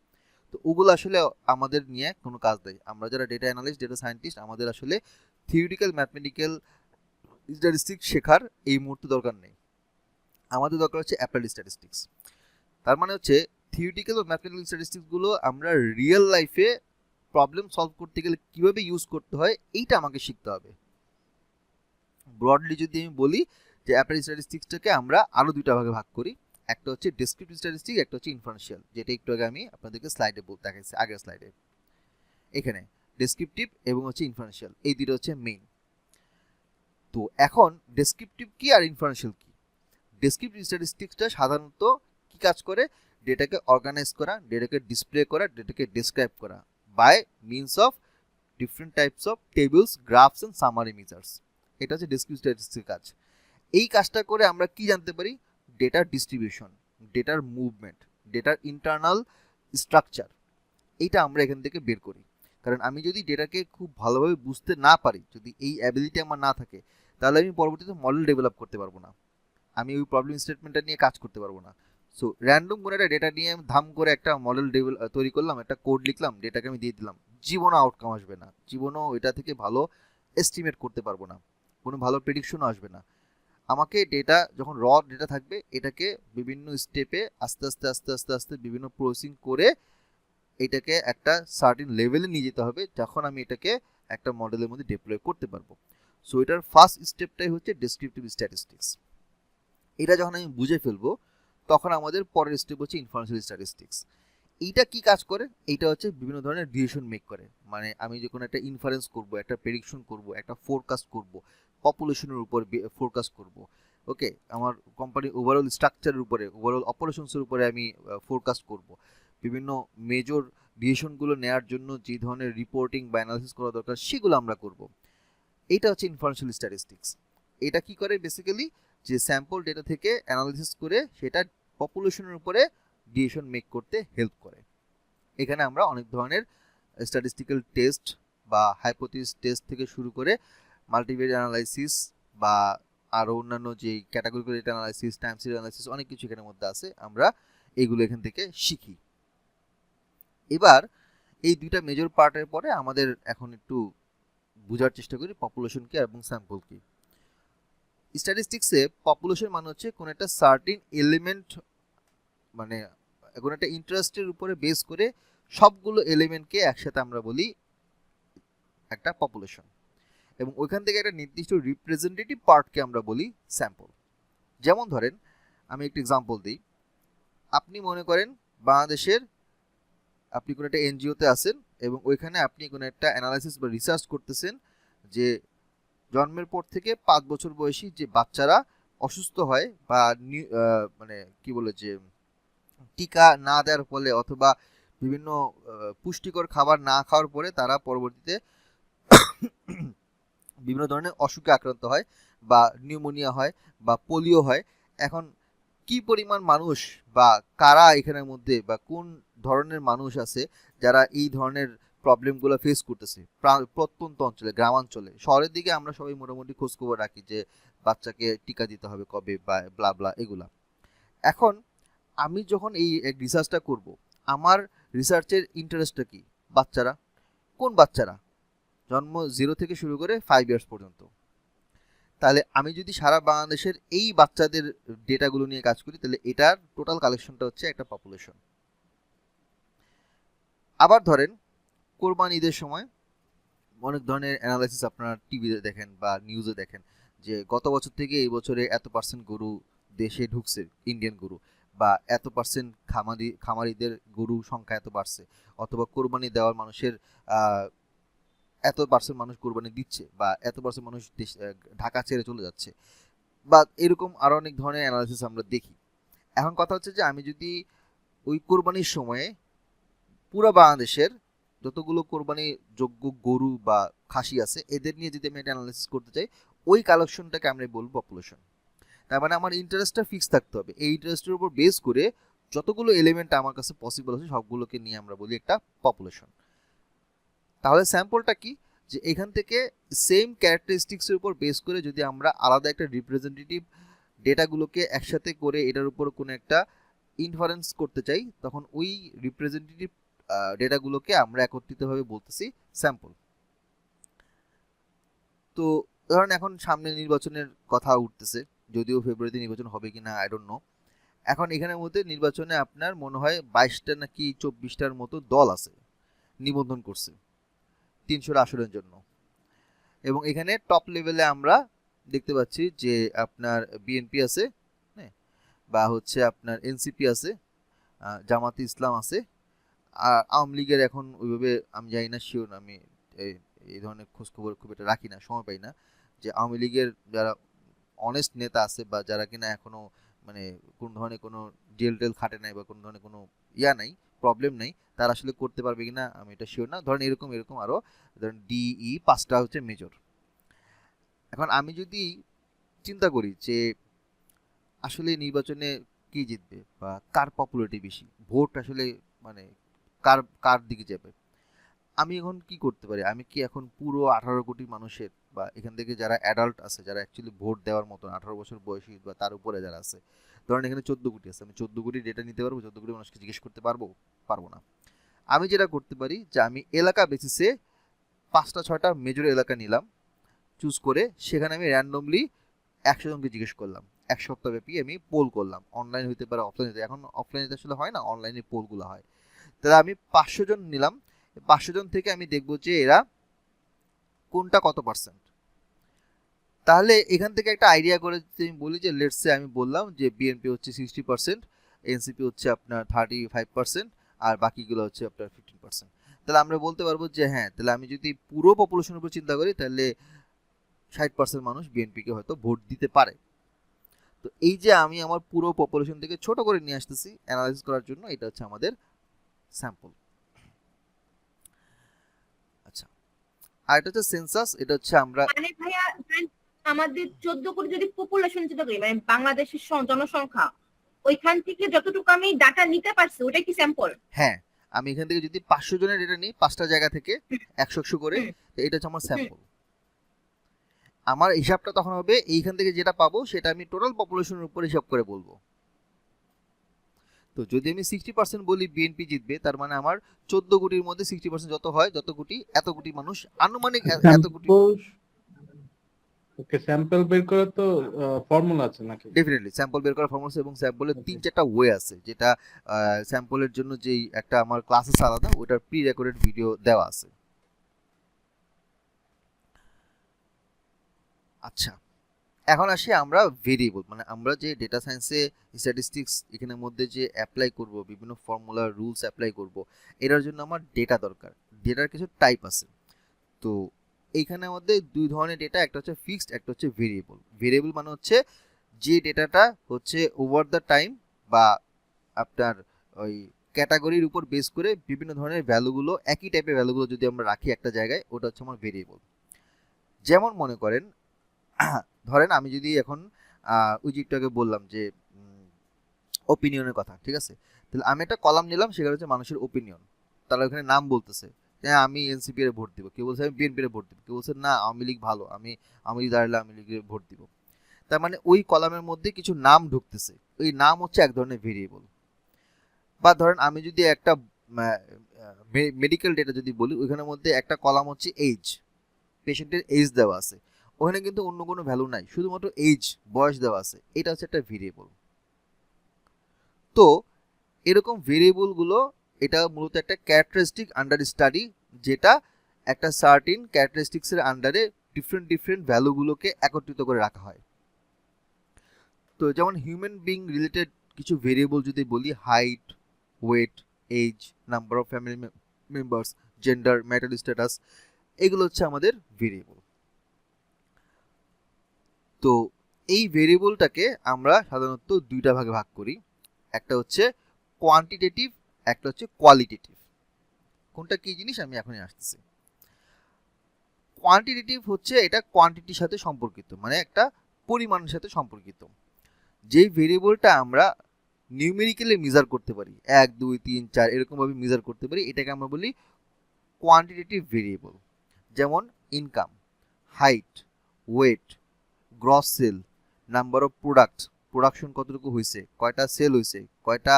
তো ওগুলো আসলে আমাদের নিয়ে কোনো কাজ দেয়। আমরা যারা ডেটা অ্যানালিস্ট, ডেটা সায়েন্টিস্ট, আমাদের আসলে থিওরিটিক্যাল ম্যাথমেটিক্যাল স্ট্যাটিস্টিক্স শেখার এই মুহূর্তে দরকার নেই। আমাদের দরকার হচ্ছে অ্যাপ্লাইড স্ট্যাটিস্টিক্স। তার মানে হচ্ছে থিওরিটিক্যাল ও ম্যাথমেটিক্যাল স্ট্যাটিস্টিক্সগুলো আমরা রিয়েল লাইফে প্রবলেম সলভ করতে গেলে কীভাবে ইউজ করতে হয় এইটা আমাকে শিখতে হবে। ব্রডলি যদি আমি বলি যে অ্যাপ্লাইড স্ট্যাটিস্টিক্সটাকে আমরা আরও দুইটা ভাগে ভাগ করি। একটা হচ্ছে ডেসক্রিপটিভ স্ট্যাটিস্টিক্স, একটা হচ্ছে ইনফারেন্সিয়াল, যেটা একটু আগে আমি আপনাদেরকে স্লাইডে দেখাচ্ছি, আগের স্লাইডে। এখানে ডেসক্রিপটিভ এবং হচ্ছে ইনফারেন্সিয়াল, এই দুটো হচ্ছে মেইন। তো এখন ডেসক্রিপটিভ কি আর ইনফারেন্সিয়াল কি? ডেসক্রিপটিভ স্ট্যাটিস্টিক্সটা সাধারণত কি কাজ করে? ডেটাকে অর্গানাইজ করা, ডেটাকে ডিসপ্লে করা, ডেটাকে ডেসক্রাইব করা by means of different types of tables, graphs and summary measures. এটা হচ্ছে ডেসক্রিপটিভ স্ট্যাটিস্টিক্সের কাজ। এই কাজটা করে আমরা কি জানতে পারি? ডেটার ডিস্ট্রিবিউশন, ডেটার মুভমেন্ট, ডেটার ইন্টারনাল স্ট্রাকচার, এইটা আমরা এখান থেকে বের করি। কারণ আমি যদি ডেটাকে খুব ভালোভাবে বুঝতে না পারি, যদি এই অ্যাবিলিটি আমার না থাকে, তাহলে আমি পরবর্তীতে মডেল ডেভেলপ করতে পারবো না, আমি ওই প্রবলেম স্টেটমেন্টটা নিয়ে কাজ করতে পারবো না। সো র্যান্ডম কোনো একটা ডেটা নিয়ে আমি ধাম করে একটা মডেল তৈরি করলাম, একটা কোড লিখলাম, ডেটাকে আমি দিয়ে দিলাম, জীবনও আউটকাম আসবে না, জীবনও এটা থেকে ভালো এস্টিমেট করতে পারবো না, কোনো ভালো প্রেডিকশনও আসবে না। আমাকে ডেটা যখন ডেটা থাকবে, এটাকে বিভিন্ন স্টেপে আস্তে আস্তে আস্তে আস্তে আস্তে বিভিন্ন প্রসেসিং করে এটাকে একটা সার্টেন লেভেলে নিয়ে যেতে হবে, যখন আমি এটাকে একটা মডেলের মধ্যে ডিপ্লয় করতে পারবো। সো এটার ফার্স্ট স্টেপটাই হচ্ছে ডেসক্রিপটিভ স্ট্যাটিস্টিক্স। এটা যখন আমি বুঝে ফেলবো, তখন আমাদের পরের স্টেপ হচ্ছে ইনফারেন্সিয়াল স্ট্যাটিস্টিক্স। এইটা কি কাজ করে? এইটা হচ্ছে বিভিন্ন ধরনের ডিসিশন মেক করে। মানে আমি যখন একটা ইনফারেন্স করব, একটা প্রেডিকশন করব, একটা ফোরকাস্ট করব, পপুলেশনের উপর ফোরকাস্ট করব, ওকে, আমার কোম্পানির ওভারঅল স্ট্রাকচারের উপরে, ওভারঅল অপারেশনসের উপরে আমি ফোরকাস্ট করব, বিভিন্ন মেজর ডিসিশনগুলো নেওয়ার জন্য যে ধরনের রিপোর্টিং বা অ্যানালিসিস করা দরকার সেগুলো আমরা করব। এইটা হচ্ছে ইনফারেন্সিয়াল স্ট্যাটিস্টিক্স। এটা কি করে? বেসিক্যালি যে স্যাম্পল ডেটা থেকে অ্যানালিসিস করে সেটা পপুলেশনের উপরে ডিসিশন মেক করতে হেল্প করে। এখানে আমরা অনেক ধরনের স্ট্যাটিস্টিক্যাল টেস্ট বা হাইপোথিসিস টেস্ট থেকে শুরু করে মাল্টিভেরিয়েট অ্যানালাইসিস বা আরও অন্যান্য যে categorical data analysis, time series analysis, অনেক কিছু এখানের মধ্যে আছে, আমরা এইগুলো এখান থেকে শিখি। এবার এই দুইটা মেজর পার্টের পরে আমাদের এখন একটু বোঝার চেষ্টা করি পপুলেশন কি এবং স্যাম্পল কি। স্ট্যাটিস্টিক্সে পপুলেশন মানে হচ্ছে কোনো একটা সার্টিন এলিমেন্ট, মানে কোনো একটা ইন্টারেস্টের উপরে বেস করে সবগুলো এলিমেন্টকে একসাথে আমরা বলি একটা পপুলেশন, এবং ওইখান থেকে একটা নির্দিষ্ট রিপ্রেজেন্টেটিভ পার্টকে আমরা বলি স্যাম্পল। যেমন ধরেন আমি একটু এক্সাম্পল দিই। আপনি মনে করেন বাংলাদেশের আপনি কোনো একটা এনজিওতে আছেন এবং ওইখানে আপনি কোনো একটা অ্যানালাইসিস বা রিসার্চ করতেছেন যে জন্মের পর থেকে 5 বছর বয়সী যে বাচ্চারা অসুস্থ হয় বা মানে কি বলে যে টিকা না দেওয়ার ফলে অথবা বিভিন্ন পুষ্টিকর খাবার না খাওয়ার পরে তারা পরবর্তীতে বিভিন্ন ধরনের অসুখে আক্রান্ত হয় বা নিউমোনিয়া হয় বা পোলিও হয়। এখন কি পরিমাণ মানুষ বা কারা এখানের মধ্যে বা কোন ধরনের মানুষ আছে যারা এই ধরনের প্রবলেমগুলো ফেস করতেছে প্রত্যন্ত অঞ্চলে, গ্রামাঞ্চলে, শহরের দিকে আমরা সবাই মোটামুটি খোঁজখবর রাখি যে বাচ্চাকে টিকা দিতে হবে কবে বা ব্লা ব্লা এগুলা। এখন আমি যখন এই রিসার্চটা করব, আমার রিসার্চের ইন্টারেস্টটা কি? বাচ্চারা। কোন বাচ্চারা? জন্ম 0 থেকে শুরু করে 5 ইয়ার্স পর্যন্ত। তাহলে আমি যদি সারা বাংলাদেশের এই বাচ্চাদের ডেটাগুলো নিয়ে কাজ করি, তাহলে এটার টোটাল কালেকশনটা হচ্ছে একটা পপুলেশন। আবার ধরেন কোরবানি ঈদের সময় অনেক ধরনের অ্যানালাইসিস আপনারা টিভিতে দেখেন বা নিউজে দেখেন যে গত বছর থেকে এই বছরে এত পার্সেন্ট গরু দেশে ঢুকছে, ইন্ডিয়ান গরু, বা এত পার্সেন্ট খামারিদের গরু সংখ্যা এত বাড়ছে, অথবা কোরবানি দেওয়ার মানুষের এত পার্সেন্ট মানুষ কোরবানি দিচ্ছে, বা এত পার্সেন্ট মানুষ ঢাকা ছেড়ে চলে যাচ্ছে, বা এরকম আরও অনেক ধরনের অ্যানালাইসিস আমরা দেখি। এখন কথা হচ্ছে যে আমি যদি ওই কোরবানির সময়ে পুরো বাংলাদেশের যতগুলো কোরবানি যোগ্য গরু বা খাসি আছে এদের নিয়ে যদি আমি একটা অ্যানালাইসিস করতে চাই, ওই কালেকশনটাকে আমরা বলবো পপুলেশন। তার মানে আমার ইন্টারেস্টটা ফিক্স থাকতে হবে। এই ইন্টারেস্টের উপর বেস করে যতগুলো এলিমেন্ট আমার কাছে পসিবল আছে সবগুলোকে নিয়ে আমরা বলি একটা পপুলেশন। তাহলে স্যাম্পলটা কি, যে এখান থেকে সেম ক্যারেক্টারিস্টিক্সের উপর বেস করে যদি আমরা আলাদা একটা রিপ্রেজেন্টেটিভ ডেটাগুলোকে একসাথে করে এটার উপর কোনো একটা ইনফারেন্স করতে চাই, তখন ওই রিপ্রেজেন্টেটিভ ডেটাগুলোকে আমরা একত্রিতভাবে বলতেছি স্যাম্পল। তো ধরেন এখন সামনে নির্বাচনের কথা উঠতেছে, যদিও ফেব্রুয়ারিতে নির্বাচন হবে কিনা আই ডোন্ট নো। এখন এখানের মধ্যে নির্বাচনে আপনার মনে হয় 22টা নাকি 24টার মতো দল আছে নিবন্ধন করছে 300 আসনের জন্য। এবং এখানে টপ লেভেলে আমরা দেখতে পাচ্ছি যে আপনার বিএনপি আছে, হ্যাঁ, বা হচ্ছে আপনার এনসিপি আছে, জামাতে ইসলাম আছে, আর আওয়ামী লীগের এখন ওইভাবে আমি জানি না, শিওর আমি এই ধরনের খোঁজখবর খুব একটা রাখি না, সময় পাই না, যে আওয়ামী লীগের যারা অনেস্ট নেতা আছে বা যারা কিনা এখনো মানে কোন ধরনের কোনো জেল টেল খাটে নাই বা কোনো ধরনের কোনো নাই, প্রবলেম নাই, তারা আসলে করতে পারবে কিনা আমি এটা শিওর না। ধরেন এরকম এরকম আরও ধরেন ডিই 5টা হচ্ছে মেজর। এখন আমি যদি চিন্তা করি যে আসলে নির্বাচনে কি জিতবে বা কার পপুলারিটি বেশি, ভোট আসলে মানে কার কার দিকে যাবে, আমি এখন কি করতে পারি? আমি কি এখন পুরো 18 কোটি মানুষের বা এখান থেকে যারা অ্যাডাল্ট আছে, যারা অ্যাকচুয়ালি ভোট দেওয়ার মতন 18 বছর বয়সী বা তার উপরে যারা আছে, ধরেন এখানে 14 কোটি আছে, আমি 14 কোটি ডেটা নিতে পারবো? 14 কোটি মানুষকে জিজ্ঞেস করতে পারবো? পারবো না। আমি যেটা করতে পারি যে আমি এলাকা বেসিসে 5টা 6টা মেজর এলাকা নিলাম চুজ করে, সেখানে আমি র্যান্ডমলি 100 জনকে জিজ্ঞেস করলাম, 1 সপ্তাহ ব্যাপী আমি পোল করলাম, অনলাইন হতে পারে অফলাইন হতে, এখন অফলাইনে আসলে হয় না, অনলাইনে পোলগুলো হয়। তাহলে আমি 500 জন নিলাম, 500 জন থেকে আমি দেখবো যে এরা কোনটা কত পার্সেন্ট। তাহলে এখান থেকে একটা আইডিয়া করে যদি আমি বলি যে লেটসে আমি বললাম যে বিএনপি হচ্ছে 60%, এনসিপি হচ্ছে আপনার 35%, আর বাকিগুলো হচ্ছে আপনার 15%। তাহলে আমরা বলতে পারবো যে হ্যাঁ, তাহলে আমি যদি পুরো পপুলেশনের উপর চিন্তা করি তাহলে 60% মানুষ বিএনপিকে হয়তো ভোট দিতে পারে। তো এই যে আমি আমার পুরো পপুলেশন থেকে ছোট করে নিয়ে আসতেছি অ্যানালাইসিস করার জন্য, এটা হচ্ছে আমাদের স্যাম্পল। আচ্ছা, আর এটা হচ্ছে সেন্সাস, এটা হচ্ছে আমরা মানে ভাইয়া আমাদের 14 কোটি যদি পপুলেশন চিন্তা করি, মানে বাংলাদেশের জনসংখ্যা, ওইখান থেকে যতটুকু আমি ডাটা নিতে পারছি ওটাই কি স্যাম্পল? হ্যাঁ, আমি এখান থেকে যদি 500 জনের ডেটা নিই 5টা জায়গা থেকে 100 করে, তো এটা হচ্ছে আমার স্যাম্পল। আমার হিসাবটা তখন হবে এইখান থেকে যেটা পাবো সেটা আমি টোটাল পপুলেশনের উপর হিসাব করে বলবো। তো যদি আমি 60% বলি বিএনপি জিতবে, তার মানে আমার 14 কোটির মধ্যে 60% যত হয়, যত কোটি, এত কোটি মানুষ আনুমানিক এত কোটি। ওকে, স্যাম্পল বের করে তো ফর্মুলা আছে নাকি? ডেফিনেটলি স্যাম্পল বের করার ফর্মুলা এবং স্যাম্পলের 3-4টা ওয়ে আছে, যেটা স্যাম্পলের জন্য যেই একটা আমার ক্লাসেস আলাদা, ওটার প্রি রেকর্ডেড ভিডিও দেওয়া আছে। আচ্ছা, এখন আসি আমরা ভেরিয়েবল, মানে আমরা যে ডেটা সায়েন্সে স্ট্যাটিস্টিক্স এখানের মধ্যে যে অ্যাপ্লাই করব, বিভিন্ন ফর্মুলা রুলস অ্যাপ্লাই করব, এটার জন্য আমার ডেটা দরকার। ডেটার কিছু টাইপ আছে। তো এইখানের মধ্যে দুই ধরনের ডেটা, একটা হচ্ছে ফিক্সড, একটা হচ্ছে ভেরিয়েবল। ভেরিয়েবল মানে হচ্ছে যে ডেটাটা হচ্ছে ওভার দ্য টাইম বা আপনার ওই ক্যাটাগরির উপর বেস করে বিভিন্ন ধরনের ভ্যালুগুলো, একই টাইপের ভ্যালুগুলো যদি আমরা রাখি একটা জায়গায়, ওটা হচ্ছে আমার ভেরিয়েবল। যেমন মনে করেন ধরেন আমি যদি এখন ওই যে একটু আগে বললাম যে ওপিনিয়নের কথা, ঠিক আছে, তাহলে আমি একটা কলাম নিলাম, সেখানে হচ্ছে মানুষের ওপিনিয়ন, তারা ওখানে নাম বলতেছে, হ্যাঁ আমি এনসিপি এর ভোট দিব, কেউ বলছে আমি বিএনপি এর ভোট দিব, কেউ বলছে না আওয়ামী লীগ ভালো, আমি আওয়ামী লীগ দাঁড়ালে আওয়ামী লীগের ভোট দিব। তার মানে ওই কলামের মধ্যে কিছু নাম ঢুকতেছে, ওই নাম হচ্ছে এক ধরনের ভেরিয়েবল। বা ধরেন আমি যদি একটা মেডিকেল ডেটা যদি বলি, ওইখানের মধ্যে একটা কলাম হচ্ছে এইজ, পেশেন্টের এইজ দেওয়া আছে, ওখানে কিন্তু অন্য কোনো ভ্যালু নাই, শুধুমাত্র এইজ, বয়স দেওয়া আছে, এটা হচ্ছে একটা ভেরিয়েবল। তো এরকম ভেরিয়েবলগুলো, এটা মূলত একটা ক্যারেক্টারিস্টিক আন্ডার স্টাডি, যেটা একটা সার্টিন ক্যারেক্টারিস্টিক্সের আন্ডারে ডিফারেন্ট ভ্যালুগুলোকে একত্রিত করে রাখা হয়। তো যেমন হিউম্যান বিং রিলেটেড কিছু ভেরিয়েবল যদি বলি, height, weight, age, number of family members, gender, marital status, এগুলো হচ্ছে আমাদের ভেরিয়েবল। তো এই ভেরিয়েবলটাকে আমরা সাধারণত দুইটা ভাগে ভাগ করি, একটা হচ্ছে কোয়ান্টিটেটিভ, একটা হচ্ছে কোয়ালিটেটিভ। কোনটা কি জিনিস আমি এখনই আসতেছি। কোয়ান্টিটেটিভ হচ্ছে এটা কোয়ান্টিটির সাথে সম্পর্কিত, মানে একটা পরিমাণের সাথে সম্পর্কিত। যেই ভেরিয়েবলটা আমরা নিউমেরিক্যালি মেজার করতে পারি, 1 2 3 4 এরকমভাবে মেজার করতে পারি, এটাকে আমরা বলি কোয়ান্টিটেটিভ ভেরিয়েবল। যেমন income, height, weight, gross sale, number of product, production কতটুকু হয়েছে, কয়টা সেল হয়েছে, কয়টা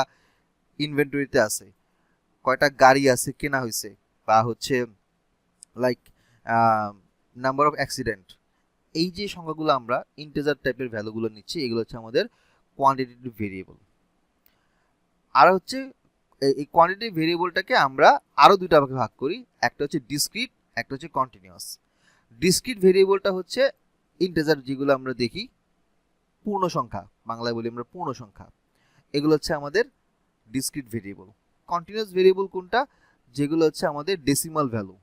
ইনভেন্টরিতে আছে, কয়টা গাড়ি আছে কেনা হয়েছে, বা হচ্ছে লাইক নাম্বার অফ অ্যাক্সিডেন্ট। এই যে সংখ্যাগুলো আমরা ইন্টিজার টাইপের ভ্যালুগুলো নিচ্ছি, এগুলো হচ্ছে আমাদের কোয়ান্টিটেটিভ ভেরিয়েবল। আর হচ্ছে এই কোয়ান্টিটেটিভ ভেরিয়েবলটাকে আমরা আরও দুইটা ভাগে ভাগ করি, একটা হচ্ছে ডিসক্রিট, একটা হচ্ছে কন্টিনিউয়াস। ডিসক্রিট ভেরিয়েবলটা হচ্ছে ইন্টিজার, যেগুলো আমরা দেখি পূর্ণ সংখ্যা, বাংলায় বলি আমরা পূর্ণ সংখ্যা, এগুলো হচ্ছে আমাদের ডিসক্রিট ভেরিয়েবল। কন্টিনিউয়াস ভেরিয়েবল কোনটা, যেগুলো হচ্ছে আমাদের ডেসিমাল ভ্যালু,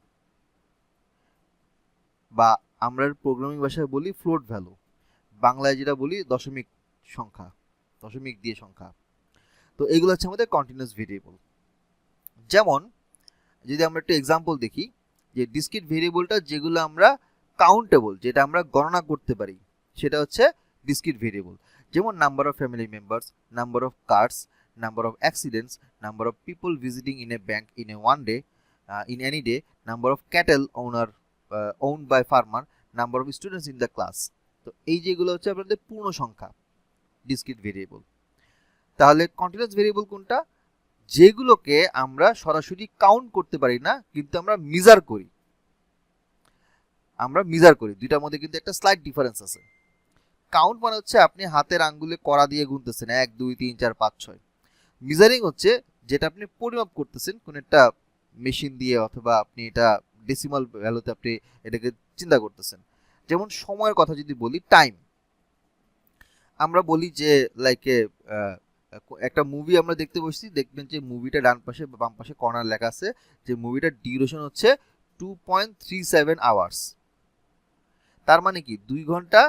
বা আমরা প্রোগ্রামিং ভাষায় বলি ফ্লোট ভ্যালু, বাংলায় যেটা বলি দশমিক সংখ্যা, দশমিক দিয়ে সংখ্যা। তো এগুলো হচ্ছে আমাদের কন্টিনিউয়াস ভেরিয়েবল। যেমন যদি আমরা একটু এক্সাম্পল দেখি, যে ডিসক্রিট ভেরিয়েবলটা যেগুলো আমরা কাউন্টেবল, যেটা আমরা গণনা করতে পারি, সেটা হচ্ছে ডিসক্রিট ভেরিয়েবল। যেমন number of family members, number of cars, number of accidents, number of people visiting in a bank in a one day, in any day, number of cattle owner owned by farmer, number of students in the class. তো এই যেগুলো হচ্ছে আপনাদের পূর্ণ সংখ্যা, discrete variable. তাহলে continuous variable কোনটা, যেগুলোকে আমরা সরাসরি কাউন্ট করতে পারি না, কিন্তু আমরা মেজার করি। দুইটার মধ্যে কিন্তু একটা স্লাইট ডিফারেন্স আছে। কাউন্ট মানে হচ্ছে আপনি হাতের আঙ্গুলে কড়া দিয়ে গুনতেছেন 1 2 3 4 5 6। মেজারিং হচ্ছে যেটা আপনি পরিমাপ করতেছেন কোন একটা মেশিন দিয়ে, অথবা আপনি এটা ডেসিমাল ভ্যালুতে আপনি এটাকে চিন্তা করতেছেন। যেমন সময়ের কথা যদি বলি, টাইম, আমরা বলি যে লাইক একটা মুভি আমরা দেখতে বসছি, দেখবেন যে মুভিটা ডান পাশে বা বাম পাশে কর্নার লেখা আছে যে মুভিটার ডিউরেশন হচ্ছে 2.37 আওয়ার্স। তার মানে কি 2 ঘন্টা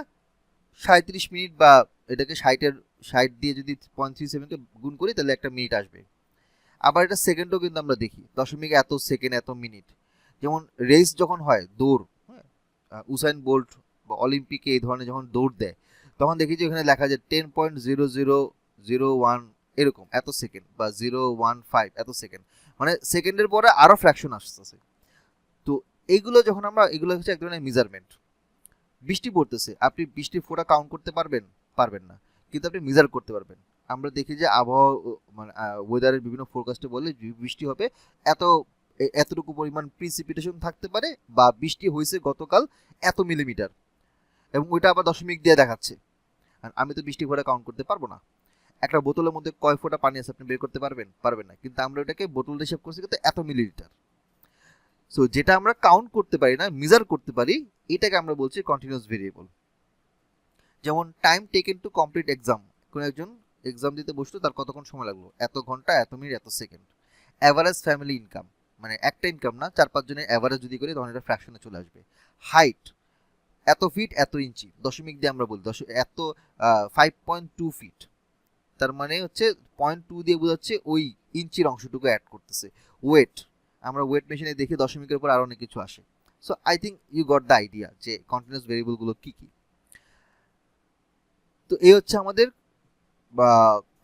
37 মিনিট, বা এটাকে 60 দিয়ে যদি 0.37কে গুণ করি তাহলে একটা মিনিট আসবে। আবার এটা সেকেন্ডও কিন্তু আমরা দেখি, দশমিক এত সেকেন্ড এত মিনিট। যেমন রেস যখন হয়, দৌড়, উসাইন বোল্ট বা অলিম্পিকে এই ধরনের যখন দৌড় দেয়, তখন দেখি যে ওখানে লেখা যায় 10.0001 এরকম এত সেকেন্ড, বা 0.15 এত সেকেন্ড, মানে সেকেন্ডের পরে আরো ফ্র্যাকশন আসতেছে। তো এইগুলো যখন আমরা, এগুলো হচ্ছে এক ধরনের মেজারমেন্ট। বৃষ্টি পড়তেছে, আপনি বৃষ্টির ফোঁটা কাউন্ট করতে পারবেন না, কিন্তু আপনি মেজার করতে পারবেন। আমরা দেখি যে আবহাওয়া মানে ওয়েদারের বিভিন্ন ফোরকাস্টে বলে বৃষ্টি হবে, এতটুকু পরিমাণ প্রিসিপিটেশন থাকতে পারে, বা বৃষ্টি হয়েছে গতকাল এত মিলিমিটার, এবং ওইটা আবার দশমিক দিয়ে দেখাচ্ছে। আর আমি তো বৃষ্টি ফোঁটা কাউন্ট করতে পারবো না। একটা বোতলের মধ্যে কয় ফোঁটা পানি আছে আপনি বের করতে পারবেন না, কিন্তু আমরা ওটাকে বোতল দিয়ে হিসাব করছি কিন্তু এত মিলিলিটার। সো যেটা আমরা কাউন্ট করতে পারি না, মেজার করতে পারি, এটাকে আমরা বলছি কন্টিনিউয়াস ভেরিয়েবল। যেমন time taken to complete exam, কোন একজন এক্সাম দিতে বসলো, তার কতক্ষণ সময় লাগলো, এত ঘন্টা এত মিনিট এত সেকেন্ড। অ্যাভারেজ ফ্যামিলি ইনকাম, মানে একটা ইনকাম না, 4-5 জনের অ্যাভারেজ যদি করি তখন এটা ফ্র্যাকশনে চলে আসবে। হাইট, এত ফিট এত ইঞ্চি, দশমিক দিয়ে আমরা বলি এত 5.2 ফিট, তার মানে হচ্ছে 0.2 দিয়ে বোঝাচ্ছে ওই ইঞ্চির অংশটুকু অ্যাড করতেছে। ওয়েট, আমরা ওয়েট মেশিনে দেখি দশমিকের উপর আরো অনেক কিছু আসে। So I think you got the idea যে কন্টিনিউয়াস ভেরিয়েবলগুলো কি কি। তো এই হচ্ছে আমাদের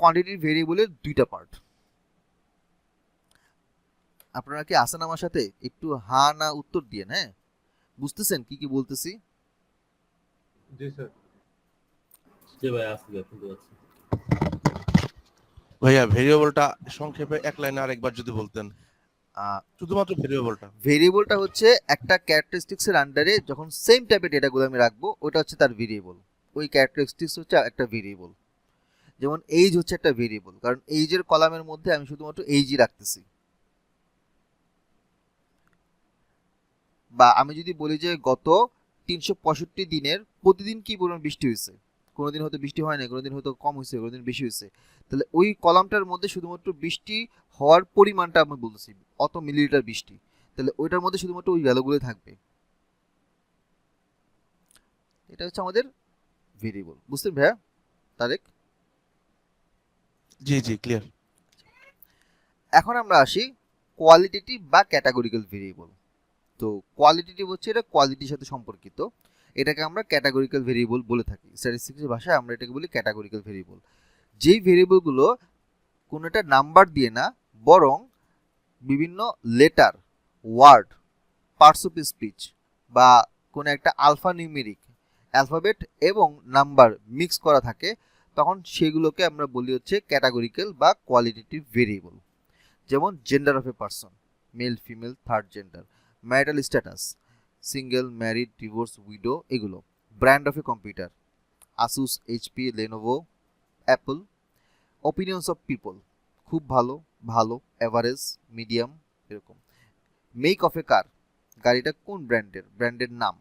কোয়ান্টিটিভ ভেরিয়েবলের দুইটা পার্ট। আপনারা কি আছেন আমার সাথে? একটু হ্যাঁ না উত্তর দিয়ে, হ্যাঁ, বুঝতেছেন কি কি বলতেছি? জি স্যার। জি ভাই, আসলে শুনতে পাচ্ছি। ভাইয়া ভেরিয়েবলটা সংক্ষেপে এক লাইনে আরেকবার যদি বলতেন, শুধুমাত্র ভেরিয়েবলটা। ভেরিয়েবলটা হচ্ছে একটা ক্যারেক্টারিস্টিক্স এর আন্ডারে যখন সেম টাইপের ডেটাগুলো আমি রাখবো, ওটা হচ্ছে তার ভেরিয়েবল। ওই ক্যারেক্টারিস্টিক্স হচ্ছে একটা ভেরিয়েবল। যেমন এইজ হচ্ছে একটা ভেরিয়েবল, কারণ এইজের কলামের মধ্যে আমি শুধুমাত্র এইজই রাখতেছি। বা আমি যদি বলি যে গত 365 দিনের প্রতিদিন কি পরিমাণ বৃষ্টি হয়েছে, কোনোদিন হয়তো বৃষ্টি হয় না, কোনোদিন হয়তো কম হয়েছে, কোনোদিন বেশি হয়েছে, তাহলে ওই কলামটার মধ্যে শুধুমাত্র বৃষ্টি হওয়ার পরিমাণটা আমি বলতেছি, অত মিলিলিটার বৃষ্টি, তাহলে ওইটার মধ্যে শুধুমাত্র ওই ভ্যালুগুলো থাকবে। এটা হচ্ছে আমাদের ভেরিয়েবল। বুঝছেন ভাইয়া তারেক? জি জি, ক্লিয়ার। এখন আমরা আসি কোয়ালিটেটিভ বা ক্যাটাগরিক্যাল ভেরিয়েবল। তো কোয়ালিটেটিভ হচ্ছে এটা কোয়ালিটির সাথে সম্পর্কিত। এটাকে আমরা ক্যাটাগরিক্যাল ভেরিয়েবল বলে থাকি। স্ট্যাটিস্টিক্সের ভাষায় আমরা এটাকে বলি ক্যাটাগরিক্যাল ভেরিয়েবল। যেই ভেরিয়েবলগুলো কোনো একটা নাম্বার দিয়ে না, বরং বিভিন্ন letter, word, parts of speech বা কোনো একটা আলফা নিউমেরিক, অ্যালফাবেট এবং নাম্বার মিক্স করা থাকে, তখন সেগুলোকে আমরা বলি হচ্ছে ক্যাটাগরিক্যাল বা কোয়ালিটেটিভ ভেরিয়েবল। যেমন gender of a person, male, female, third gender, marital status, single, married, divorce, widow, এগুলো। Brand of a computer, Asus, HP, Lenovo, Apple. Opinions of people, খুব ভালো, ভালো, অ্যাভারেজ, মিডিয়াম, এরকম। মেক অফ এ কার, গাড়িটা কোন ব্র্যান্ডের, ব্র্যান্ডের নাম।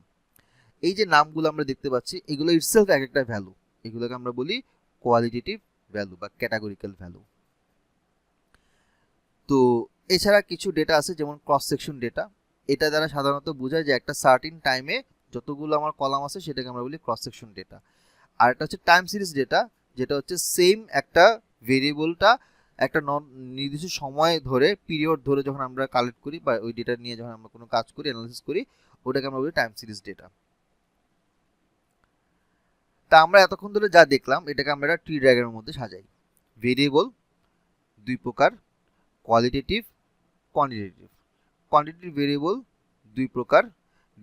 এই যে নামগুলো আমরা দেখতে পাচ্ছি, এগুলো ইটসেলফ এক একটা ভ্যালু, এগুলোকে আমরা বলি কোয়ালিটেটিভ ভ্যালু বা ক্যাটাগরিক্যাল ভ্যালু। তো এছাড়া কিছু ডেটা আছে যেমন ক্রস সেকশন ডেটা, এটা দ্বারা সাধারণত বোঝায় যে একটা সার্টিন টাইমে যতগুলো আমার কলাম আছে সেটাকে আমরা বলি ক্রস সেকশন ডেটা। আর একটা হচ্ছে টাইম সিরিজ ডেটা, যেটা হচ্ছে সেম একটা ভেরিয়েবলটা একটা নির্দিষ্ট সময় ধরে, পিরিয়ড ধরে যখন আমরা কালেক্ট করি বা ওই ডেটা নিয়ে যখন আমরা কোনো কাজ করি, অ্যানালিসিস করি, ওটাকে আমরা বলি টাইম সিরিজ ডেটা। তা আমরা এতক্ষণ ধরে যা দেখলাম এটাকে আমরা একটা ট্রি ডায়াগ্রামের মধ্যে সাজাই। ভেরিয়েবল দুই প্রকার, কোয়ালিটেটিভ, কোয়ান্টিটেটিভ। কোয়ান্টিটেটিভ ভেরিয়েবল দুই প্রকার,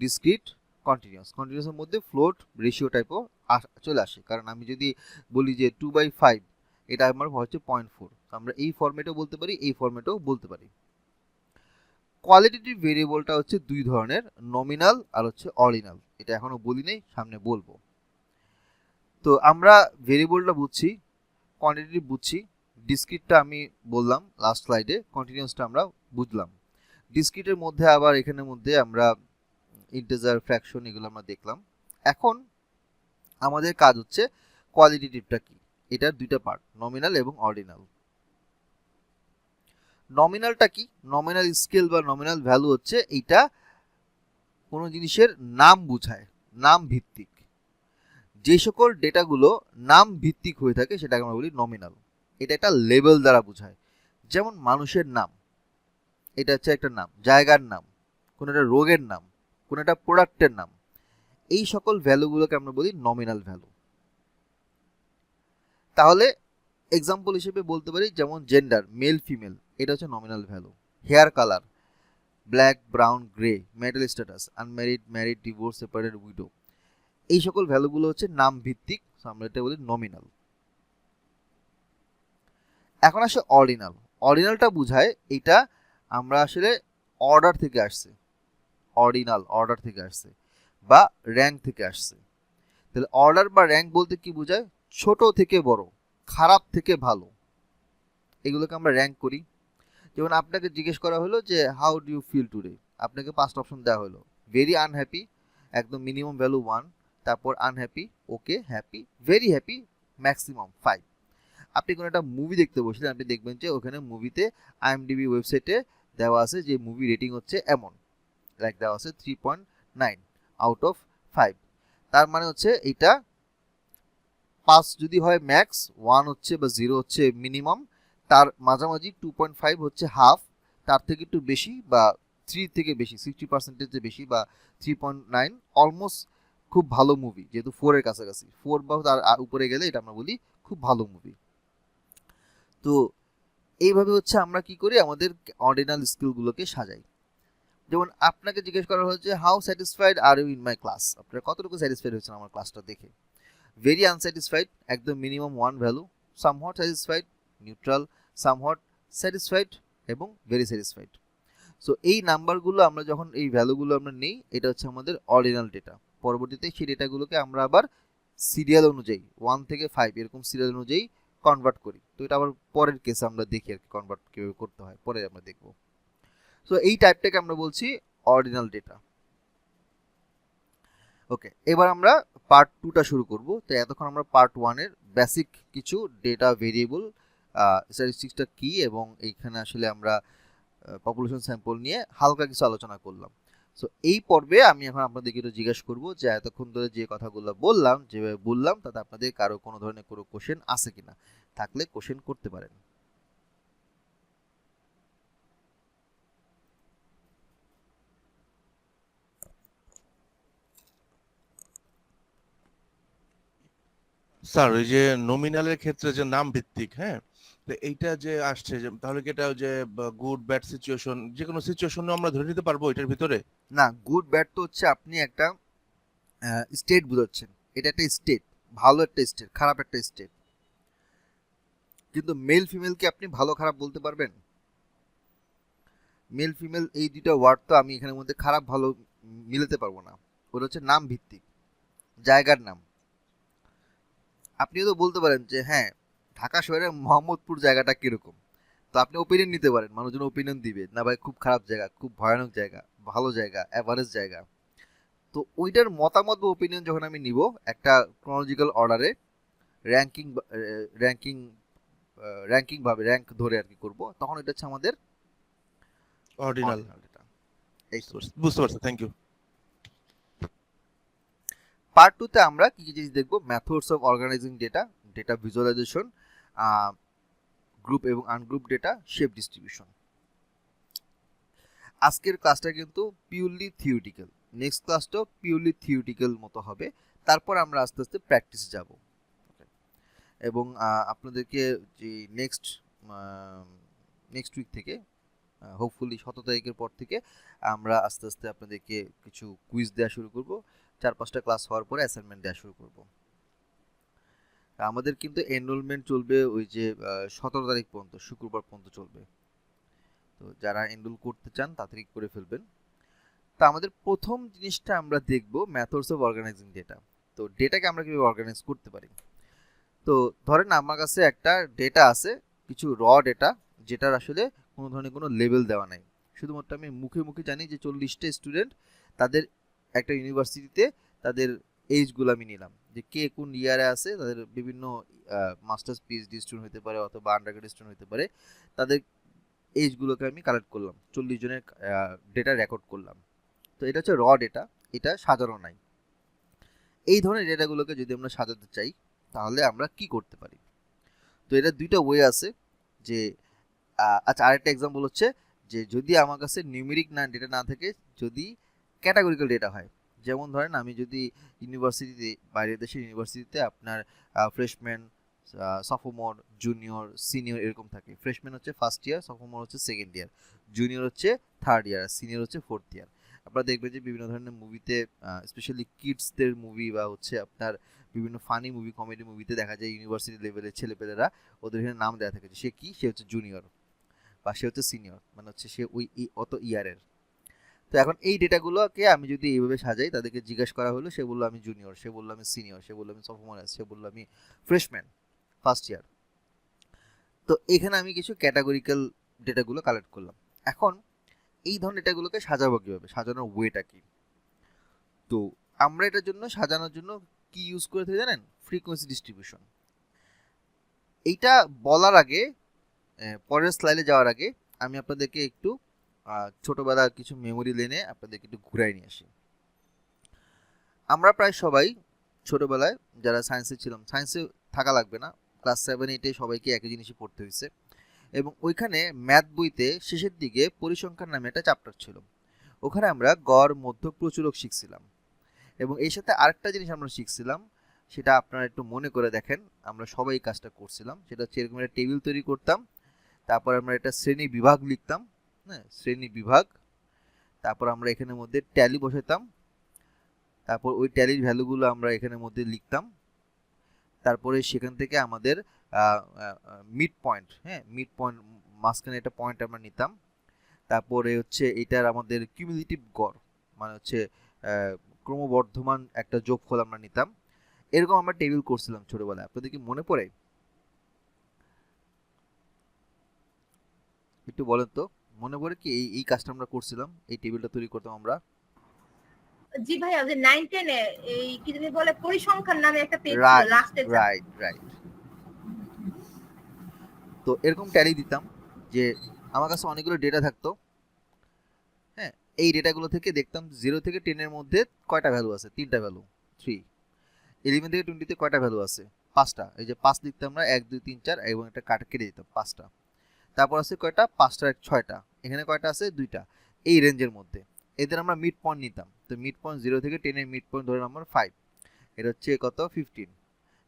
ডিসক্রিট, কন্টিনিউয়াস। কন্টিনিউয়াসের মধ্যে ফ্লোট, রেশিও টাইপও চলে আসে, কারণ আমি যদি বলি যে 2/5 এটা আমার হচ্ছে 0.4, আমরা এই ফরম্যাটেও বলতে পারি, এই ফরম্যাটেও বলতে পারি। কোয়ালিটেটিভ ভেরিয়েবলটা হচ্ছে দুই ধরনের, নমিনাল আর হচ্ছে অর্ডিনাল। এটা এখনো বলি নেই, সামনে বলবো। তো আমরা ভেরিয়েবলটা বুঝছি, কোয়ান্টিটেটিভ বুঝছি, ডিসক্রিটটা আমি বললাম লাস্ট স্লাইডে, কন্টিনিউয়াসটা আমরা বুঝলাম। ডিসক্রিটের মধ্যে আবার এখানের মধ্যে আমরা ইন্টিজার, ফ্র্যাকশন, এগুলো আমরা দেখলাম। এখন আমাদের কাজ হচ্ছে কোয়ালিটেটিভটা কি, এটার দুইটা পার্ট, নমিনাল এবং অর্ডিনাল। নমিনালটা কি? নমিনাল স্কেল বা নমিনাল ভ্যালু হচ্ছে এইটা কোনো জিনিসের নাম বোঝায়, নাম ভিত্তিক। যে সকল ডেটাগুলো নাম ভিত্তিক হয়ে থাকে সেটাকে আমরা বলি নমিনাল। এটা একটা লেবেল দ্বারা বোঝায়। যেমন মানুষের নাম, এটা হচ্ছে একটা নাম, জায়গার নাম, কোনো একটা রোগের নাম, কোনো একটা প্রোডাক্টের নাম। এই সকল ভ্যালুগুলোকে আমরা বলি নমিনাল ভ্যালু। তাহলে এক্সাম্পল হিসেবে বলতে পারি, যেমন জেন্ডার, মেল, ফিমেল, এটা হচ্ছে nominal value. Hair colour, black, brown, grey, marital status, unmarried, married, divorce, separated, widow, এই সকল ভ্যালুগুলো হচ্ছে নাম ভিত্তিক, আমরা এটা বলি নমিনাল। এখন আসে অর্ডিনাল। অর্ডিনালটা বোঝায় এটা আমরা আসলে অর্ডার থেকে আসছে, অর্ডিনাল অর্ডার থেকে আসছে বা র্যাঙ্ক থেকে আসছে। তাহলে অর্ডার বা র্যাঙ্ক বলতে কি বোঝায়? ছোট থেকে বড়, খারাপ থেকে ভালো, এগুলোকে আমরা র্যাঙ্ক করি। যেমন আপনাকে জিজ্ঞেস করা হলো যে how do you feel today, আপনাকে 5টা অপশন দেওয়া হলো, ভেরি আনহ্যাপি, একদম মিনিমাম ভ্যালু 1, তারপর unhappy, okay, happy, very happy, maximum 5। আপনি কোনো একটা মুভি দেখতে বসলেন, আপনি দেখবেন যে ওখানে মুভিতে আইএমডিবি ওয়েবসাইটে দেওয়া আছে যে মুভি রেটিং হচ্ছে এমন, লাইক দেওয়া আছে 3.9 আউট অফ 5। তার মানে হচ্ছে এইটা 5 যদি হয় ম্যাক্স, 1 হচ্ছে বা 0 হচ্ছে মিনিমাম, তার মাঝামাঝি 2.5 হচ্ছে হাফ, তার থেকে একটু বেশি বা 3 থেকে বেশি, 60% বেশি বা 3.9 অলমোস্ট খুব ভালো মুভি, যেহেতু 4 এর কাছাকাছি, 4 বা তার উপরে গেলে এটা আমরা বলি খুব ভালো মুভি। তো এইভাবে হচ্ছে আমরা কি করি, আমাদের অর্ডিনাল স্কিলগুলোকে সাজাই। যেমন আপনাকে জিজ্ঞেস করা হচ্ছে how satisfied are you in my class, আপনারা কতটুকু স্যাটিসফাইড হয়েছেন আমার ক্লাসটা দেখে। ভেরি আনস্যাটিসফাইড, একদম minimum 1 value, somewhat satisfied, neutral, somewhat satisfied এবং ভেরি স্যাটিসফাইড। সো এই নাম্বারগুলো আমরা যখন এই ভ্যালুগুলো আমরা নেই, এটা হচ্ছে আমাদের অর্ডিনাল ডেটা। পরবর্তীতে সেই ডেটাগুলোকে আমরা আবার সিরিয়াল অনুযায়ী 1 থেকে 5 এরকম সিরিয়াল অনুযায়ী কনভার্ট করি। তো এটা আবার পরের কেসে আমরা দেখি আর কি কনভার্ট কীভাবে করতে হয়, পরে আমরা দেখব। সো এই টাইপটাকে আমরা বলছি অর্ডিনাল ডেটা। ওকে, এবার আমরা পার্ট 2টা শুরু করব। তো এতক্ষণ আমরা পার্ট 1-এর বেসিক কিছু ডেটা ভেরিয়েবল, স্ট্যাটিস্টিক্সটা কি এবং এইখানে আসলে আমরা পপুলেশন স্যাম্পল নিয়ে হালকা কিছু আলোচনা করলাম। সো এই পর্বে আমি এখন আপনাদেরকে একটু জিজ্ঞাসা করব যে এতক্ষণ ধরে যে কথাগুলো বললাম, যেভাবে বললাম, তাতে আপনাদের কারো কোনো ধরনের কোনো কোশ্চেন আছে কিনা, থাকলে কোশ্চেন করতে পারেন। স্যার ওই যে নমিনালের ক্ষেত্রে যে নাম ভিত্তিক, হ্যাঁ, তো এইটা যে আসছে যে তাহলে কি এটা যে গুড ব্যাড সিচুয়েশন যে কোনো সিচুয়েশনে আমরা ধরে নিতে পারবো এটার ভিতরে? না, গুড ব্যাড তো হচ্ছে আপনি একটা স্টেট বোঝাচ্ছেন, এটা একটা স্টেট, ভালো একটা স্টেট, খারাপ একটা স্টেট। কিন্তু মেল ফিমেলকে আপনি ভালো খারাপ বলতে পারবেন? মেল ফিমেল এই দুইটা ওয়ার্ড তো আমি এখানের মধ্যে খারাপ ভালো মিলাতে পারবো না। ওটা হচ্ছে নাম ভিত্তিক, জায়গার নাম। আপনিও তো বলতে পারেন যে হ্যাঁ, ঢাকা শহরের মোহাম্মদপুর জায়গাটা কিরকম, তো আপনি ওপিনিয়ন নিতে পারেন, মানুষজন ওপিনিয়ন দিবে না ভাই খুব খারাপ জায়গা, খুব ভয়ানক জায়গা, ভালো জায়গা, অ্যাভারেজ জায়গা। তো ওইটার মতামত বা ওপিনিয়ন যখন আমি নিব একটা ক্রোনোলজিক্যাল অর্ডারে, র্যাঙ্কিং র্যাঙ্কিং র্যাঙ্কিং ভাবে র্যাঙ্ক ধরে আর কি করব, তখন এটা হচ্ছে আমাদের অর্ডিনাল। ordinal data। এই তো। বুঝতে পারছি, থ্যাংক ইউ। পার্ট 2 তে আমরা কি কি জিনিস দেখব? Methods of organizing data, data visualization, group এবং আনগ্রুপ ডেটা, শেপ ডিস্ট্রিবিউশন। আজকের ক্লাসটা কিন্তু পিওরলি থিওরিটিক্যাল, নেক্সট ক্লাসটাও পিওরলি থিওরিটিক্যাল মতো হবে, তারপর আমরা আস্তে আস্তে প্র্যাকটিসে যাব। এবং আপনাদেরকে যে নেক্সট উইক থেকে হোপফুলি 17 তারিখের পর থেকে আমরা আস্তে আস্তে আপনাদেরকে কিছু কুইজ দেওয়া শুরু করব, 4-5টা ক্লাস হওয়ার পরে অ্যাসাইনমেন্ট দেওয়া শুরু করব। আমাদের কিন্তু এনরোলমেন্ট চলবে ওই যে 17 তারিখ পর্যন্ত, শুক্রবার পর্যন্ত চলবে। তো যারা এনরোল করতে চান তাড়াতাড়ি করে ফেলবেন। তো আমাদের প্রথম জিনিসটা আমরা দেখব মেথডস অফ অর্গানাইজিং ডেটা। তো ডেটাকে আমরা কিভাবে অর্গানাইজ করতে পারি। তো ধরেন আমার কাছে একটা ডেটা আছে, কিছু র ডেটা, যেটার আসলে কোনো ধরনের কোনো লেভেল দেওয়া নাই, শুধুমাত্র আমি মুখে মুখে জানি যে 40টা স্টুডেন্ট, তাদের একটা ইউনিভার্সিটিতে তাদের এইজগুলো আমি নিলাম, যে কে কোন ইয়ারে আছে, তাদের বিভিন্ন মাস্টার্স পিএইচডি স্টুডেন্ট হতে পারে অথবা আন্ডারগ্রেড স্টুডেন্ট হতে পারে, তাদের এইজগুলোকে আমি কালেক্ট করলাম, 40 জনের ডেটা রেকর্ড করলাম। তো এটা হচ্ছে র ডেটা, এটা সাজানো নাই। এই ধরনের ডেটাগুলোকে যদি আমরা সাজাতে চাই তাহলে আমরা কি করতে পারি? তো এটা দুইটা ওয়ে আছে। যে আচ্ছা, আরেকটা এক্সাম্পল হচ্ছে যে যদি আমার কাছে নিউমেরিক না ডেটা না থাকে, যদি ক্যাটাগরিক্যাল ডেটা হয়, যেমন ধরেন আমি যদি ইউনিভার্সিটিতে, বাইরের দেশের ইউনিভার্সিটিতে আপনার ফ্রেশম্যান, সফোমোর, জুনিয়র, সিনিয়র এরকম থাকে। ফ্রেশম্যান হচ্ছে ফার্স্ট ইয়ার, সফোমোর হচ্ছে সেকেন্ড ইয়ার, জুনিয়র হচ্ছে থার্ড ইয়ার, সিনিয়র হচ্ছে ফোর্থ ইয়ার। আপনারা দেখবেন যে বিভিন্ন ধরনের মুভিতে, স্পেশালি কিডসদের মুভি বা হচ্ছে আপনার বিভিন্ন ফানি মুভি, কমেডি মুভিতে দেখা যায় ইউনিভার্সিটি লেভেলের ছেলেপেলেরা, ওদের এখানে নাম দেওয়া থাকে যে সে কি, সে হচ্ছে জুনিয়র বা সে হচ্ছে সিনিয়র, মানে হচ্ছে সে ওই অত ইয়ারের। তো এখন এই ডেটাগুলোকে আমি যদি এইভাবে সাজাই, তাদেরকে জিজ্ঞাসা করা হলো, সে বললো আমি জুনিয়র, সে বললো আমি সিনিয়র, সে বললো আমি সফটওয়্যার, সে বললো আমি ফ্রেশম্যান ফার্স্ট ইয়ার। তো এখানে আমি কিছু ক্যাটাগরিক্যাল ডেটাগুলো কালেক্ট করলাম। এখন এই ধরনের ডেটাগুলোকে সাজাবো কীভাবে, সাজানোর ওয়েটা কি? তো আমরা এটার জন্য সাজানোর জন্য কি ইউজ করে থাকি জানেন? Frequency distribution. এইটা বলার আগে, পরের স্লাইডে যাওয়ার আগে আমি আপনাদেরকে একটু ছোটবেলার কিছু মেমোরি লেনে আপনাদেরকে একটু ঘুরাই নিয়ে আসি। আমরা প্রায় সবাই ছোটবেলায় যারা সায়েন্সে ছিলাম, সায়েন্সে থাকা লাগবে না, ক্লাস 7-8 সবাইকে একই জিনিসই পড়তে হয়েছে। এবং ওইখানে ম্যাথ বইতে শেষের দিকে পরিসংখ্যান নামে একটা চ্যাপ্টার ছিল, ওখানে আমরা গড়, মধ্য, প্রচুরক শিখছিলাম। এবং এই সাথে আরেকটা জিনিস আমরা শিখছিলাম, সেটা আপনারা একটু মনে করে দেখেন, আমরা সবাই এই কাজটা করছিলাম। সেটা হচ্ছে এরকম একটা টেবিল তৈরি করতাম, তারপর আমরা একটা শ্রেণী বিভাগ লিখতাম, হ্যাঁ, শ্রেণী বিভাগ, তারপর আমরা এখানের মধ্যে ট্যালি বসাতাম, তারপর ওই ট্যালির ভ্যালুগুলো আমরা এখানের মধ্যে লিখতাম, তারপরে সেখান থেকে আমাদের মিড পয়েন্ট, হ্যাঁ, মিড পয়েন্ট, মাঝখানে একটা পয়েন্ট আমরা নিতাম। তারপরে হচ্ছে এটার আমাদের কিউমুলেটিভ গড়, মানে হচ্ছে ক্রমবর্ধমান একটা যোগফল আমরা নিতাম। এরকম আমরা টেবিল করছিলাম ছোটবেলায়, আপনাদের কি মনে পড়ে? একটু বলেন তো, মনে পড়ে কি এই কাজটা আমরা করছিলাম, এই টেবিলটা তৈরি করতাম আমরা? জি ভাইয়া, যে 9-10 এ এই কি জানি বলে পরিসংখ্যান নামে একটা পেজ ছিল রাইট লাস্টে। Right right. তো এরকম ট্যালি দিতাম যে আমার কাছে অনেকগুলো ডেটা থাকতো, হ্যাঁ, এই ডেটাগুলো থেকে দেখতাম 0 থেকে 10 এর মধ্যে কয়টা ভ্যালু আছে, 3টা ভ্যালু, 3। 11 থেকে 20 কয়টা ভ্যালু আছে, 5টা। এই যে 5 লিখতাম আমরা, 1 2 3 4 এবং একটা কাট কেটে দিতাম, 5টা। তারপর আছে কয়টা, 5টা 6টা, এখানে কয়টা আছে, 2টা। এই রেঞ্জের মধ্যে এদের আমরা মিড পয়েন্ট নিতাম। তো মিড পয়েন্ট 0 থেকে 10 এর মিড পয়েন্ট ধরে আমরা 5, এটা হচ্ছে কত, 15।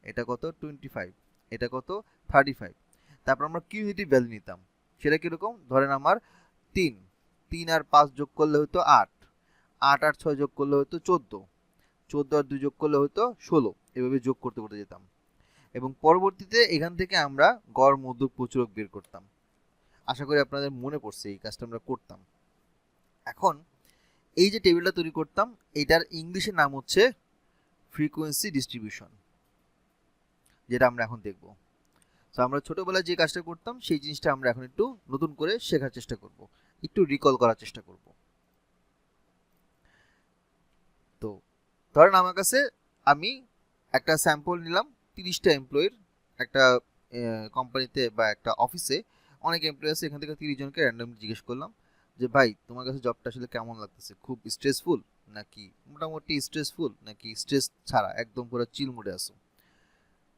এটা কত 25, এটা কত 35। তারপর আমরা কিউমুলেটিভ ভ্যালু নিতাম, সেটা কিরকম, ধরেন আমার 3 3 আর 5 যোগ করলে হতো 8, 8 আর 6 যোগ করলে হতো 14, 14 আর 2 যোগ করলে হতো 16, এভাবে যোগ করতে করতে যেতাম। এবং পরবর্তীতে এখান থেকে আমরা গড় মধ্যক প্রচুরক বের করতাম। আশা করি আপনাদের মনে পড়ছে এই কাজটা আমরা করতাম। এখন এই যে টেবিলটা তৈরি করতাম, এটার ইংলিশের নাম হচ্ছে ফ্রিকোয়েন্সি ডিস্ট্রিবিউশন, যেটা আমরা এখন দেখব। তো আমরা ছোটবেলায় যে কাজটা করতাম সেই জিনিসটা আমরা এখন একটু নতুন করে শেখার চেষ্টা করব, একটু রিকল করার চেষ্টা করব। তো ধরেন আমার কাছে আমি একটা স্যাম্পল নিলাম 30টা এমপ্লয়ির, একটা কোম্পানিতে বা একটা অফিসে অনেক এমপ্লয়ি আছে, এখান থেকে 30 জনকে র্যান্ডমলি জিজ্ঞেস করলাম যে ভাই তোমার কাছে জবটা আসলে কেমন লাগতেছে, খুব স্ট্রেসফুল নাকি মোটামুটি স্ট্রেসফুল নাকি স্ট্রেস ছাড়া একদম পুরো চিল মুডে আছো।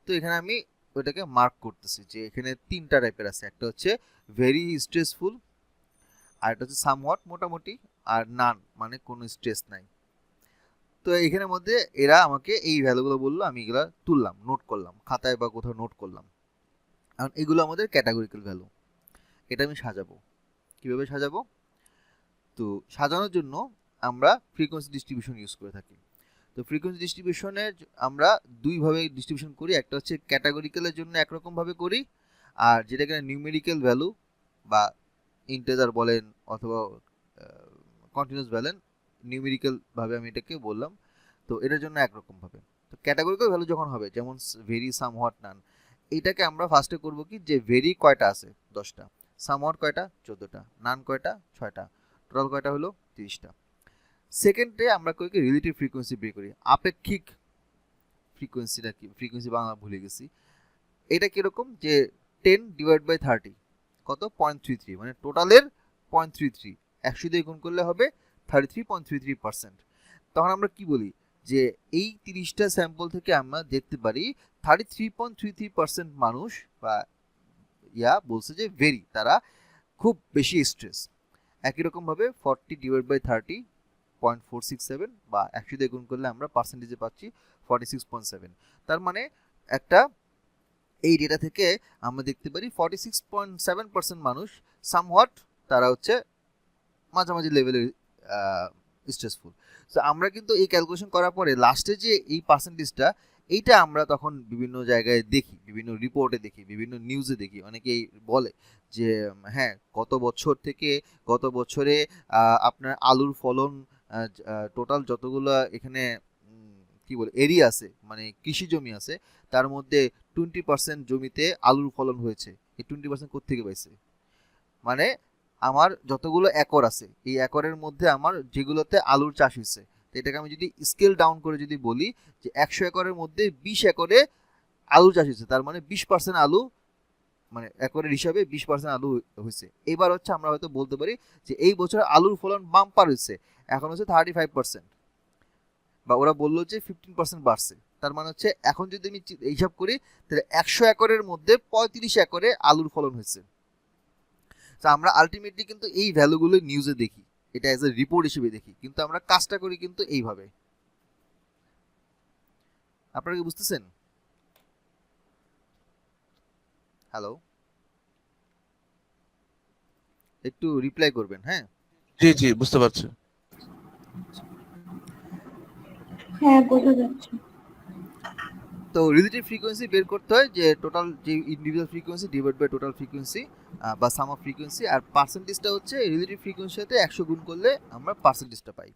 তো এখানে আমি ওইটাকে মার্ক করতেছি যে এখানে 3টা টাইপের আছে, একটা হচ্ছে ভেরি স্ট্রেসফুল, আর একটা হচ্ছে সামহট মোটামুটি, আর নান মানে কোনো স্ট্রেস নাই। তো এখানের মধ্যে এরা আমাকে এই ভ্যালুগুলো বললো, আমি এগুলো তুললাম, নোট করলাম খাতায় বা কোথাও নোট করলাম। এখন এগুলো আমাদের ক্যাটাগরিক্যাল ভ্যালু। এটা আমি সাজাবো, কিভাবে সাজাবো? তো সাজানোর জন্য আমরা ফ্রিকোয়েন্সি ডিস্ট্রিবিউশন ইউজ করে থাকি। তো ফ্রিকোয়েন্সি ডিস্ট্রিবিউশনের আমরা দুইভাবে ডিস্ট্রিবিউশন করি, একটা হচ্ছে ক্যাটাগরিক্যালের জন্য একরকমভাবে করি, আর যেটা কিনা নিউমেরিক্যাল ভ্যালু বা ইন্টিজার বলেন অথবা কন্টিনিউয়াস বলেন, নিউমেরিক্যাল ভাবে আমি এটাকে বললাম, তো এটার জন্য একরকমভাবে। তো ক্যাটাগরিক্যাল ভ্যালু যখন হবে, যেমন ভেরি, সামহট, নান, এইটাকে আমরা ফার্স্টে করব কি যে ভেরি কয়টা আছে 10টা, সামহট কয়টা 14টা, নান কয়টা 6টা, টোটাল কয়টা হলো 30টা। সেকেন্ডে আমরা কই কি রিলেটিভ ফ্রিকোয়েন্সি বের করি, আপেক্ষিক ফ্রিকোয়েন্সিটা কি, ফ্রিকোয়েন্সি বাংলা ভুলে গেছি। এটা কিরকম যে 10 ডিভাইড বাই 30 কত 0.33, মানে টোটালের 0.33, 100 দিয়ে গুণ করলে হবে 33.33%। তখন আমরা কি বলি যে এই 30টা স্যাম্পল থেকে আমরা দেখতে পারি 33.33% মানুষ বা বলছে যে ভেরি, তারা খুব বেশি স্ট্রেস। একই রকমভাবে 40 ডিভাইড বাই 30 0.467, বা 100 দিয়ে গুণ করলে আমরা পার্সেন্টেজে পাচ্ছি 46.7। তার মানে একটা এই ডেটা থেকে আমরা দেখতে পারি 46.7% মানুষ সামহট তারা হচ্ছে মাঝামাঝি লেভেলের স্ট্রেসফুল। তো আমরা কিন্তু এই ক্যালকুলেশন করার পরে লাস্টে যে এই পার্সেন্টেজটা, এইটা আমরা তখন বিভিন্ন জায়গায় দেখি, বিভিন্ন রিপোর্টে দেখি, বিভিন্ন নিউজে দেখি, অনেকেই বলে যে হ্যাঁ গত বছর থেকে গত বছরে আপনার আলুর ফলন টোটাল যতগুলো এখানে কি বলে এরিয়া আছে, মানে কৃষি জমি আছে, তার মধ্যে 20% জমিতে আলুর ফলন হয়েছে। এই 20% কোত্থেকে পাইছে, মানে আমার যতগুলো একর আছে এই একরের মধ্যে আমার যেগুলোতে আলুর চাষ হয়েছে, এটাকে আমি যদি স্কেল ডাউন করে যদি বলি যে 100 একরের মধ্যে 20 একরে আলু চাষ হয়েছে, তার মানে 20% আলু, মানে একরের হিসাবে 20% আলু হয়েছে। এবার হচ্ছে আমরা হয়তো বলতে পারি যে এই বছর আলুর ফলন বাম্পার হয়েছে, এখন হচ্ছে 35%, বা ওরা বললো যে 15% বাড়ছে। তার মানে হচ্ছে এখন যদি আমি হিসাব করি তাহলে 100 একরের মধ্যে 35 একরে আলুর ফলন হয়েছে। তো আমরা আলটিমেটলি কিন্তু এই ভ্যালুগুলো নিউজে দেখি, এটা অ্যাজ এ রিপোর্ট হিসেবে দেখি, কিন্তু আমরা কাজটা করি কিন্তু এইভাবে। আপনারা কি বুঝতেছেন? হ্যালো, একটু রিপ্লাই করবেন। হ্যাঁ জি জি বুঝতে পারছি। হ্যাঁ বোঝা যাচ্ছে। তো রিলেটিভ ফ্রিকোয়েন্সি বের করতে হয় যে টোটাল যে individual frequency divide by total frequency বা সাম অফ ফ্রিকোয়েন্সি, আর পার্সেন্টেজটা হচ্ছে রিলেটিভ ফ্রিকোয়েন্সির সাথে 100 গুণ করলে আমরা পার্সেন্টেজটা পাই।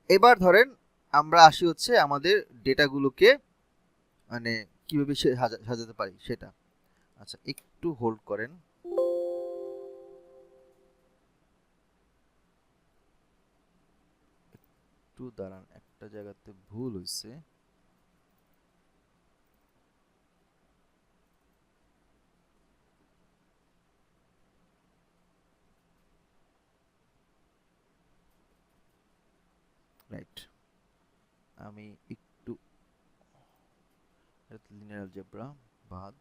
এবার ধরেন আমরা আসি হচ্ছে আমাদের ডেটাগুলোকে মানে কিভাবে সাজাতে পারি সেটা। আচ্ছা একটু হোল্ড করেন। একটু দাঁড়ান, একটা জায়গাতে ভুল হয়েছে। রাইট, আমি একটু লিনিয়ার অ্যালজেব্রা বাদ,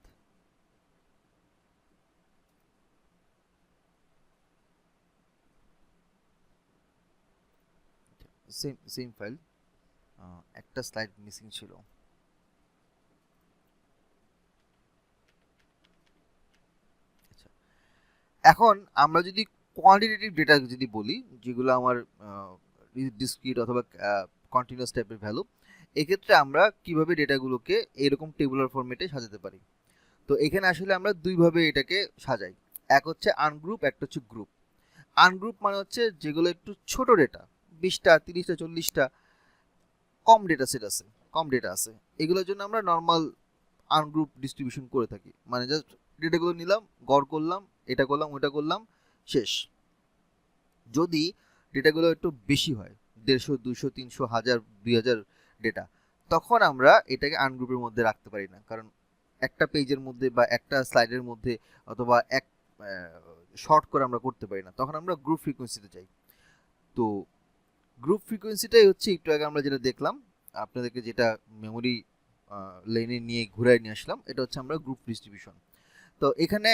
সেম ফাইল, একটা স্লাইড মিসিং ছিল। আচ্ছা, এখন আমরা যদি কোয়ান্টিটেটিভ ডেটা যদি বলি, যেগুলো আমার ডিসক্রিট অথবা কন্টিনিউয়াস টাইপের ভ্যালু, এক্ষেত্রে আমরা কিভাবে ডেটাগুলোকে এরকম টেবুলার ফরম্যাটে সাজাতে পারি। তো এখানে আসলে আমরা দুইভাবে এটাকে সাজাই, এক হচ্ছে আনগ্রুপ, একটা হচ্ছে গ্রুপ। আনগ্রুপ মানে হচ্ছে যেগুলো একটু ছোট ডেটা, 20টা 30টা 40টা, কম ডেটা সেট আছে, কম ডেটা আছে, এগুলোর জন্য আমরা নর্মাল আনগ্রুপ ডিস্ট্রিবিউশন করে থাকি। মানে জাস্ট ডেটাগুলো নিলাম, গড় করলাম, এটা করলাম ওটা করলাম, শেষ। যদি ডেটাগুলো একটু বেশি হয়, 150 200 300 1000 2000 ডেটা, তখন আমরা এটাকে আনগ্রুপের মধ্যে রাখতে পারি না, কারণ একটা পেজের মধ্যে বা একটা স্লাইডের মধ্যে অথবা এক শর্ট করে আমরা করতে পারি না, তখন আমরা গ্রুপ ফ্রিকোয়েন্সিতে যাই। তো গ্রুপ ফ্রিকোয়েন্সিটাই হচ্ছে একটু আগে আমরা যেটা দেখলাম, আপনাদেরকে যেটা মেমোরি লেনে নিয়ে ঘুরায় নিয়ে আসলাম, এটা হচ্ছে আমরা গ্রুপ ডিস্ট্রিবিউশন। তো এখানে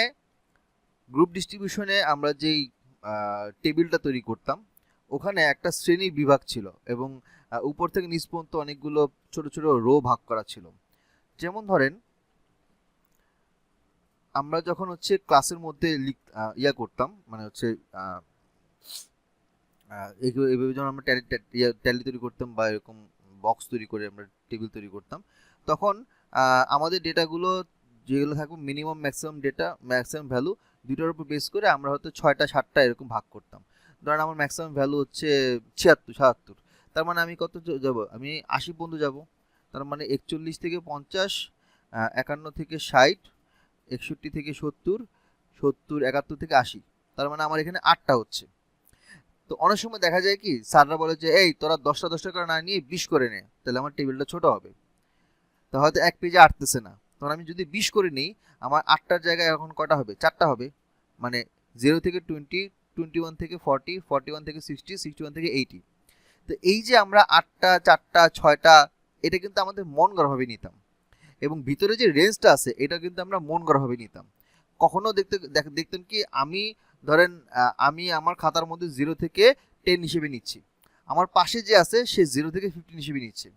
গ্রুপ ডিস্ট্রিবিউশনে আমরা যেই টেবিলটা তৈরি করতাম, ওখানে একটা শ্রেণী বিভাগ ছিল এবং উপর থেকে নিচ পর্যন্ত অনেকগুলো ছোট ছোট রো ভাগ করা ছিল। যেমন ধরেন আমরা যখন হচ্ছে ক্লাসের মধ্যে ইয়া করতাম, মানে হচ্ছে এইভাবে যখন আমরা ট্যালি তৈরি করতাম বা এরকম বক্স তৈরি করে আমরা টেবিল তৈরি করতাম, তখন আমাদের ডেটাগুলো যেগুলো থাকবে minimum maximum data maximum value দুটোর উপর বেস করে আমরা হয়তো 6টা 7টা এরকম ভাগ করতাম। ধরেন আমার ম্যাক্সিমাম ভ্যালু হচ্ছে 76 77, তার মানে আমি কত যাব, আমি 80 পর্যন্ত যাব। তার মানে 41 থেকে 50, 51 থেকে 60, 61 থেকে 70, 70 71 থেকে 80, তার মানে আমার এখানে 8টা হচ্ছে। তো অনেক সময় দেখা যায় কি স্যাররা বলে যে এই তোরা 10টা 10টা করে না নিয়ে 20 করে নে, তাহলে আমার টেবিলটা ছোট হবে। তো হয়তো এক পেজে আটতেছে না, তখন আমি যদি 20 করে নিই, আমার 8টার জায়গায় এখন কটা হবে, 4টা হবে। মানে 0 থেকে 20, 21 থেকে 40, 41 থেকে 60, 61 থেকে 80। তো এই যে আমরা 8টা 4টা 6টা, এটা কিন্তু আমাদের মন গড়াভাবে নিতাম, এবং ভিতরে যে রেঞ্জটা আছে এটা কিন্তু আমরা মন গড়াভাবে নিতাম। কখনো দেখতেন কি আমি ধরেন আমি আমার খাতার মধ্যে 0 থেকে 10 হিসেবে নিচ্ছি, আমার পাশে যে আছে সে 0 থেকে 15 হিসেবে নিচ্ছে,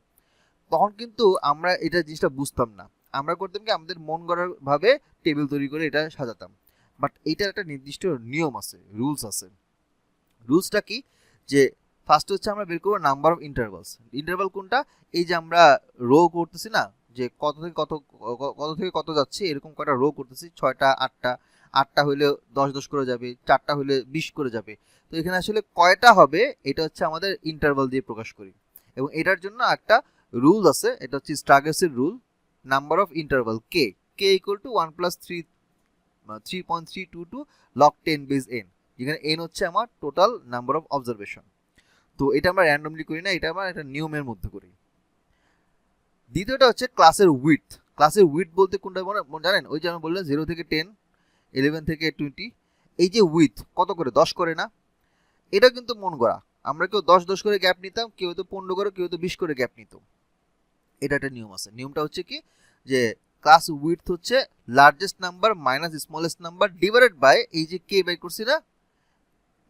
তখন কিন্তু আমরা এটা জিনিসটা বুঝতাম না। আমরা করতাম কি আমাদের মন গড়ার ভাবে টেবিল তৈরি করে এটা সাজাতাম। বাট এইটার একটা নির্দিষ্ট নিয়ম আছে, রুলস আছে। রুলসটা কি, যে ফার্স্ট হচ্ছে আমরা বের করবো নাম্বার অফ ইন্টারভালস। ইন্টারভাল কোনটা, এই যে আমরা রো করতেছি না, যে কত থেকে কত কত থেকে কত যাচ্ছে, এরকম কটা রো করতেছি, 6টা 8টা, 8টা হলে 10 10 করে যাবে, 4টা হলে 20 করে যাবে। তো এখানে আসলে কয়টা হবে এটা হচ্ছে আমাদের ইন্টারভাল দিয়ে প্রকাশ করি, এবং এটার জন্য একটা রুল আছে, এটা হচ্ছে স্ট্রাগার্সের rule, number of interval K, K equal to 1 + 3.322 log 10 base n, যেখানে n হচ্ছে আমার টোটাল নাম্বার অফ অবজারভেশন। তো এটা আমরা র্যান্ডমলি করি না, এটা আমরা একটা নিয়মের মধ্যে করি। দ্বিতীয়টা হচ্ছে ক্লাসের উইডথ। ক্লাসের উইডথ বলতে কোনটা জানেন, ওই যে আমি বললাম 0 থেকে 10, 11 থেকে 20, এই যে উইডথ কত করে, 10 করে না, এটা কিন্তু মন গড়া। আমরা কেউ 10 10 করে গ্যাপ নিতাম, কেউ তো 15 করে, কেউ তো 20 করে গ্যাপ নিত। এটা একটা নিয়ম আছে। নিয়মটা হচ্ছে কি, যে ক্লাস উইডথ হচ্ছে largest number minus smallest number divided by এই যে কে বাই করছি না,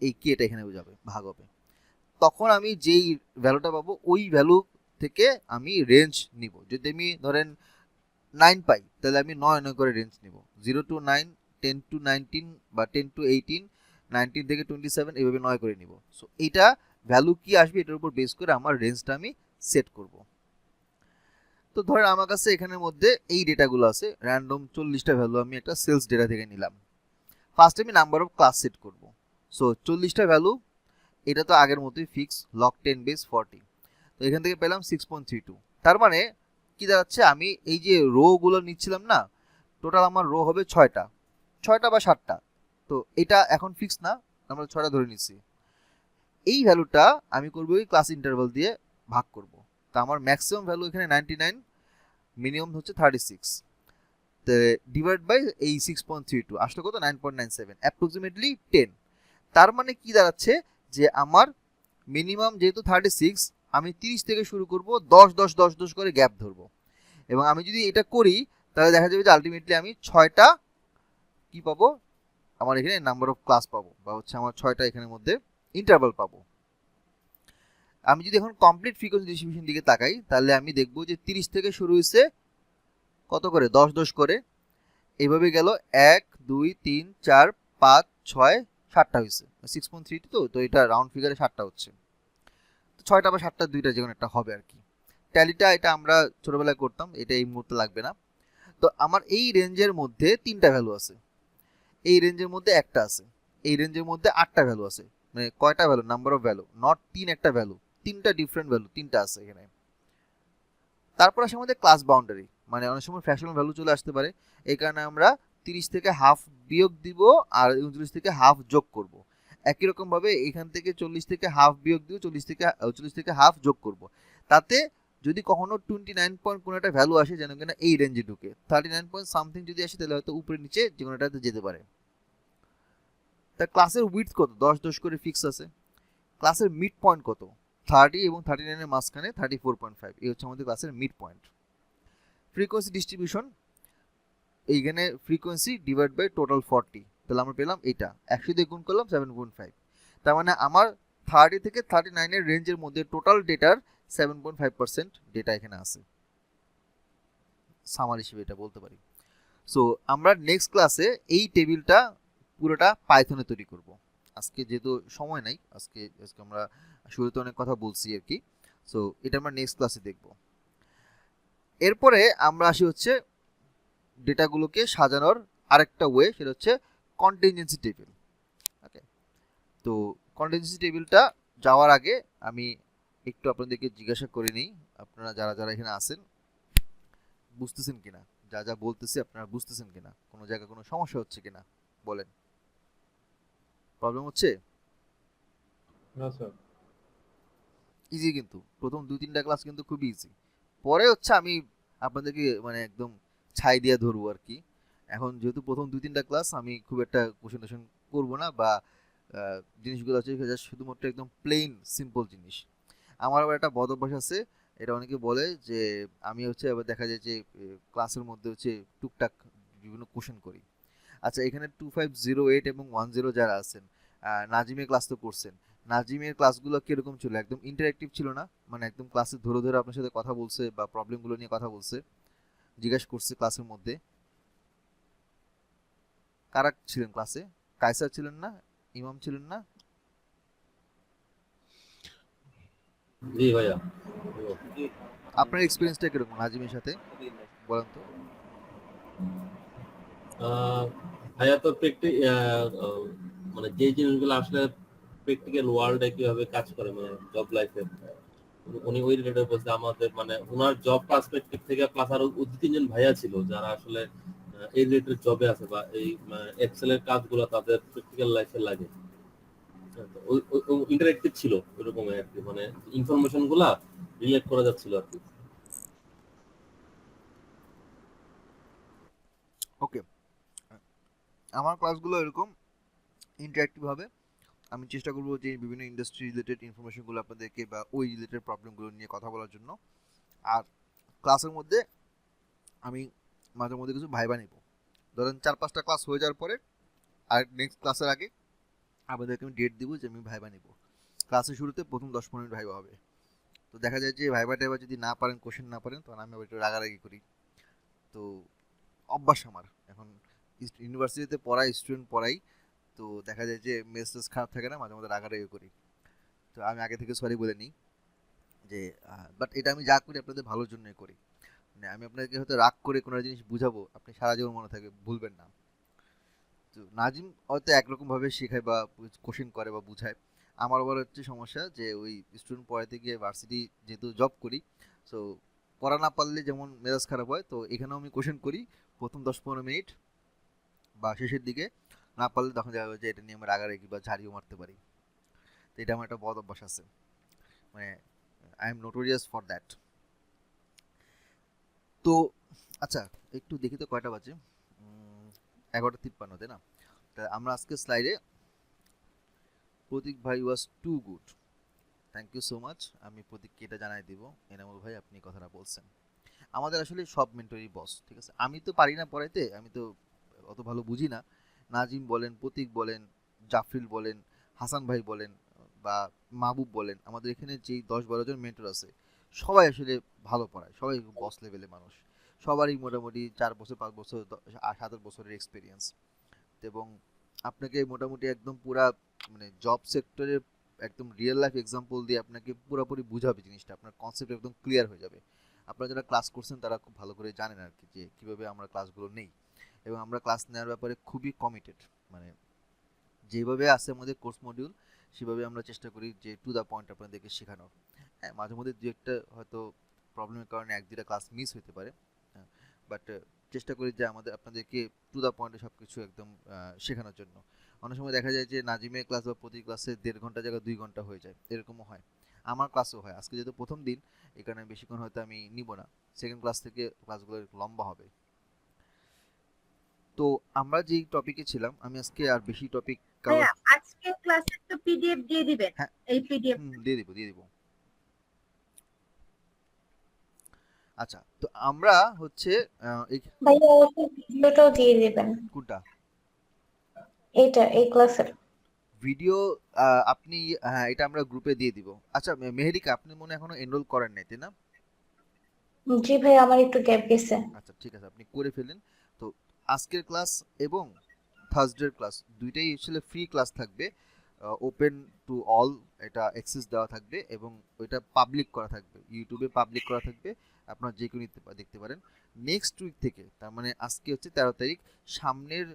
এই কেটা এখানে যাবে, ভাগ হবে। তখন আমি যেই ভ্যালুটা পাবো ওই ভ্যালু থেকে আমি রেঞ্জ নিব। যদি আমি ধরেন 9 পাই, তাহলে আমি 9 9 করে রেঞ্জ নিব, 0 to 9, 10 to 19 বা 10 to 18, 19 থেকে 27, এইভাবে 9 করে নিব। সো এইটা ভ্যালু কি আসবে এটার উপর বেস করে আমার রেঞ্জটা আমি সেট করব। তো ধরেন আমার কাছে এখানের মধ্যে এই ডেটাগুলো আছে, র্যান্ডম 40টা ভ্যালু আমি একটা সেলস ডেটা থেকে নিলাম। ফার্স্ট আমি নাম্বার অফ ক্লাস সেট করব। সো 40টা ভ্যালু, এটা তো আগের মতোই ফিক্স, log 10 বেস 40। তো এখান থেকে পেলাম 6.32। তার মানে কি দাঁড়াচ্ছে, আমি এই যে রো গুলো নিচ্ছিলাম না, টোটাল আমার রো হবে 6টা বা 7টা। তো এটা এখন ফিক্স না, আমরা 6টা ধরে নিচ্ছি। এই ভ্যালুটা আমি করবো ওই ক্লাস ইন্টারভাল দিয়ে ভাগ করব। তা আমার ম্যাক্সিমাম ভ্যালু এখানে 99, মিনিমাম হচ্ছে 36, ডিভাইড বাই এই 6.32 আসলে কত, 9.97, অ্যাপ্রক্সিমেটলি 10। তার মানে কি দাঁড়াচ্ছে, যে আমার মিনিমাম যেহেতু 36, আমি 30 থেকে শুরু করব, 10 10 10 10 করে গ্যাপ ধরবো। এবং আমি যদি এটা করি তাহলে দেখা যাবে যে আলটিমেটলি আমি 6টা কি পাবো, আমার এখানে নাম্বার অফ ক্লাস পাবো, বা হচ্ছে আমার 6টা এখানের মধ্যে ইন্টারভাল পাবো। আমি যদি এখন কমপ্লিট ফ্রিকোয়েন্সি ডিস্ট্রিবিউশন দিকে তাকাই তাহলে আমি দেখব যে 30 থেকে শুরু হয়েছে কত করে 10 করে, এইভাবে গেল 1 2 3 4 5 6 7টা হয়েছে 6.3 তো এটা রাউন্ড ফিগারে 7টা হচ্ছে, তো 6টা বা 7টা দুইটা যে কোনো একটা হবে আর কি। ট্যালিটা এটা আমরা ছোটবেলায় করতাম, এটা এই মুহূর্তে লাগবে না। তো আমার এই রেঞ্জের মধ্যে 3টা ভ্যালু আছে, এই রেঞ্জের মধ্যে একটা আছে, এই রেঞ্জের মধ্যে 8টা ভ্যালু আছে, মানে কয়টা value, number of value, not 3 একটা ভ্যালু, 3টা ডিফারেন্ট ভ্যালু, 3টা আছে এখানে। তারপর আসে আমাদের ক্লাস বাউন্ডারি, মানে অনেক সময় ফ্র্যাকশনাল ভ্যালু চলে আসতে পারে, এই কারণে আমরা 30 থেকে হাফ বিয়োগ দিব আর 39 থেকে হাফ যোগ করব। একই রকম ভাবে এখান থেকে 40 থেকে হাফ বিয়োগ দিব, 40 থেকে হাফ যোগ করব। তাতে যদি কখনো 29 পয়েন্ট কোনো একটা ভ্যালু আসে যেন কিনা এই রেঞ্জে ঢুকে, 39 পয়েন্ট সামথিং যদি আসে তাহলে হয়তো উপরে নিচে যে কোনোটাতে যেতে পারে। তা ক্লাসের উইডথ কত, 10 করে ফিক্স আছে। ক্লাসের মিড পয়েন্ট কত, 30 এবং 39 এর মাঝখানে 34.5, এই হচ্ছে আমাদের ক্লাসের মিড পয়েন্ট। ফ্রিকোয়েন্সি ডিস্ট্রিবিউশন, এইখানে ফ্রিকোয়েন্সি ডিভাইড বাই টোটাল 40, তাহলে আমরা পেলাম এটা 100 দিয়ে গুণ করলাম 7.5, তার মানে আমার 30 থেকে 39 এর রেঞ্জের মধ্যে টোটাল ডেটার 7.5% ডেটা এখানে আছে, সামার হিসেবে এটা বলতে পারি। সো আমরা নেক্সট ক্লাসে এই টেবিলটা পুরোটা পাইথনে তৈরি করব। আজকে যেহেতু সময় নাই, আজকে আমরা শুরুতে অনেক কথা বলছি আর কি, সো এটা আমরা নেক্সট ক্লাসে দেখব। এরপরে আমরা আসি হচ্ছে ডেটাগুলোকে সাজানোর আরেকটা ওয়ে, সেটা হচ্ছে কন্টিনজেন্সি টেবিল। ওকে, তো কন্টিনজেন্সি টেবিলটা যাওয়ার আগে আমি একটু আপনাদেরকে জিজ্ঞাসা করে নিই, আপনারা যারা যারা এখানে আছেন বুঝতেছেন কিনা, যা যা বলতেছি আপনারা বুঝতেছেন কিনা, কোনো জায়গায় কোনো সমস্যা হচ্ছে কিনা বলেন। প্রবলেম হচ্ছে? না স্যার। ইজি, কিন্তু প্রথম 2-3টা ক্লাস কিন্তু খুব ইজি, পরে হচ্ছে আমি আপনাদেরকে মানে একদম ছাই দিয়ে ধরবো আর কি। এখন যেহেতু প্রথম 2-3টা ক্লাস আমি খুব একটা কোশ্চেন টোশ্চেন করবো না, বা জিনিসগুলো হচ্ছে শুধুমাত্র একদম প্লেন সিম্পল জিনিস। আমার আবার একটা বদ অভ্যাস আছে, এটা অনেকে বলে যে আমি হচ্ছে আবার দেখা যায় যে ক্লাসের মধ্যে হচ্ছে টুকটাক বিভিন্ন কোশ্চেন করি। আচ্ছা, এখানে 2508 এবং 10 যারা আছেন, নাজিমের ক্লাস তো করছেন, নাজিমের ক্লাসগুলো কিরকম ছিল? একদম ইন্টারেক্টিভ ছিল না? মানে একদম ক্লাসে ধরে ধরে আপনার সাথে কথা বলছে বা প্রবলেমগুলো নিয়ে কথা বলছে, জিজ্ঞাসা করছে ক্লাসের মধ্যে? কারা ছিলেন ক্লাসে? কায়সার ছিলেন না? ইমাম ছিলেন না? জি ভাইয়া। আপনার এক্সপিরিয়েন্সটা কিরকম নাজিমের সাথে বলেন তো? ভাইয়া তো মানে যে জিনিসগুলো আসলে প্র্যাকটিক্যাল ওয়ার্ল্ডে কিভাবে কাজ করে, মানে জব লাইফে, উনি ওই রিলেটেড বলছে আমাদের, মানে ওনার জব পার্সপেক্টিভ থেকে, প্লাস আরো 2-3 জন ভাইয়া ছিল যারা আসলে এই রিলেটেড জবে আছে, বা এই এক্সেল এর কাজগুলো তাদের প্র্যাকটিক্যাল লাইফে লাগে, ইন্টারেক্টিভ ছিল ওইরকম আর কি, মানে ইনফরমেশন গুলা রিলেট করা যাচ্ছিল আর কি। ওকে, আমার ক্লাসগুলো এরকম ইন্টারেক্টিভ হবে। আমি চেষ্টা করবো যে বিভিন্ন ইন্ডাস্ট্রি রিলেটেড ইনফরমেশনগুলো আপনাদেরকে বা ওই রিলেটেড প্রবলেমগুলো নিয়ে কথা বলার জন্য। আর ক্লাসের মধ্যে আমি মাঝে মধ্যে কিছু ভাইবা নেব, ধরেন 4-5টা ক্লাস হয়ে যাওয়ার পরে আর নেক্সট ক্লাসের আগে আপনাদেরকে আমি ডেট দিব যে আমি ভাইবা নেব। ক্লাসের শুরুতে প্রথম 10-15 মিনিট ভাইবা হবে, তো দেখা যায় যে ভাইবা টাইবা যদি না পারেন, কোশ্চেন না পারেন, তখন আমি আবার একটু রাগারাগি করি। তো অভ্যাস আমার, এখন ইউনিভার্সিটিতে পড়াই, স্টুডেন্ট পড়াই, তো দেখা যায় যে মেসেজ খারাপ থাকে না, মাঝে মধ্যে রাগারাগি করি। তো আমি আগে থেকে সরি বলে নিই যে বাট এটা আমি যা করি আপনাদের ভালোর জন্যই করি, মানে আমি আপনাকে হয়তো রাগ করে কোনো জিনিস বুঝাবো, আপনি সারা জীবন মনে থাকবে, ভুলবেন না। তো নাজিম হয়তো একরকম ভাবে শেখায় বা কোশ্চেন করে বা বুঝায়, আমার আবার হচ্ছে সমস্যা যে ওই স্টুডেন্ট পড়াতে গিয়ে ভার্সিটি যেহেতু জব করি, সো পড়া না পারলে যেমন মেজাজ খারাপ হয়, তো এখানেও আমি কোশ্চেন করি প্রথম 10-15 মিনিট বা শেষের দিকে, না পারলে তখন দেখা যাবে যে এটা নিয়ে আমি রাগারাগি বা ঝাড়িও মারতে পারি। তো এটা আমার একটা বদ অভ্যাস আছে, মানে I am notorious for that. তো আচ্ছা, একটু দেখি তো কয়টা বাজে, 11:53, তাই না? তা আমরা আজকে স্লাইডে প্রতীক ভাই was too good, thank you so much, আমি প্রতীককে এটা জানাই দিব। এনামুল ভাই আপনি কথাটা বলছেন, আমাদের আসলে সব মেন্টরই বস, ঠিক আছে? আমি তো পারি না পড়াইতে, আমি তো অত ভালো বুঝি না। নাজিম বলেন, প্রতীক বলেন, জাফরিল বলেন, হাসান ভাই বলেন, বা মাহবুব বলেন, আমাদের এখানে যেই 10-12 জন মেন্টর আছে সবাই আসলে ভালো পড়ায়, সবাই বস লেভেলের মানুষ, সবারই মোটামুটি 4 বছর 5 বছর 7 বছরের এক্সপিরিয়েন্স, এবং আপনাকে মোটামুটি একদম পুরা মানে জব সেক্টরের একদম রিয়েল লাইফ এক্সাম্পল দিয়ে আপনাকে পুরোপুরি বুঝাবে জিনিসটা, আপনার কনসেপ্ট একদম ক্লিয়ার হয়ে যাবে। আপনারা যারা ক্লাস করছেন তারা খুব ভালো করে জানেন আর কি যে কীভাবে আমরা ক্লাসগুলো নেই, এবং আমরা ক্লাস নেওয়ার ব্যাপারে খুবই কমিটেড, মানে যেভাবে আছে আমাদের কোর্স মডিউল সেভাবে আমরা চেষ্টা করি যে টু দ্য পয়েন্ট আপনাদেরকে শেখানোর। হ্যাঁ, মাঝে মধ্যে দু একটা হয়তো প্রবলেমের কারণে 1-2টা ক্লাস মিস হতে পারে, বাট চেষ্টা করি যে আপনাদেরকে টু দ্য পয়েন্টে সব কিছু একদম শেখানোর জন্য। অনেক সময় দেখা যায় যে নাজিমের ক্লাস বা প্রতি ক্লাসে 1.5 ঘন্টা জায়গায় 2 ঘন্টা হয়ে যায়, এরকমও হয়। আমার ক্লাসও হয়, আজকে যেহেতু প্রথম দিন এই কারণে বেশিক্ষণ হয়তো আমি নিব না, সেকেন্ড ক্লাস থেকে ক্লাসগুলো লম্বা হবে। তো আমরা যেই টপিকে ছিলাম, আমি আজকে আর বেশি টপিক ভাইয়া আজকে ক্লাসের তো পিডিএফ দিয়ে দিবেন, হ্যাঁ। এই পিডিএফ দিয়ে দিব। আচ্ছা, তো আমরা হচ্ছে ভাইয়া ভিডিওটাও দিয়ে দিবেন, কোনটা এই ক্লাসের ভিডিও? আপনি হ্যাঁ, এটা আমরা গ্রুপে দিয়ে দিব। আচ্ছা মেহেরিকা, আপনি মনে হয় এখনো এনরোল করেন নাই, তাই না? জি ভাই, আমার একটু গ্যাপ গেছে। আচ্ছা ঠিক আছে, আপনি করে ফেলেন। তো আজকের ক্লাস এবং থার্সডের ক্লাস দুইটাই আসলে ফ্রি ক্লাস থাকবে, ওপেন টু অল, এটা অ্যাক্সেস দেওয়া থাকবে এবং ওইটা পাবলিক করা থাকবে, ইউটিউবে পাবলিক করা থাকবে, আপনারা যে কেউ দেখতে পারেন। নেক্সট উইক থেকে, তার মানে আজকে হচ্ছে 13 তারিখ, সামনের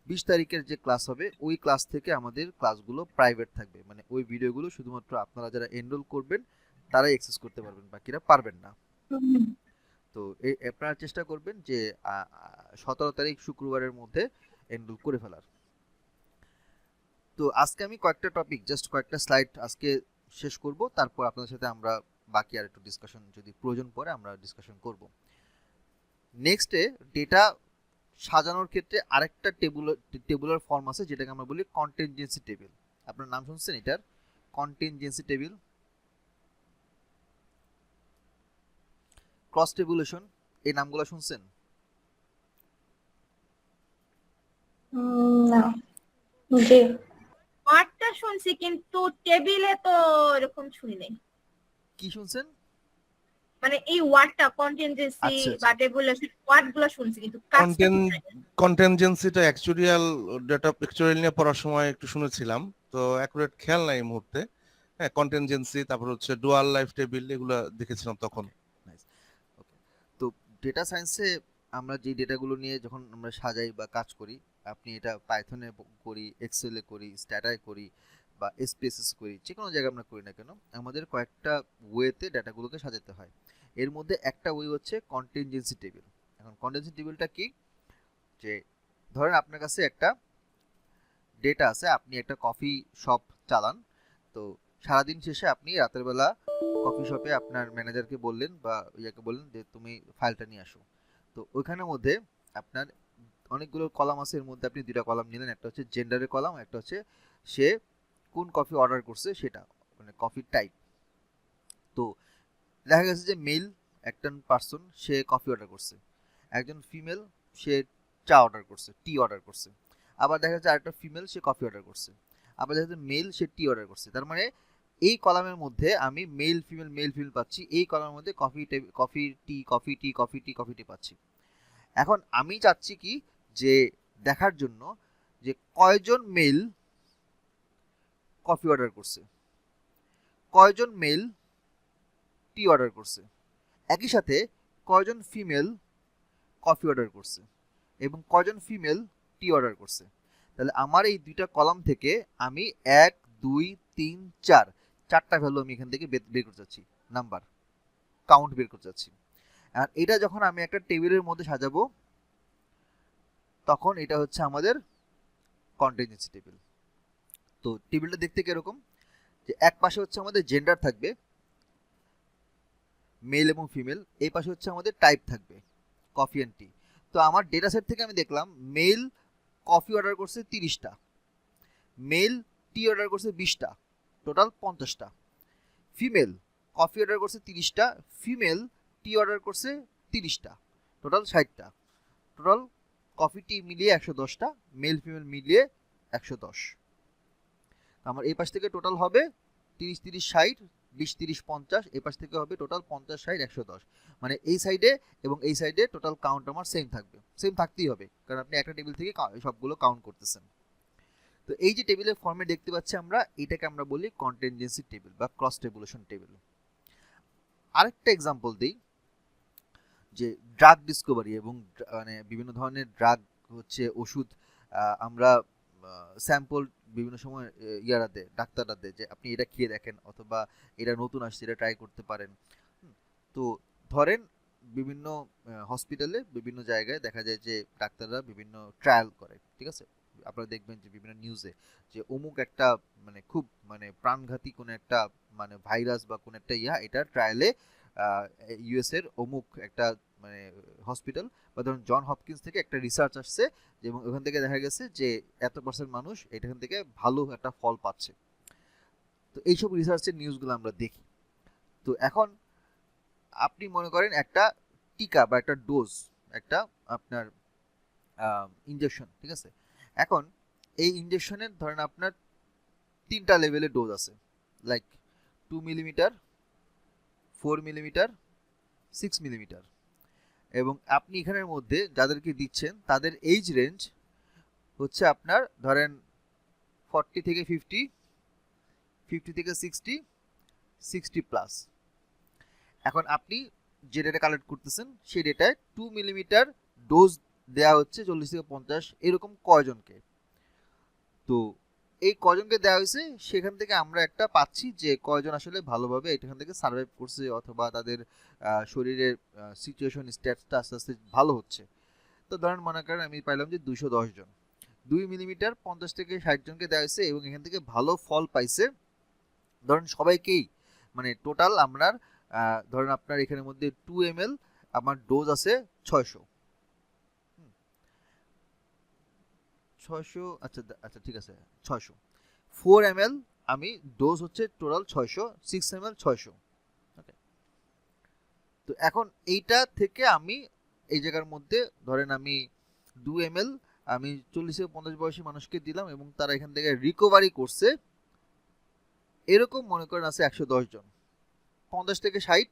20 তারিখের যে ক্লাস হবে ওই ক্লাস থেকে আমাদের ক্লাসগুলো প্রাইভেট থাকবে, মানে ওই ভিডিওগুলো শুধুমাত্র আপনারা যারা এনরোল করবেন তারাই অ্যাক্সেস করতে পারবেন, বাকিরা পারবেন না। তো আপনারা চেষ্টা করবেন যে 17 তারিখ শুক্রবারের মধ্যে এনরোল করে ফেলার। তো আজকে আমি কয়েকটা টপিক, জাস্ট কয়েকটা স্লাইড আজকে শেষ করব, তারপর আপনাদের সাথে আমরা বাকি আর একটু ডিসকাশন যদি প্রয়োজন পড়ে আমরা ডিসকাশন করব। নেক্সটে ডেটা সাজানোর ক্ষেত্রে আরেকটা টেবুলার ফর্ম আছে যেটাকে আমরা বলি কন্টিনজেন্সি টেবিল। আপনার নাম শুনছেন এটার? কন্টিনজেন্সি টেবিল, ক্রস টেবুলেশন, এই নামগুলো শুনছেন? না জি, ওয়ার্ডটা শুনছি কিন্তু টেবিলে তো এরকম শুনি নাই। কি শুনছেন? মানে এই ওয়ার্ডটা কন্টিনজেন্সি আচ্ছা, আচ্ছা। বা টেবুলেশন ওয়ার্ডগুলো শুনছি কিন্তু কাজটা কি জানি না। কন্টেনজেন্সিটা অ্যাকচুয়াল ডেটা পিকচারাল নিয়ে পড়ার সময় একটু শুনেছিলাম, তো অ্যাকুরেট খেয়াল নাই এই মুহূর্তে। হ্যাঁ, কন্টেনজেন্সি, তারপর হচ্ছে ডুয়াল লাইফ টেবিল, এগুলো দেখেছিলাম তখন। নাইস, ওকে। তো ডেটা সায়েন্সে আমরা যে ডেটাগুলো নিয়ে যখন আমরা সাজাই বা কাজ করি, আপনি এটা পাইথনে করি, এক্সেলে করি, স্ট্যাটায় করি বা এসপিএসএস করি, যে কোনো জায়গায় আমরা করি না কেন, আমাদের কয়েকটা ওয়েতে ডাটাগুলোকে সাজাতে হয়। এর মধ্যে একটা ওয়ে হচ্ছে কন্টিনজেন্সি টেবিল। এখন কন্টিনজেন্সি টেবিলটা কি? যে ধরেন আপনার কাছে একটা ডেটা আছে, আপনি একটা কফি শপ চালান, তো সারাদিন শেষে আপনি রাতের বেলা কফি শপে আপনার ম্যানেজারকে বললেন বা ইয়াকে বললেন যে তুমি ফাইলটা নিয়ে আসো। তো ওইখানের মধ্যে আপনার অনেকগুলো কলাম আছে, এর মধ্যে আপনি 2টা কলাম নিলেন, একটা হচ্ছে জেন্ডারের কলাম, একটা হচ্ছে সে কোন কফি অর্ডার করছে সেটা, মানে কফির টাইপ। তো দেখা গেছে যে মেল একটা পার্সন, সে কফি অর্ডার করছে, একজন ফিমেল সে চা অর্ডার করছে, টি অর্ডার করছে, আবার দেখা যাচ্ছে আরেকটা ফিমেল সে কফি অর্ডার করছে, আবার দেখা যাচ্ছে মেল সে টি অর্ডার করছে। তার মানে এই কলামের মধ্যে আমি মেল ফিমেল পাচ্ছি, এই কলামের মধ্যে কফি টি পাচ্ছি। এখন আমি চাচ্ছি কি যে দেখার জন্য যে কয়জন মেল কফি অর্ডার করছে, কয়জন মেল টি অর্ডার করছে, একই সাথে কয়জন ফিমেল কফি অর্ডার করছে এবং কয়জন ফিমেল টি অর্ডার করছে। তাহলে আমার এই 2টা কলাম থেকে আমি 1 2 3 4 চারটা ভ্যালু আমি এখান থেকে বের করতে চাচ্ছি, নাম্বার কাউন্ট বের করতে চাচ্ছি। আর এটা যখন আমি একটা টেবিলের মধ্যে সাজাবো তখন এটা হচ্ছে আমাদের কন্টিনজেন্সি টেবিল। তো টেবিলটা দেখতে কিরকম, যে এক পাশে হচ্ছে আমাদের জেন্ডার থাকবে মেল এবং ফিমেল, এই পাশে হচ্ছে আমাদের টাইপ থাকবে কফি অ্যান্ড টি। তো আমার ডেটা সেট থেকে আমি দেখলাম মেল কফি অর্ডার করছে 30টা, মেল টি অর্ডার করছে 20টা, টোটাল 50টা। ফিমেল কফি অর্ডার করছে 30টা, ফিমেল টি অর্ডার করছে 30টা, টোটাল 60টা। টোটাল কফি টি মিলিয়ে 110টা, মেল ফিমেল মিলিয়ে 110। আমার এই পাশ থেকে টোটাল হবে 30 30 60 20 30 50, এই পাশ থেকে হবে টোটাল 50 60 110। মানে এই সাইডে এবং এই সাইডে টোটাল কাউন্ট আমার সেম থাকবে, সেম থাকতেই হবে, কারণ আপনি একটা টেবিল থেকে সবগুলো কাউন্ট করতেছেন। তো এই যে টেবিলের ফর্মে দেখতে পাচ্ছি আমরা, এটাকে আমরা বলি কন্টিনজেন্সি টেবিল বা ক্রস টেবুলেশন টেবিল। আরেকটা এক্সাম্পল দিই, যে ড্রাগ ডিসকভারি এবং মানে বিভিন্ন ধরনের ড্রাগ হচ্ছে ওষুধ, আমরা স্যাম্পল বিভিন্ন সময় ইয়ারা দেয়, ডাক্তাররা দেয় যে আপনি এটা খেয়ে দেখেন, অথবা এটা নতুন আসছে এটা ট্রাই করতে পারেন। তো ধরেন বিভিন্ন হসপিটালে বিভিন্ন জায়গায় দেখা যায় যে ডাক্তাররা বিভিন্ন ট্রায়াল করে, ঠিক আছে? আপনারা দেখবেন যে বিভিন্ন নিউজে যে অমুক একটা মানে খুব মানে প্রাণঘাতী কোনো একটা মানে ভাইরাস বা কোনো একটা এটা ট্রায়ালে ইউএস এর অমুক একটা মানে হসপিটাল বা ধরুন জন হপকিন্স থেকে একটা রিসার্চ আসছে, এবং ওখান থেকে দেখা গেছে যে এত % মানুষ এখান থেকে ভালো একটা ফল পাচ্ছে। তো এইসব রিসার্চের নিউজগুলো আমরা দেখি। তো এখন আপনি মনে করেন একটা টিকা বা একটা ডোজ, একটা আপনার ইনজেকশন, ঠিক আছে? এখন এই ইনজেকশনের ধরেন আপনার 3টা লেভেলের ডোজ আছে, লাইক 2 মিলিমিটার, 4 মিলিমিটার, 6 মিলিমিটার। এবং আপনি এখানের মধ্যে যাদেরকে দিচ্ছেন তাদের এইজ রেঞ্জ হচ্ছে আপনার ধরেন 40 থেকে 50, 50 থেকে 60, 60 প্লাস। এখন আপনি যে ডেটা কালেক্ট করতেছেন সেই ডেটায় 2 মিলিমিটার ডোজ দেওয়া হচ্ছে 40 থেকে 50 এরকম কয়জনকে। তো এই কয়জনকে দেওয়া হয়েছে সেখান থেকে আমরা একটা পাচ্ছি যে কয়জন আসলে ভালোভাবে এখান থেকে সার্ভাইভ করছে, অথবা তাদের শরীরের সিচুয়েশন স্ট্যাটসটা আস্তে আস্তে ভালো হচ্ছে। তো ধরেন মনে করেন আমি পাইলাম যে 210 জন, 2 মিলিমিটার 50 থেকে 60 জনকে দেওয়া হয়েছে এবং এখান থেকে ভালো ফল পাইছে ধরেন সবাইকেই। মানে টোটাল আপনার ধরেন আপনার এখানের মধ্যে 2 ml আমার ডোজ আছে 600, আচ্ছা আচ্ছা ঠিক আছে 600, 4 ml আমি ডোজ হচ্ছে টোটাল 600, 6 ml 600। ওকে, তো এখন এইটা থেকে আমি এই জায়গার মধ্যে ধরেন আমি 2 ml আমি 40 থেকে 50 বয়সী মানুষকে দিলাম এবং তারা এখান থেকে রিকভারি করছে এরকম মনে করেন আছে 110 জন। 50 থেকে 60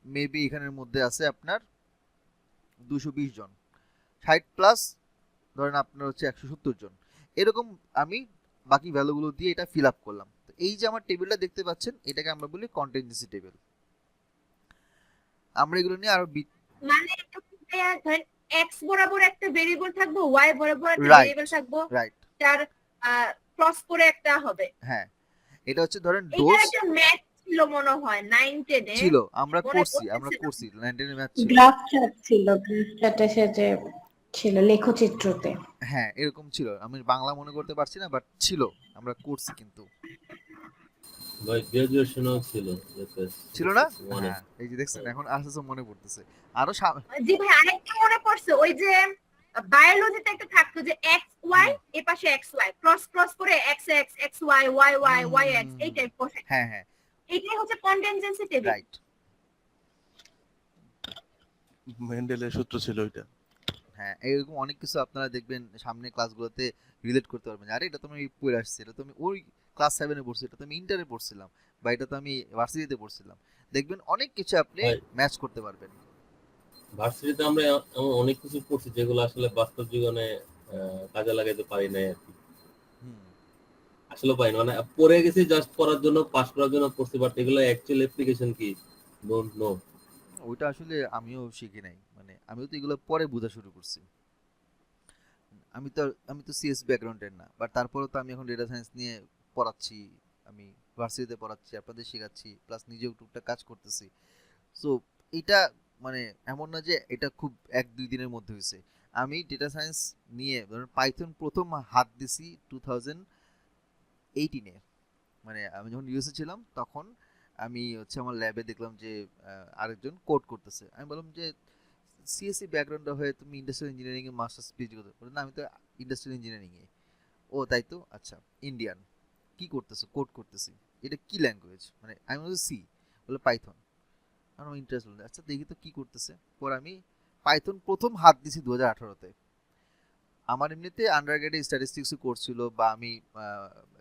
মেবি এখানের মধ্যে আছে আপনার 220 জন, 60 প্লাস ধরেন আপনার হচ্ছে 170 জন। এরকম আমি বাকি ভ্যালুগুলো দিয়ে এটা ফিল আপ করলাম। তো এই যে আমার টেবিলটা দেখতে পাচ্ছেন এটাকে আমরা বলি কন্টিনজেন্সি টেবিল। আমরা এগুলো নিয়ে আরো মানে ধরেন এক্স বরাবর একটা ভেরিয়েবল থাকবে, ওয়াই বরাবর একটা Right, ভেরিয়েবল থাকবে, রাইট, তার ক্রস করে একটা হবে। হ্যাঁ এটা হচ্ছে ধরেন এটার ডোজ একটা ম্যাথ ছিল মনে হয় 9 10 এ, ছিল, আমরা মনে করছি পড়তেছে না। 19 এর ম্যাথ ছিল। গ্রাফ চার্ট ছিল, গ্রাফ চার্টে সেজে ছিল লেখচিত্রতে। হ্যাঁ এরকম ছিল, আমি বাংলা মনে করতে পারছি না বাট ছিল, আমরা করছি কিন্তু। ভাই গ্রাজুয়েশনও ছিল ছিল না? মানে হ্যাঁ এই যে দেখছেন এখন আস্তে আস্তে মনে পড়তেছে। আরো জি ভাই আরেকটা মনে পড়ছে, ওই যে বায়োলজিতে একটা থাকতো যে এক্স ওয়াই এ পাশে এক্স ওয়াই ক্রস ক্রস করে X X X Y Y Y Y X এই টাইপ বসে। হ্যাঁ হ্যাঁ এটাই হচ্ছে কন্টিনজেন্সি টেবিল। রাইট, মেন্ডেলের সূত্র ছিল ওইটা। হ্যাঁ এরকম অনেক কিছু আপনারা দেখবেন সামনে ক্লাসগুলোতে রিলেট করতে পারবেন। আরে এটা তো আমি পড়ে আসছি, এটা তো আমি ওই ক্লাস 7 এ পড়ছি, এটা তো আমি ইন্টারে পড়ছিলাম, বা এটা তো আমি ভার্সিটিতে পড়ছিলাম। দেখবেন অনেক কিছু আপনি ভাই, ম্যাচ করতে পারবেন। ভার্সিটিতে আমরা এমন অনেক কিছু পড়ছি যেগুলো আসলে বাস্তব জীবনে কাজে লাগাইতে পারি নাই আর কি। হুম, আসলে পাই না, মানে পড়ে গেছি জাস্ট পড়ার জন্য, পাস করার জন্য পড়ছি, বাট এগুলো অ্যাকচুয়াল অ্যাপ্লিকেশন কি ডোন্ট নো। ওইটা আসলে আমিও শিখি নাই, মানে আমিও তো এগুলো পরে বোঝা শুরু করছি। আমি তো সিএস ব্যাকগ্রাউন্ডের না, বাট তারপরেও তো আমি এখন ডেটা সায়েন্স নিয়ে পড়াচ্ছি, আমি ভার্সিটিতে পড়াচ্ছি, আপনাদের শেখাচ্ছি, প্লাস নিজেও টুকটাক কাজ করতেছি। সো এটা মানে এমন না যে এটা খুব 1-2 দিনের মধ্যে হয়েছে। আমি ডেটা সায়েন্স নিয়ে ধরুন পাইথন প্রথম হাত দিছি 2018-এ, মানে আমি যখন ইউএসএ ছিলাম তখন আমি হচ্ছে আমার ল্যাবে দেখলাম যে আরেকজন কোড করতেছে। আমি বললাম যে সিএসসি ব্যাকগ্রাউন্ড হয়ে তুমি ইন্ডাস্ট্রিয়াল ইঞ্জিনিয়ারিং এ মাস্টার্স পিএইচডি করতে পারো না? আমি তো ইন্ডাস্ট্রিয়াল ইঞ্জিনিয়ারিং এ। ও তাই তো, আচ্ছা ইন্ডিয়ান, কি করতেছো? কোড করতেছি। এটা কি ল্যাঙ্গুয়েজ? মানে আমি বলছি সি, বলে পাইথন। আমার ইন্টারেস্ট বলতে আচ্ছা দেখি তো কি করতেছে। পর আমি পাইথন প্রথম হাত দিছি 2018-তে। আমার এমনিতে আন্ডারগ্রেডে স্ট্যাটিস্টিক্সের কোর্স ছিল, বা আমি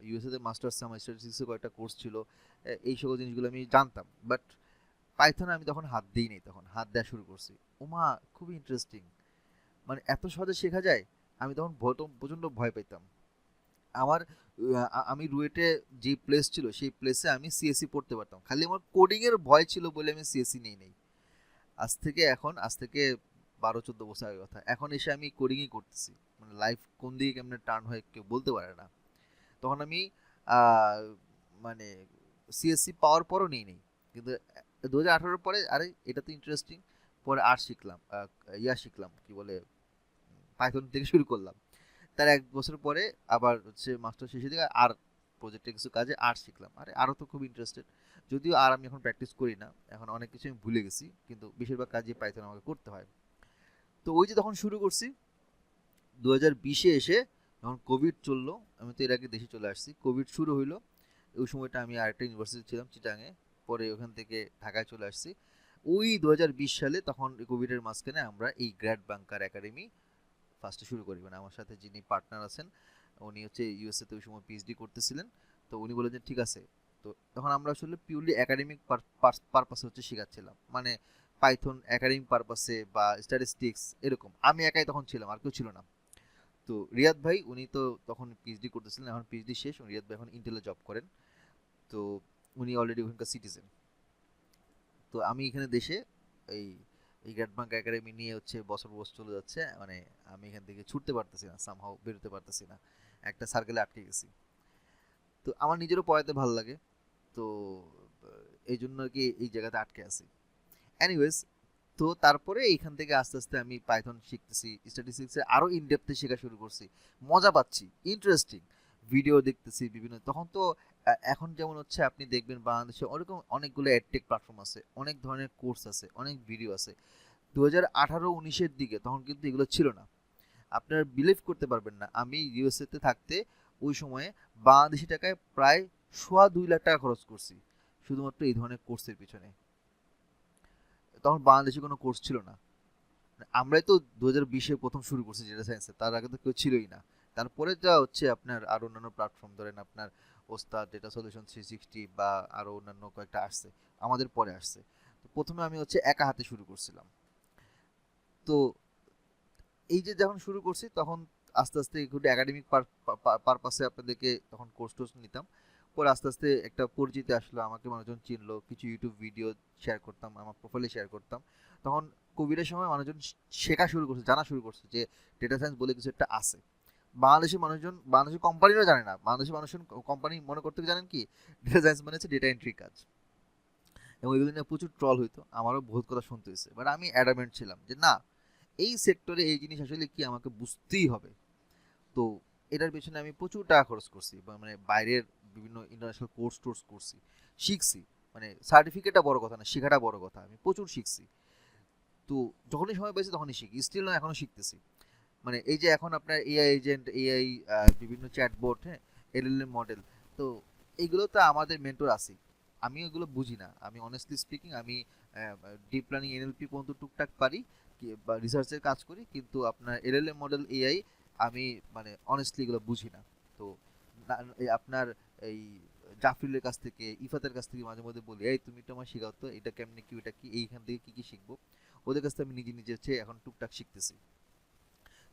ইউএসএ তে মাস্টার্স আমার স্ট্যাটিস্টিক্সের কয়েকটা কোর্স ছিল, এই সকল জিনিসগুলো আমি জানতাম, বাট পাইথনে আমি তখন হাত দিই নাই, তখন হাত দেওয়া শুরু করছি। ওমা, খুবই ইন্টারেস্টিং, মানে এত সহজে শেখা যায়। আমি তখন প্রচণ্ড ভয় পেতাম। আমার আমি রুয়েটে যে প্লেস ছিল সেই প্লেসে আমি সিএসসি পড়তে পারতাম, খালি আমার কোডিং এর ভয় ছিল বলে আমি সিএসসি নেই। আজ থেকে 12-14 বছর আগের কথা, এখন এসে আমি কোডিংই করতেছি, মানে লাইফ কোন দিকে কেমনে টার্ন হয় কেউ বলতে পারে না। তখন আমি আহ, মানে সিএসসি পাওয়ার পরও নেই, কিন্তু 2018 পরে আরে এটা তো ইন্টারেস্টিং, পরে আর শিখলাম, শিখলাম কি বলে, পাইথন থেকে শুরু করলাম। তার 1 বছর পরে আবার হচ্ছে মাস্টার শেষের দিকে আর প্রজেক্টের কিছু কাজে আর শিখলাম, আরে আরও তো খুব ইন্টারেস্টেড। যদিও আর আমি এখন প্র্যাকটিস করি না, এখন অনেক কিছু আমি ভুলে গেছি, কিন্তু বেশিরভাগ কাজই পাইথন আমাকে করতে হয়। তো ওই যে তখন শুরু করছি 2020-এ এসে, যখন কোভিড চললো, আমি তো এর আগে দেশে চলে আসছি, কোভিড শুরু হইলো, ওই সময়টা আমি আরেকটা ইউনিভার্সিটি ছিলাম চিটাঙে, পরে ওখান থেকে ঢাকায় চলে আসছি ওই 2020 সালে। তখন কোভিডের মাঝখানে আমরা এই গ্র্যাড বাংকার একাডেমি ফার্স্টে শুরু করি, মানে আমার সাথে যিনি পার্টনার আছেন উনি হচ্ছে ইউএসএ তে ওই সময় পিএইচডি করতেছিলেন। তো উনি বলেন যে ঠিক আছে। তো তখন আমরা আসলে পিওরলি একাডেমিক পারপাসে হচ্ছে শেখাচ্ছিলাম, মানে পাইথন একাডেমিক পারপাসে বা স্ট্যাটিস্টিক্স এরকম। আমি একাই তখন ছিলাম, আর কেউ ছিল না। তো রিয়াদ ভাই উনি তো তখন পিএইচডি করতেছিলেন, এখন পিএইচডি শেষ, রিয়াদ ভাই এখন ইন্টেলে জব করেন। তো উনি অলরেডি ওখানকার সিটিজেন। তো আমি এখানে দেশে এই এই গ্রেট বাংক একাডেমি নিয়ে হচ্ছে বছর চলে যাচ্ছে, মানে আমি এখান থেকে ছুটতে পারতেছি না, সামহাও বেরোতে পারতেছি না, একটা সার্কেলে আটকে গেছি। তো আমার নিজেরও পড়াতে ভালো লাগে, তো এই জন্য আর কি এই জায়গাতে আটকে আছি। এনিওয়েজ, তো তারপরে এইখান থেকে আস্তে আস্তে আমি পাইথন শিখতেছি, স্ট্যাটিস্টিক্সে আরো ইন ডেপথে শেখা শুরু করছি, মজা পাচ্ছি, ইন্টারেস্টিং ভিডিও দেখতেছি বিভিন্ন। তখন তো এখন যেমন হচ্ছে আপনি দেখবেন বাংলাদেশে ওরকম অনেকগুলো এডটেক প্ল্যাটফর্ম আছে, অনেক ধরনের কোর্স আছে, অনেক ভিডিও আছে। 2018-19-এর দিকে তখন কিন্তু এগুলো ছিল না। আপনারা বিলিভ করতে পারবেন না, আমি ইউএসএ তে থাকতে ওই সময়ে বাংলাদেশি টাকায় প্রায় 2.25 লাখ টাকা খরচ করছি শুধুমাত্র এই ধরনের কোর্সের পিছনে। তখন বাংলাদেশে কোনো কোর্স ছিল না, আমরাই তো 2020-এ প্রথম শুরু করছি ডেটা সায়েন্সে, তার আগে তো কেউ ছিলই না। তারপরে যা হচ্ছে আপনার আরো অন্যান্য প্ল্যাটফর্ম, ধরেন আপনার ওস্তাদ, ডেটা সলিউশন 360 বা আরো অন্যান্য কয়েকটা আসছে, আমাদের পরে আসছে। তো প্রথমে আমি হচ্ছে একা হাতে শুরু করছিলাম। তো এই যে যখন শুরু করছি তখন আস্তে আস্তে একটু একাডেমিক পারপাসে আপনাদেরকে তখন কোর্স টোর্স নিতাম। পরে আস্তে আস্তে একটা পরিচিতি আসলো, আমাকে মানুষজন চিনলো, কিছু ইউটিউব ভিডিও শেয়ার করতাম, আমার প্রোফাইলে শেয়ার করতাম। তখন কোভিডের সময় মানুষজন শেখা শুরু করছে, জানা শুরু করছে যে ডেটা সায়েন্স বলে কিছু একটা আছে। বাংলাদেশের মানুষজন, বাংলাদেশের কোম্পানিরও জানে না, বাংলাদেশের মানুষজন কোম্পানি মনে করতে জানেন কি ডেটা সায়েন্স মানে হচ্ছে ডেটা এন্ট্রি কাজ, এবং এগুলো নিয়ে প্রচুর ট্রল হইতো, আমারও বহুত কথা শুনতে হয়েছে, বাট আমি অ্যাডামেন্ট ছিলাম যে না, এই সেক্টরে এই জিনিস আসলে কি আমাকে বুঝতেই হবে। তো এটার পেছনে আমি প্রচুর টাকা খরচ করছি, মানে বাইরের বিভিন্ন ইন্টারন্যাশনাল কোর্স টোর্স করছি, শিখছি। মানে সার্টিফিকেটটা বড় কথা না, শেখাটা বড় কথা, আমি প্রচুর শিখছি। তো যখনই সময় পেয়েছি তখনই শিখি, স্টিল না এখনো শিখতেছি। মানে এই যে এখন আপনার এআই এজেন্ট, এআই বিভিন্ন চ্যাটবোট, হ্যাঁ, এলএলএম মডেল, তো এইগুলো তো আমাদের মেন্টর আছেই। আমি ওগুলো বুঝি না, আমি অনেস্টলি স্পিকিং, আমি ডিপ লার্নিং এনএলপি পর্যন্ত টুকটাক পারি, বা রিসার্চের কাজ করি, কিন্তু আপনার এলএলএম মডেল এআই আমি মানে অনেস্টলি এগুলো বুঝি না। তো আপনার এই জাফরিলের কাছ থেকে, ইফাতের কাছ থেকে মাঝে মধ্যে বলি, এই তুমি তো আমার শেখাও তো, এটা কেমনে কি, ওটা কি, এইখান থেকে কি কি শিখবো। ওদের কাছ থেকে আমি নিজে নিজে হচ্ছে এখন টুকটাক শিখতেছি।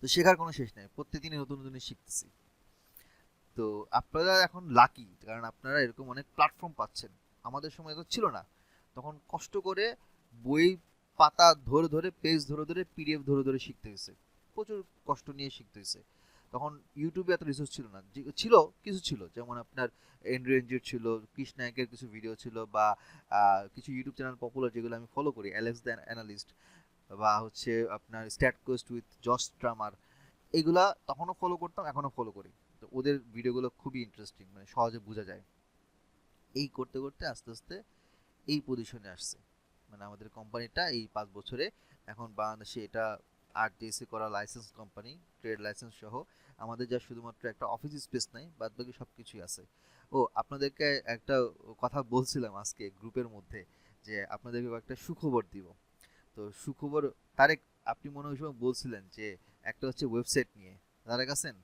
তো শেখার কোনো শেষ নাই, প্রত্যেকদিনই নতুন নতুন শিখতেছি। তো আপনারা এখন লাকি, কারণ আপনারা এরকম অনেক প্ল্যাটফর্ম পাচ্ছেন, আমাদের সময় তো ছিল না। তখন কষ্ট করে বই পাতা ধরে ধরে, পেজ ধরে ধরে, পিডিএফ ধরে ধরে শিখতে হয়েছে, প্রচুর কষ্ট নিয়ে শিখতে হয়েছে। তখন ইউটিউবে এত রিসোর্স ছিল না, ছিল কিছু ছিল, যেমন আপনার এন্ড্রু এনজিওর ছিল, কৃষ্ণ নায়কের কিছু ভিডিও ছিল, বা কিছু ইউটিউব চ্যানেল পপুলার যেগুলো আমি ফলো করি, অ্যালেক্স দ্য অ্যানালিস্ট, বা হচ্ছে আপনার স্ট্যাটকোস্ট উইথ জস ট্রামার, এগুলা তখনও ফলো করতাম, এখনও ফলো করি। তো ওদের ভিডিওগুলো খুবই ইন্টারেস্টিং, মানে সহজে বোঝা যায়। এই করতে করতে আস্তে আস্তে এই পজিশনে আসছে, মানে আমাদের কোম্পানিটা এই 5 বছরে এখন বাংলাদেশে এটা আরটিএসি করা লাইসেন্স কোম্পানি, ট্রেড লাইসেন্স সহ। আমাদের যা শুধুমাত্র একটা অফিস স্পেস নাই, বাদ বাকি সব কিছুই আছে। ও আপনাদেরকে একটা কথা বলছিলাম আজকে গ্রুপের মধ্যে, যে আপনাদেরকে একটা সুখবর দিব। তো সুখবর, তারেক আপনি মনে হয় ওই সময় বলছিলেন যে একটা হচ্ছে ওয়েবসাইট নিয়ে, তারেক আছেন?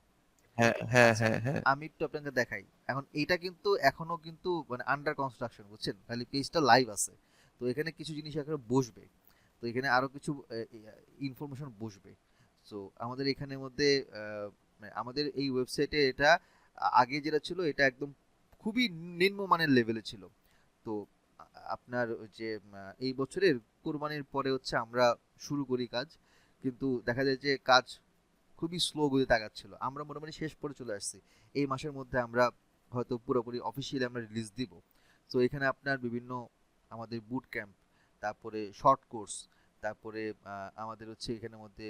হ্যাঁ হ্যাঁ আচ্ছা, হ্যাঁ হ্যাঁ। আমি একটু আপনাদের দেখাই। এখন এইটা কিন্তু এখনো কিন্তু মানে আন্ডার কনস্ট্রাকশন, বুঝছেন? খালি পেজটা লাইভ আছে। তো এখানে কিছু জিনিস এখানে বসবে। তো এখানে আরো কিছু ইনফরমেশন বসবে। সো আমাদের এখানের মধ্যে মানে আমাদের এই ওয়েবসাইটে এটা আগে যেটা ছিল এটা একদম খুবই নিম্নমানের লেভেলে ছিল। তো আপনার ওই যে এই বছরের কোরবানির পরে হচ্ছে আমরা শুরু করি কাজ, কিন্তু দেখা যায় যে কাজ খুবই স্লো গতিতে আগাচ্ছিল। আমরা মোটামুটি শেষ করে চলে আসছি। এই মাসের মধ্যে আমরা হয়তো পুরোপুরি অফিসিয়ালি আমরা রিলিজ দিব। সো এখানে আপনার বিভিন্ন আমাদের বুট ক্যাম্প, তারপরে শর্ট কোর্স, তারপরে আমাদের হচ্ছে এখানের মধ্যে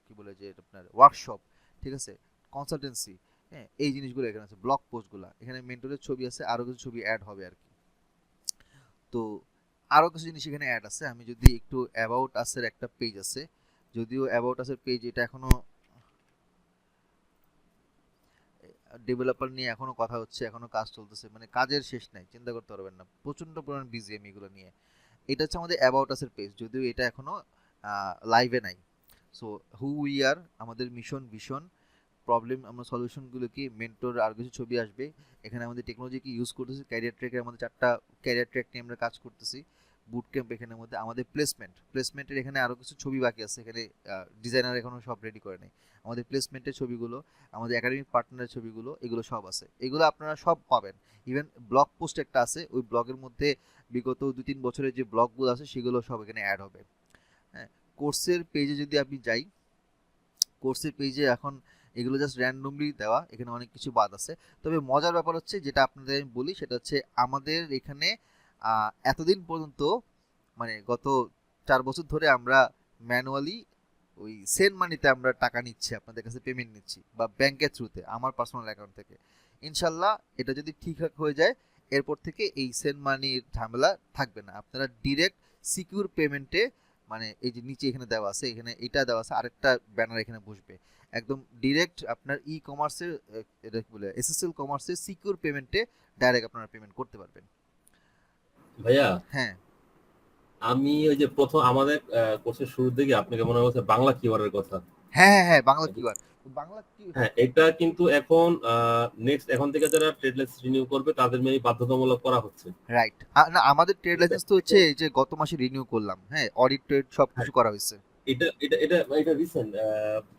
কি বলে যে আপনার ওয়ার্কশপ, ঠিক আছে, কনসালটেন্সি, হ্যাঁ, এই জিনিসগুলো এখানে আছে, ব্লগ পোস্টগুলো এখানে, মেন্টরের ছবি আছে, আরও কিছু ছবি অ্যাড হবে আর কি। তো আরও কিছু জিনিস এখানে অ্যাড আছে। আমি যদি একটু অ্যাবাউট আসের একটা পেজ আছে, যদিও অ্যাবাউট আসের পেজ এটা এখনো ডেভেলপার নিয়ে এখনো কথা হচ্ছে, এখনো কাজ চলতেছে, মানে কাজের শেষ নাই, চিন্তা করতে পারবেন না, প্রচন্ড পরিমাণ বিজি আমি এগুলো নিয়ে। এটা হচ্ছে আমাদের অ্যাবাউট আসের পেজ, যদিও এটা এখনো লাইভে নাই। সো হু উই আর, আমাদের মিশন, ভিশন, প্রবলেম, আমরা সলিউশনগুলো কি, মেন্টর, আর কিছু ছবি আসবে। এখানে আমাদের টেকনোলজি কি ইউজ করতেছি, ক্যারিয়ার ট্র্যাকের আমাদের 4টা ক্যারিয়ার ট্র্যাক নিয়ে আমরা কাজ করতেছি। বুট ক্যাম্প এখানের মধ্যে, আমাদের প্লেসমেন্টের এখানে আরও কিছু ছবি বাকি আছে, এখানে ডিজাইনার এখনো সব রেডি করে নেই। আমাদের প্লেসমেন্টের ছবিগুলো, আমাদের একাডেমিক পার্টনারের ছবিগুলো, এগুলো সব আছে, এগুলো আপনারা সব পাবেন। ইভেন ব্লগ পোস্ট একটা আছে, ওই ব্লগের মধ্যে বিগত 2-3 বছরের যে ব্লগগুলো আছে সেগুলো সব এখানে অ্যাড হবে। হ্যাঁ, কোর্সের পেজে যদি আপনি যাই, কোর্সের পেজে এখন এগুলো জাস্ট র্যান্ডমলি দেওয়া, এখানে অনেক কিছু বাদ আছে। তবে মজার ব্যাপার হচ্ছে, যেটা আপনাদের আমি বলি, সেটা হচ্ছে আমাদের এখানে এতদিন পর্যন্ত মানে গত 4 বছর ধরে আমরা ম্যানুয়ালি ওই সেন্ড মানিতে আমরা টাকা নিচ্ছি, আপনাদের কাছে পেমেন্ট নিচ্ছি, বা ব্যাংকের থ্রুতে আমার পার্সোনাল অ্যাকাউন্ট থেকে। ইনশাল্লাহ এটা যদি ঠিকঠাক হয়ে যায়, এরপর থেকে এই সেন্ড মানির ঝামেলা থাকবে না। আপনারা ডিরেক্ট সিকিউর পেমেন্টে, মানে এই যে নিচে এখানে দেওয়া আছে, এখানে এটা দেওয়া আছে, আরেকটা ব্যানার এখানে বসবে, একদম ডিরেক্ট আপনার ই কমার্সের, এটা কি বলে, এসএসএল কমার্সের সিকিউর পেমেন্টে ডাইরেক্ট আপনারা পেমেন্ট করতে পারবেন। ভাইয়া, হ্যাঁ আমি ওই যে প্রথম আমাদের কোর্সের শুরুর দিকে আপনাকে মনে হচ্ছে বাংলা কিওয়ার্ডের কথা। হ্যাঁ হ্যাঁ হ্যাঁ, বাংলা কিওয়ার্ড, বাংলা কি, হ্যাঁ, এটা কিন্তু এখন নেক্সট এখন থেকে যারা ট্রেড লাইসেন্স রিনিউ করবে তাদের মেয়ে বাধ্যতামূলক করা হচ্ছে। রাইট। না, আমাদের ট্রেড লাইসেন্স তো হচ্ছে এই যে গত মাসে রিনিউ করলাম, হ্যাঁ, অডিট ট্রেড সব কিছু করা হয়েছে। এটা এটা এটা এটা রিসেন্ট,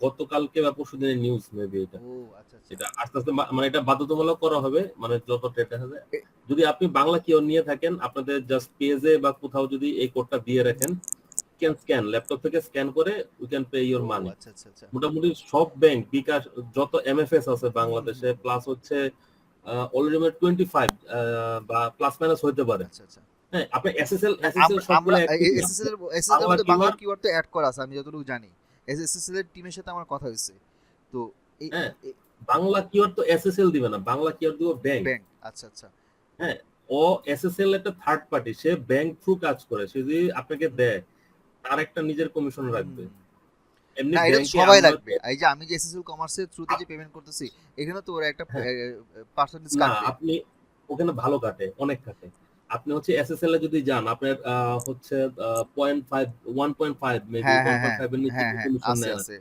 গতকালকে বা পরশুদিনের নিউজ মেবি এটা। ও আচ্ছা আচ্ছা। এটা আস্তে আস্তে মানে এটা বাধ্যতামূলক করা হবে, মানে যত ট্রেড আছে। এ- যদি আপনি বাংলা কিওয়ার্ড নিয়ে থাকেন, আপনাদের জাস্ট পেজে বা কোথাও যদি এই কোডটা দিয়ে রাখেন, স্ক্যান ল্যাপটপ থেকে স্ক্যান করে উই ক্যান পে ইওর ও মানি। আচ্ছা আচ্ছা আচ্ছা। মোটামুটি সব ব্যাংক, বিকাশ, যত এমএফএস আছে বাংলাদেশে, প্লাস হচ্ছে অলরেডি 25 বা প্লাস মাইনাস হতে পারে। আচ্ছা আচ্ছা। হ্যাঁ, আপনি এসএসএল আমরা সবগুলো এক এসএসএল এর মধ্যে বাংলা keyword- কিওয়ার্ড তো অ্যাড করা আছে, আমি যতটুকু জানি। এসএসএল এর টিমের সাথে আমার কথা হয়েছে। তো এই হ্যাঁ, বাংলা কিওয়ার্ড তো এসএসএল দিবে না, বাংলা কিওয়ার্ড দিব ব্যাংক। ব্যাংক, আচ্ছা আচ্ছা। হ্যাঁ, ও এসএসএল একটা থার্ড পার্টি, সে ব্যাংক থ্রু কাজ করে, সে যদি আপনাকে দেয় তার একটা নিজের কমিশন রাখবে। এমনি না, এটা ব্যাংকে সবাই আমরা লাগবে। এই যে আমি যে এসএসএল কমার্সের থ্রুতে যে পেমেন্ট করতেছি, এখানে তো ওরা একটা হ্যাঁ। পার্সেন্টেজ না, কাটবে। আপনি ওখানে ভালো কাটে, অনেক কাটে। আপনি হচ্ছে এসএসএল এ যদি যান, আপনার হচ্ছে 0.5 1.5 মেবি হ্যাঁ হ্যাঁ হ্যাঁ 1.5 এর নিচে হ্যাঁ হ্যাঁ, কমিশন আছে নেয় না। আছে।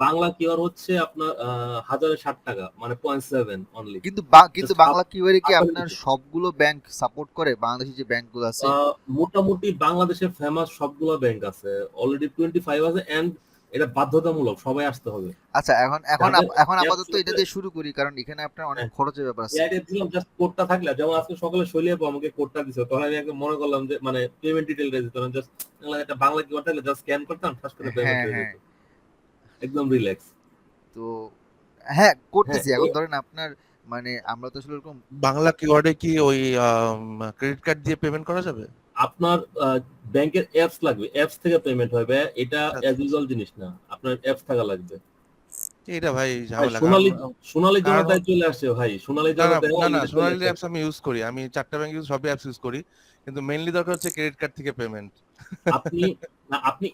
বাংলা কিওয়ার্ড হচ্ছে আপনার 1060 টাকা, মানে 0.7 অনলি। কিন্তু বাংলা কিওয়ার্ডে কি আপনার সবগুলো ব্যাংক সাপোর্ট করে, বাংলাদেশি যে ব্যাংকগুলো আছে? মোটামুটি বাংলাদেশের ফেমাস সবগুলো ব্যাংক আছে, অলরেডি 25 আছে, এন্ড এটা বাধ্যতামূলক, সবাই আসতে হবে। আচ্ছা, এখন যাদের এখন আপাতত apps এটা দিয়ে শুরু করি, কারণ এখানে আপনার অনেক হ্যাঁ। খরচের ব্যাপার আছে। এআইডি দিলাম, জাস্ট কোডটা থাকলে, যেমন আজকে সকালে শৈলী আপু আমাকে কোডটা দিছে, তখন আমি একদম মনে করলাম যে মানে পেমেন্ট ডিটেইল দিতে, তখন জাস্ট একটা বাংলা কিওয়ার্ড থাকলে জাস্ট স্ক্যান করতাম, ফার্স্ট করে পেমেন্ট হ্যাঁ হয়ে হ্যাঁ। যেত, একদম রিল্যাক্স। তো হ্যাঁ, করতেছি হ্যাঁ, এখন। ধরেন আপনার মানে আমরা তো আসলে এরকম বাংলা কিওয়ার্ডে কি ওই ক্রেডিট কার্ড দিয়ে পেমেন্ট করা যাবে? আপনার ব্যাংকের অ্যাপস লাগবে, অ্যাপস থেকে পেমেন্ট হবে, এটা আচ্ছা, অ্যাজ ইউজুয়াল জিনিস না, আপনার অ্যাপস থাকা লাগবে। এটা ভাই ভাই, ঝামেলা। সোনালী কারণ- জনতায় চলে আসছে ভাই, সোনালী না না জনতায় না না, already চলে সোনালী আসছে। অ্যাপস আমি ইউজ করি, আমি 4টা ব্যাংক সবই অ্যাপস ইউজ করি, কিন্তু মেইনলি দরকার হচ্ছে ক্রেডিট কার্ড থেকে পেমেন্ট। আপনি আপনি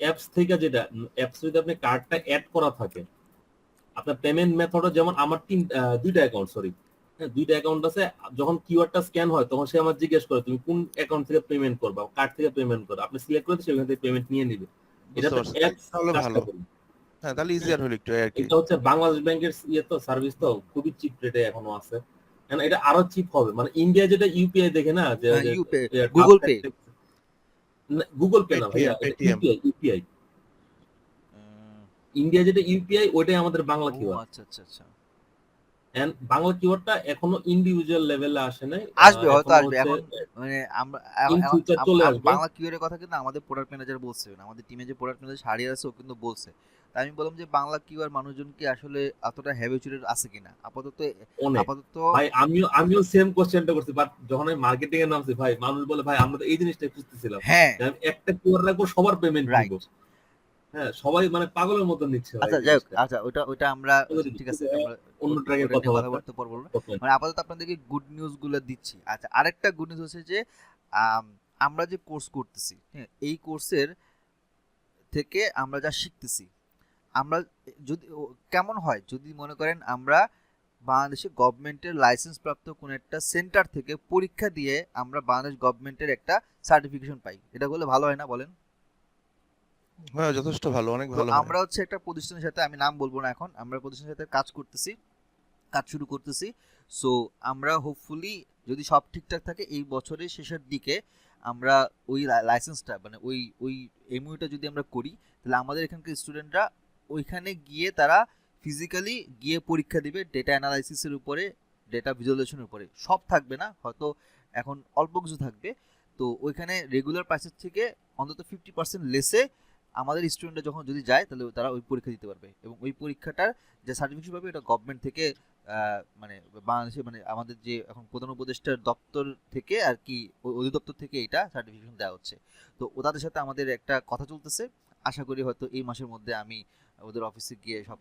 অ্যাপস থেকে, যেটা অ্যাপস যদি আপনি কার্ডটা অ্যাড করা থাকে, আপনার পেমেন্ট মেথড, যেমন আমার দুইটা অ্যাকাউন্ট, দুইটা অ্যাকাউন্ট আছে, যখন কিওয়ার্ডটা স্ক্যান হয় তখন সে আমার জিজ্ঞেস করে তুমি কোন অ্যাকাউন্ট থেকে পেমেন্ট করবা, কার্ড থেকে পেমেন্ট করো, আপনি সিলেক্ট করে সেখান থেকে পেমেন্ট নিয়ে নিবে। এটা বুঝতে তো পারছি, অ্যাপস তাহলে ভালো। হ্যাঁ তাহলে ইজিয়ার হলো একটু এই আর কি। এটা হচ্ছে বাংলাদেশ ব্যাংকের ইয়ে তো সার্ভিস তো খুবই চিপ রেটে এখনো আছে, কারণ এটা আরো চিপ হবে। মানে ইন্ডিয়া যেটা ইউপিআই দেখে না, যে ইউপে গুগল পে গুগল পে না ভাইয়া, পেটিএম ইউপিআই ইন্ডিয়া যেটা ইউপিআই ওইটাই আমাদের বাংলা কিওয়ার্ড। আচ্ছা আচ্ছা আচ্ছা এন্ড বাংলা কিওয়ার্ডটা এখনো ইন্ডিভিজুয়াল লেভেলে আসে নাই, আসবে, হয়তো এখনো আসবে। হচ্ছে এখন মানে আমরা in future চলে আসবে। বাংলা কিওয়ার্ডের কথা কিন্তু আমাদের প্রোডাক্ট ম্যানেজার বলছে, আমাদের টিমে যে প্রোডাক্ট ম্যানেজার শাহরিয়ার আছে ও কিন্তু বলছে। তাই আমি বললাম যে বাংলা কিওয়ার্ড মানুষজন কি আসলে এতটা হ্যাবিচুয়েটেড আছে কিনা। আপাতত অনেক ভাই, আমিও সেম কোশ্চেনটা করছি, বাট যখন আমি মার্কেটিং এর নামছি ভাই, মানুষ বলে ভাই আমরা তো এই জিনিসটাই খুঁজতেছিলাম, হ্যাঁ যে আমি একটা কিওয়ার্ড রাখবো সবার পেমেন্ট রাইট। নিব। হ্যাঁ সবাই মানে পাগলের মতো নিচ্ছে ভাই আচ্ছা এই যাই হোক, জিনিসটা। আচ্ছা ওটা আমরা ঠিক আছে, আমরা অন্য ট্র্যাকের ওটা নিয়ে কথা কথাবার্তা বলতে পারবো না। Okay. মানে আপাতত আপনাদেরকে গুড নিউজ গুলো দিচ্ছি। আচ্ছা, আরেকটা গুড নিউজ হচ্ছে যে আমরা যে কোর্স করতেছি, হ্যাঁ, এই কোর্সের থেকে আমরা যা শিখতেছি, আমরা যদি কেমন হয় যদি মনে করেন আমরা বাংলাদেশে গভর্নমেন্টের লাইসেন্স প্রাপ্ত কোনো একটা সেন্টার থেকে পরীক্ষা দিয়ে আমরা বাংলাদেশ গভর্নমেন্টের একটা সার্টিফিকেশন পাই, এটা করলে ভালো হয় না বলেন? হ্যাঁ যথেষ্ট ভালো, অনেক তো ভালো হয়। আমরা হচ্ছে একটা প্রতিষ্ঠানের সাথে, আমি নাম বলবো না এখন, আমরা প্রতিষ্ঠানের সাথে কাজ করতেছি, কাজ শুরু করতেছি। সো আমরা হোপফুলি যদি সব ঠিকঠাক থাকে এই বছরের শেষের দিকে আমরা ওই লাইসেন্সটা মানে ওই এমইউটা যদি আমরা করি, তাহলে আমাদের এখানকার স্টুডেন্টরা ওইখানে গিয়ে তারা ফিজিক্যালি গিয়ে পরীক্ষা দিবে ডেটা অ্যানালাইসিসের উপরে, ডেটা ভিজুয়ালাইজেশনের উপরে। সব থাকবে না, হয়তো এখন অল্প কিছু থাকবে। তো ওইখানে রেগুলার প্রাইসের থেকে অন্তত 50% লেসে আমাদের স্টুডেন্টরা যখন যদি যায় তাহলে তারা ওই পরীক্ষা দিতে পারবে, এবং ওই পরীক্ষাটার যে সার্টিফিকেট পাবে এটা গভর্নমেন্ট থেকে মানে বাংলাদেশে মানে আমাদের যে এখন প্রধান উপদেষ্টার দপ্তর থেকে আর কি, অধিদপ্তর থেকে এটা সার্টিফিকেশন দেওয়া হচ্ছে। তো ওদের সাথে আমাদের একটা কথা চলতেছে, আশা করি হয়তো এই মাসের মধ্যে আমি ওদের অফিসে গিয়ে সব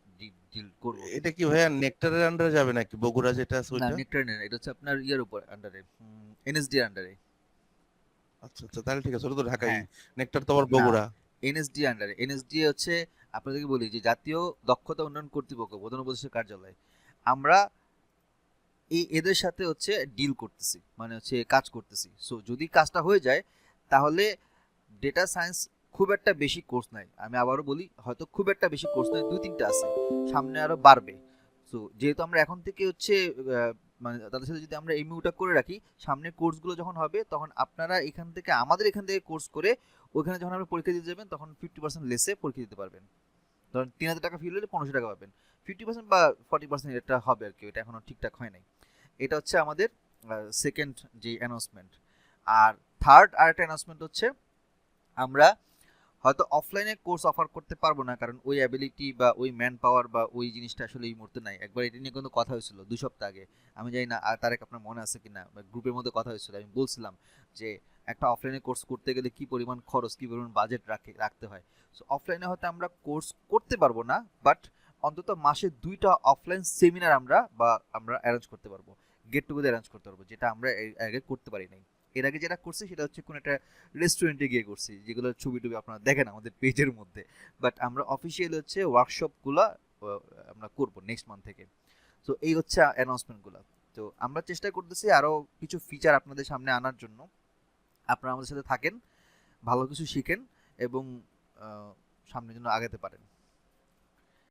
ডিল করবো। এটা কি ভাইয়া নেক্টারের আন্ডারে যাবে নাকি বগুড়া যেটা আছে না ওইটা? নেক্টার নেই, এটা হচ্ছে আপনার ইয়ার উপর আন্ডারে, এনএসডি আন্ডারে। আচ্ছা আচ্ছা তাহলে ঠিক আছে, ওটা তো ঢাকাই, হ্যাঁ। নেক্টার তো আবার বগুড়া। এনএসডি আন্ডারে, এনএসডি হচ্ছে আপনাদেরকে বলি যে জাতীয় দক্ষতা উন্নয়ন কর্তৃপক্ষ, প্রধান উপদেষ্টার কার্যালয়। আমরা এদের সাথে হচ্ছে ডিল করতেছি, মানে হচ্ছে কাজ করতেছি। সো যদি কাজটা হয়ে যায় তাহলে ডেটা সায়েন্স খুব একটা বেশি কোর্স নাই, আমি আবারও বলি হয়তো খুব একটা বেশি কোর্স নাই, 2-3টা আছে, সামনে আরো বাড়বে। সো যেহেতু আমরা এখন থেকে হচ্ছে মানে তাদের সাথে যদি আমরা এমইউটা করে রাখি, সামনের কোর্সগুলো যখন হবে তখন আপনারা এখান থেকে আমাদের এখান থেকে কোর্স করে ওইখানে যখন আপনি পরীক্ষা দিতে যাবেন তখন 50% লেসে পরীক্ষা দিতে পারবেন। ধরুন 3000 টাকা ফি হলে 1500 টাকা পাবেন, 50% বা 40% এটা হবে আর কি, এটা এখনো ঠিকঠাক হয় নাই। এটা হচ্ছে আমাদের সেকেন্ড যে অ্যানাউন্সমেন্ট। আর থার্ড আরেকটা অ্যানাউন্সমেন্ট হচ্ছে আমরা হয়তো অফলাইনে কোর্স অফার করতে পারবো না, কারণ ওই অ্যাবিলিটি বা ওই ম্যান পাওয়ার বা ওই জিনিসটা আসলে এই মুহূর্তে নাই। একবার এটা নিয়ে কিন্তু কথা হয়েছিল 2 সপ্তাহ আগে, আমি জানি না আর তারেক আপনার মনে আছে কিনা, গ্রুপের মধ্যে কথা হয়েছিল, আমি বলছিলাম যে একটা অফলাইনে কোর্স করতে গেলে কি পরিমাণ খরচ, কি পরিমাণ বাজেট রাখতে হয়। সো অফলাইনে হয়তো আমরা কোর্স করতে পারবো না, বাট অন্তত মাসে 2টা অফলাইন সেমিনার আমরা অ্যারেঞ্জ করতে পারবো, গেট টুগেদার অ্যারেঞ্জ করতে পারবো, যেটা আমরা আগে করতে পারি নাই। এর আগে যেটা করছি সেটা হচ্ছে কোনো একটা রেস্টুরেন্টে গিয়ে করছি, যেগুলো ছবি টবি আপনারা দেখেন আমাদের পেজের মধ্যে। বাট আমরা অফিসিয়ালি হচ্ছে ওয়ার্কশপগুলো আমরা করব নেক্সট মান্থ থেকে। সো এই হচ্ছে অ্যানাউন্সমেন্টগুলো। তো আমরা চেষ্টা করতেছি আরও কিছু ফিচার আপনাদের সামনে আনার জন্য। আপনারা আমাদের সাথে থাকেন, ভালো কিছু শিখেন এবং সামনের জন্য আগাতে পারেন।